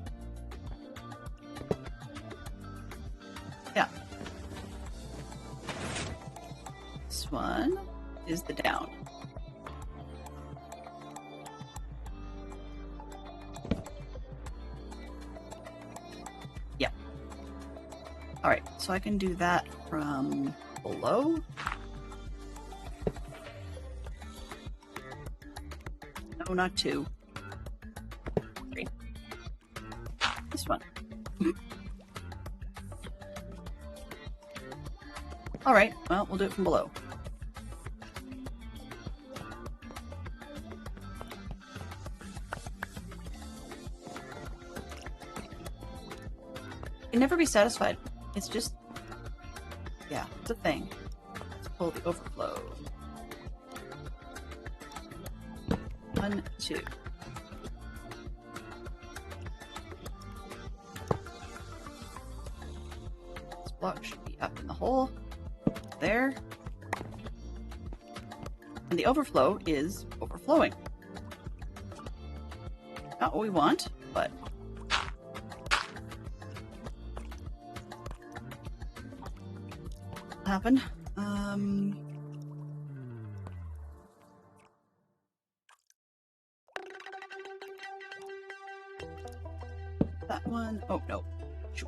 Yeah. This one is the down. Alright, so I can do that from below. No, not two. Three. This one. Alright, well, we'll do it from below. You can never be satisfied. It's just, yeah, it's a thing. Let's pull the overflow. 1, 2. This block should be up in the hole. There. And the overflow is overflowing. Not what we want, but happen. That one. Oh no. Shoot.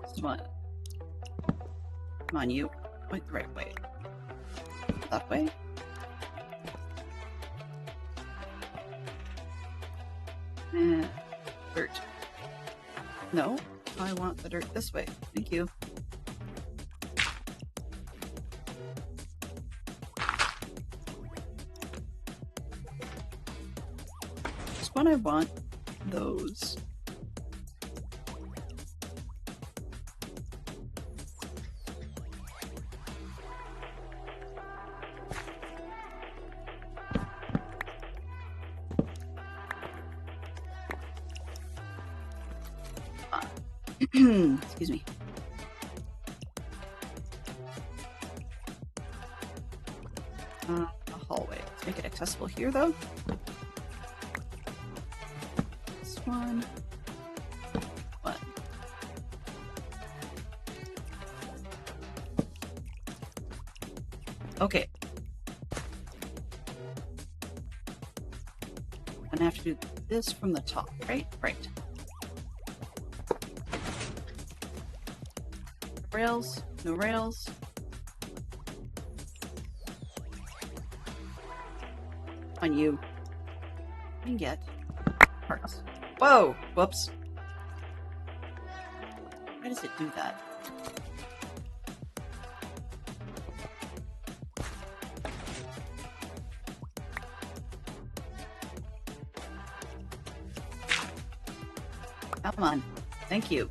This one. Come on, you. Wait the right way. That way? Dirt. No, I want the dirt this way. Thank you. This one I want those. Excuse me. A hallway. Let's make it accessible here, though. This one. One. Okay. And I have to do this from the top, right? Right. Rails, no rails. On you. And get parts. Whoa! Whoops. Why does it do that? Come on. Thank you.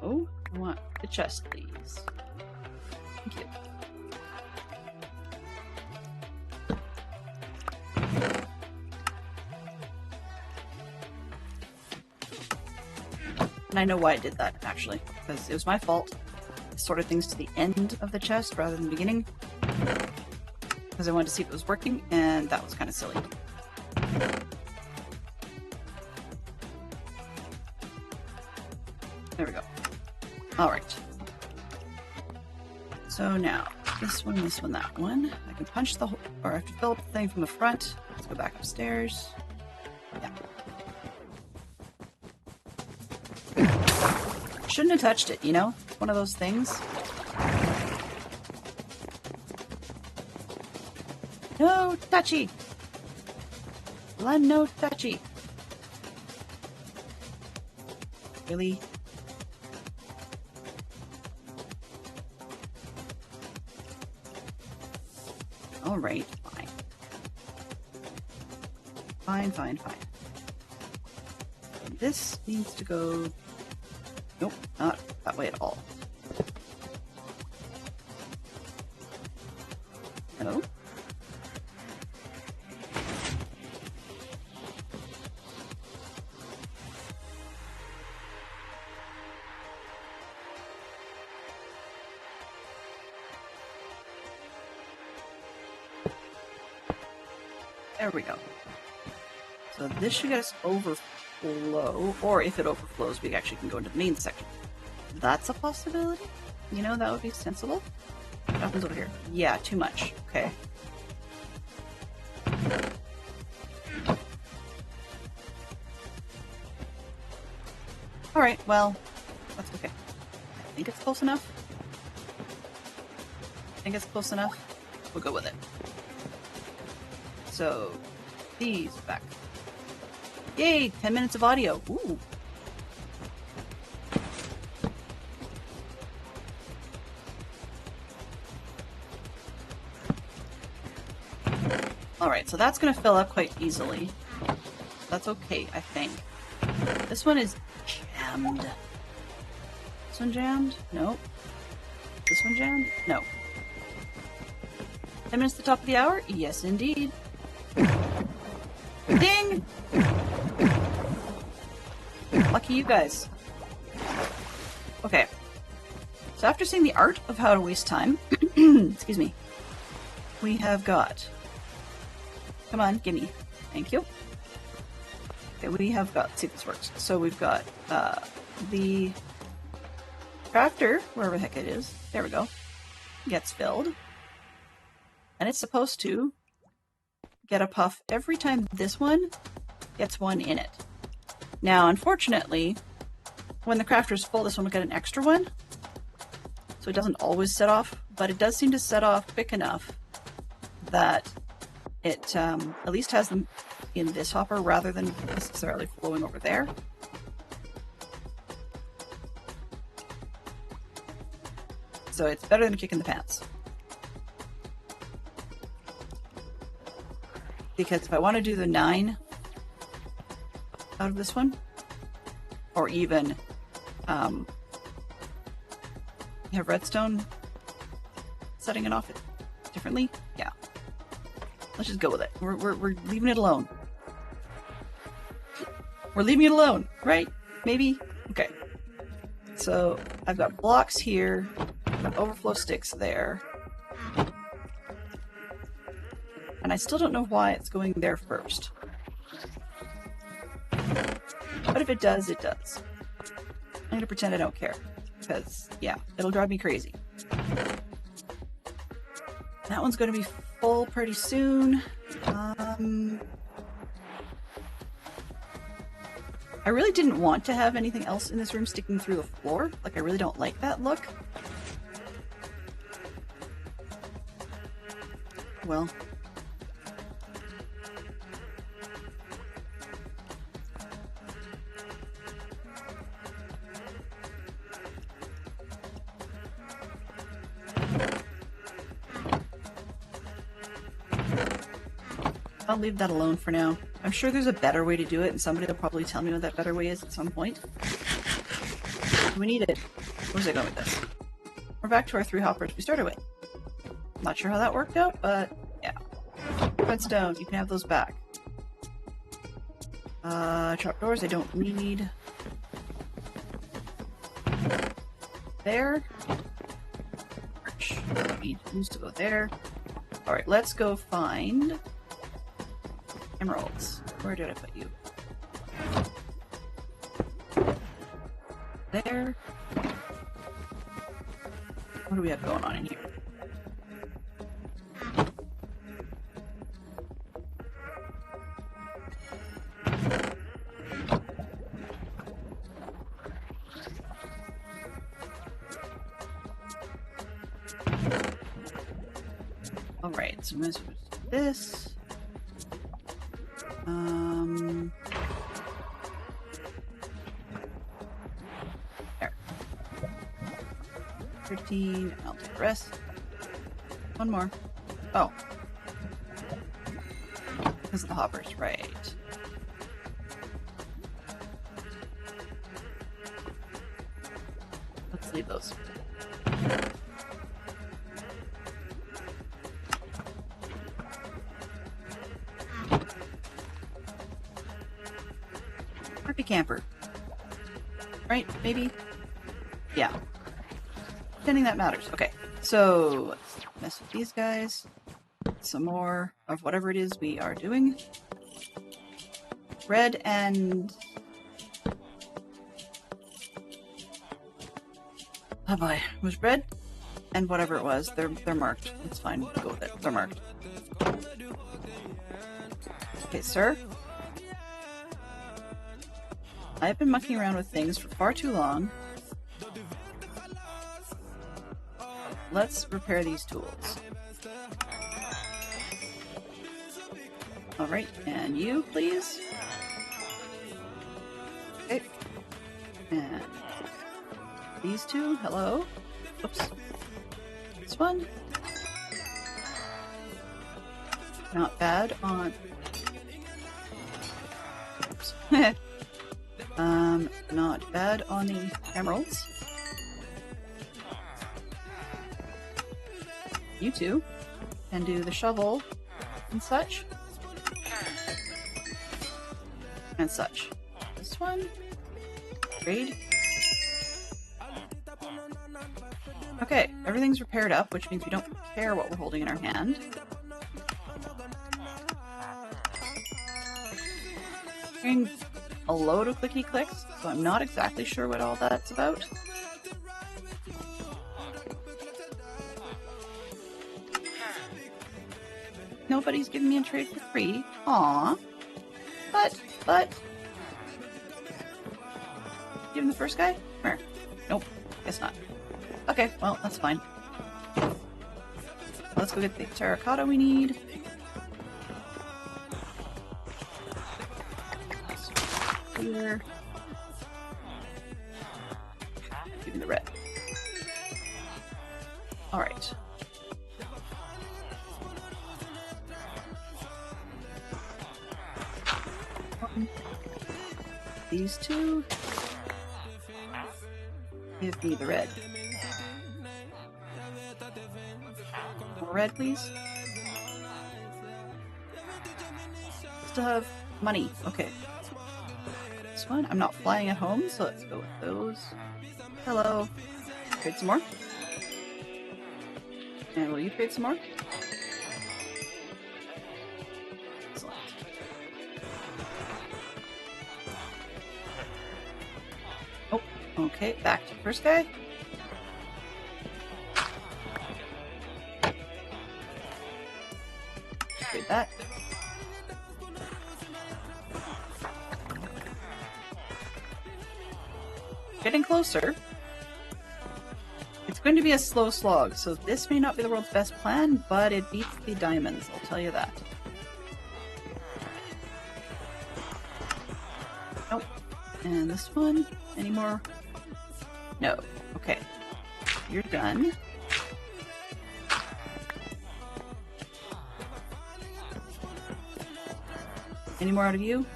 Oh, I want the chest, please. Thank you. And I know why I did that, actually, because it was my fault. I sorted things to the end of the chest rather than the beginning, because I wanted to see if it was working, and that was kind of silly. There we go. Alright. So now, this one, that one. I can punch the hole, or I have to fill up the thing from the front. Let's go back upstairs. Yeah. Shouldn't have touched it, you know? One of those things. No touchy! No touchy! Really? Alright, fine. Fine. This needs to go... Nope, not that way at all. Hello? There we go. So this should get us overflow, or if it overflows, we actually can go into the main section. That's a possibility? You know, that would be sensible. What happens over here? Yeah, too much. Okay. Alright, well, that's okay. I think it's close enough. We'll go with it. So, these back. Yay! 10 minutes of audio. Ooh. Alright, so that's going to fill up quite easily. That's okay, I think. This one is jammed. This one jammed? Nope. This one jammed? No. 10 minutes to the top of the hour? Yes, indeed. Ding! Lucky you guys. Okay. So after seeing the art of how to waste time, excuse me, we have got... Come on, gimme. Thank you. Okay, we have got... Let's see if this works. So we've got the crafter, wherever the heck it is. There we go. Gets filled. And it's supposed to get a puff every time this one gets one in it. Now, unfortunately, when the crafter is full, this one will get an extra one. So it doesn't always set off, but it does seem to set off quick enough that it at least has them in this hopper rather than necessarily flowing over there. So it's better than a kick in the pants. Because if I want to do the 9 out of this one, or even have redstone setting it off differently, yeah. Let's just go with it. We're leaving it alone. We're leaving it alone, right? Maybe? Okay. So I've got blocks here, I've got overflow sticks there. And I still don't know why it's going there first. But if it does, it does. I'm gonna pretend I don't care. Because, yeah, it'll drive me crazy. That one's gonna be full pretty soon. I really didn't want to have anything else in this room sticking through the floor. Like, I really don't like that look. Well. I'll leave that alone for now. I'm sure there's a better way to do it, and somebody will probably tell me what that better way is at some point. We need it. Where's it going with this? We're back to our 3 hoppers we started with. Not sure how that worked out, but yeah. Redstone, you can have those back. Trapdoors I don't need. There. Arch. Need these to go there. Alright, let's go find emeralds. Where did I put you? There. What do we have going on in here? Alright, so I'm going to do this. There. 15, I'll take the rest. One more. Oh. Because of the hoppers, right. Let's leave those. Happy camper. Right? Maybe? Yeah. Pretending that matters. Okay. So, let's mess with these guys. Some more of whatever it is we are doing. Red and... oh boy. It was red and whatever it was. They're marked. It's fine. We'll go with it. They're marked. Okay, sir. I've been mucking around with things for far too long. Let's repair these tools. Alright, and you, please. Okay. And these two, hello. Oops. This one. Not bad on... oops. Not bad on the emeralds. You two can do the shovel and such. And such. This one. Trade. Okay, everything's repaired up, which means we don't care what we're holding in our hand. Hearing a load of clicky clicks, so I'm not exactly sure what all that's about. Nobody's giving me a trade for free. Aww. But... Give him the first guy? Come here. Nope. Guess not. Okay, well, that's fine. Let's go get the terracotta we need. Here. Give me the red. Alright. These two. Give me the red. More red, please. Still have money. Okay. This one. I'm not flying at home, so let's go with those. Hello. Trade some more. And will you trade some more? Excellent. Oh, okay. Back to the first guy. Trade that. Getting closer. It's going to be a slow slog, so this may not be the world's best plan, but it beats the diamonds, I'll tell you that. Nope. And this one? Any more? No. Okay. You're done. Any more out of you?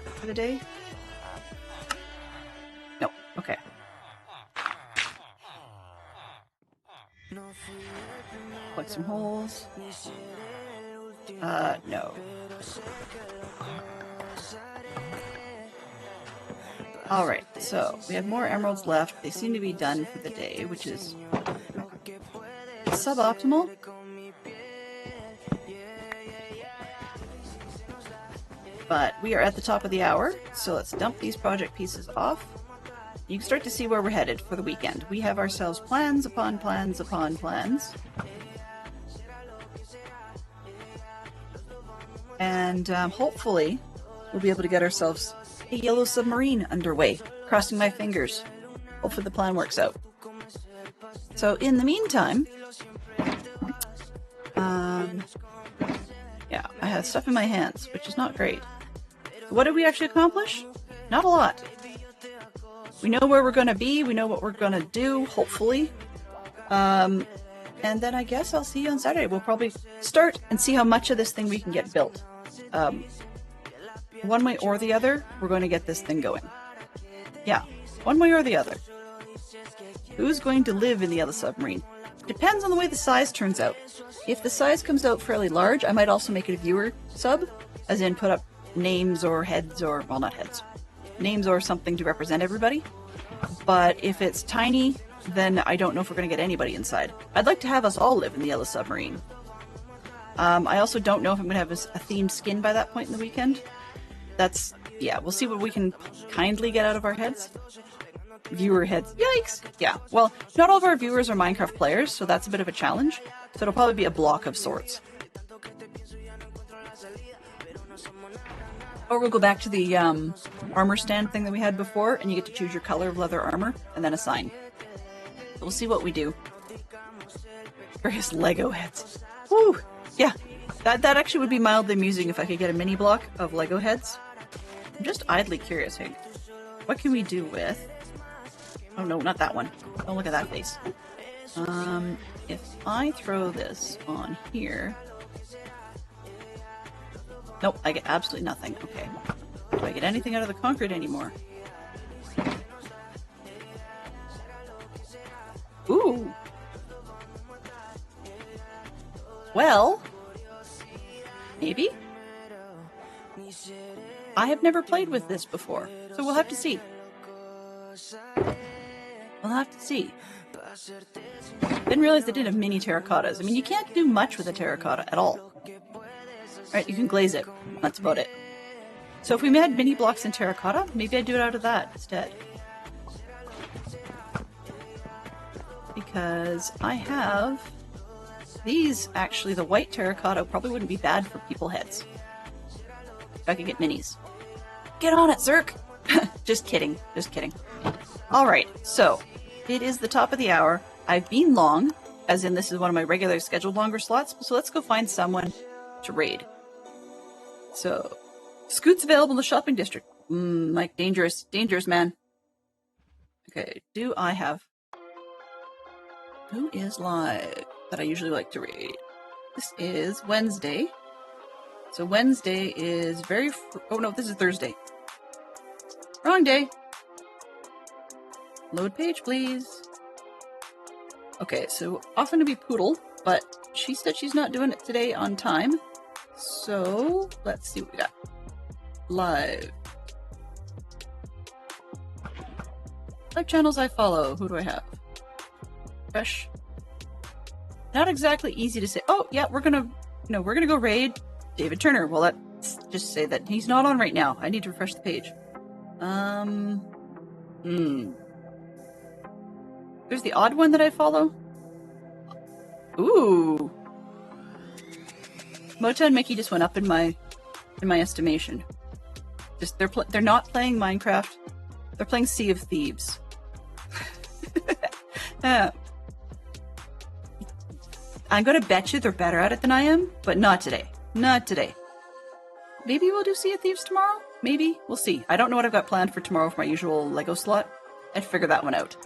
For the day? No. Okay. Plug some holes. No. Alright, so we have more emeralds left. They seem to be done for the day, which is suboptimal. But we are at the top of the hour, so let's dump these project pieces off. You can start to see where we're headed for the weekend. We have ourselves plans upon plans upon plans. And hopefully we'll be able to get ourselves a yellow submarine underway. Crossing my fingers. Hopefully the plan works out. So in the meantime, yeah, I have stuff in my hands, which is not great. What did we actually accomplish? Not a lot. We know where we're going to be. We know what we're going to do, hopefully. And then I guess I'll see you on Saturday. We'll probably start and see how much of this thing we can get built. One way or the other, we're going to get this thing going. Yeah, one way or the other. Who's going to live in the other submarine? Depends on the way the size turns out. If the size comes out fairly large, I might also make it a viewer sub, as in put up names or heads or, well, not heads, names or something to represent everybody. But if it's tiny, then I don't know if we're going to get anybody inside. I'd like to have us all live in the yellow submarine. I also don't know if I'm going to have a themed skin by that point in the weekend. That's, yeah, we'll see what we can kindly get out of our heads. Viewer heads. Yikes! Yeah, well, not all of our viewers are Minecraft players, so that's a bit of a challenge. So it'll probably be a block of sorts. Or we'll go back to the armor stand thing that we had before, and you get to choose your color of leather armor, and then a sign. So we'll see what we do. Various Lego heads. Woo! Yeah, that actually would be mildly amusing if I could get a mini block of Lego heads. I'm just idly curious, hey. What can we do with... Oh no, not that one. Don't look at that face. If I throw this on here... Nope, I get absolutely nothing. Okay. Do I get anything out of the concrete anymore? Ooh! Well... Maybe? I have never played with this before, so we'll have to see. We'll have to see. Didn't realize they did have mini terracottas. I mean, you can't do much with a terracotta at all. Right, you can glaze it. That's about it. So if we had mini blocks in terracotta, maybe I'd do it out of that instead. Because I have these, actually, the white terracotta probably wouldn't be bad for people heads. If I could get minis. Get on it, Zerk! Just kidding, just kidding. Alright, so, it is the top of the hour. I've been long, as in this is one of my regular scheduled longer slots, so let's go find someone to raid. So, Scoot's available in the shopping district. Like, dangerous, man. Okay, do I have... Who is live that I usually like to raid? This is Wednesday. So Wednesday is oh no, this is Thursday. Wrong day. Load page, please. Okay, so often to be Poodle, but she said she's not doing it today on time. So let's see what we got. Live. Live channels I follow. Who do I have? Fresh. Not exactly easy to say. Oh, yeah, we're gonna go raid David Turner. Well, let's just say that he's not on right now. I need to refresh the page. There's the odd one that I follow. Ooh. Mota and Mickey just went up in my estimation. Just they're not playing Minecraft. They're playing Sea of Thieves. I'm gonna bet you they're better at it than I am, but not today. Not today. Maybe we'll do Sea of Thieves tomorrow? Maybe. We'll see. I don't know what I've got planned for tomorrow for my usual Lego slot. I'd figure that one out.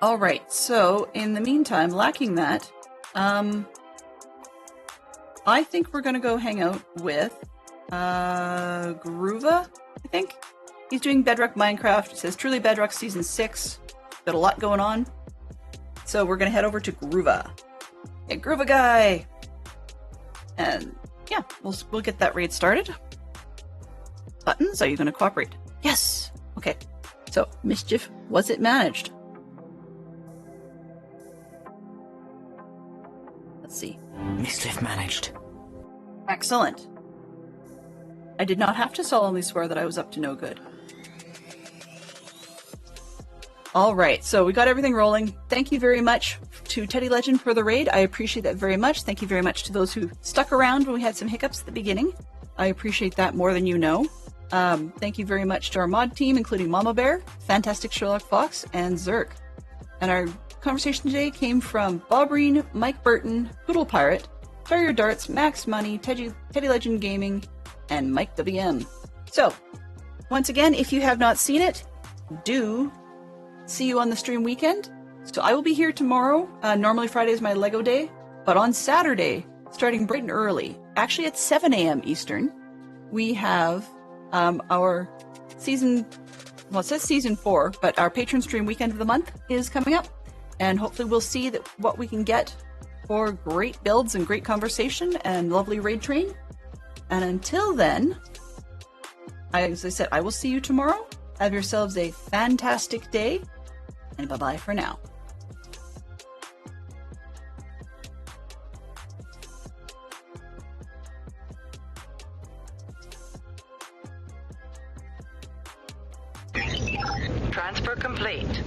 Alright, so in the meantime, lacking that, I think we're gonna go hang out with Groova, I think. He's doing Bedrock Minecraft. It says Truly Bedrock Season 6. Got a lot going on. So we're gonna head over to Groova. Hey, Groova guy! And yeah, we'll get that raid started. Buttons, are you gonna cooperate? Yes! Okay. So, Mischief, was it managed? Let's see. Mischief managed. Excellent. I did not have to solemnly swear that I was up to no good. Alright, so we got everything rolling. Thank you very much to Teddy Legend for the raid. I appreciate that very much. Thank you very much to those who stuck around when we had some hiccups at the beginning. I appreciate that more than you know. Thank you very much to our mod team, including Mama Bear, Fantastic Sherlock Fox, and Zerk. And our conversation today came from Bobreen, Mike Burton, Poodle Pirate, Terrier Darts, Max Money, Teddy Legend Gaming, and Mike WM. So, once again, if you have not seen it, do see you on the stream weekend. So I will be here tomorrow. Normally Friday is my Lego day, but on Saturday, starting bright and early, actually at 7 a.m. Eastern, we have our season, well, it says season 4, but our patron stream weekend of the month is coming up. And hopefully we'll see what we can get for great builds and great conversation and lovely raid train. And until then, as I said, I will see you tomorrow. Have yourselves a fantastic day, and bye-bye for now. Transfer complete.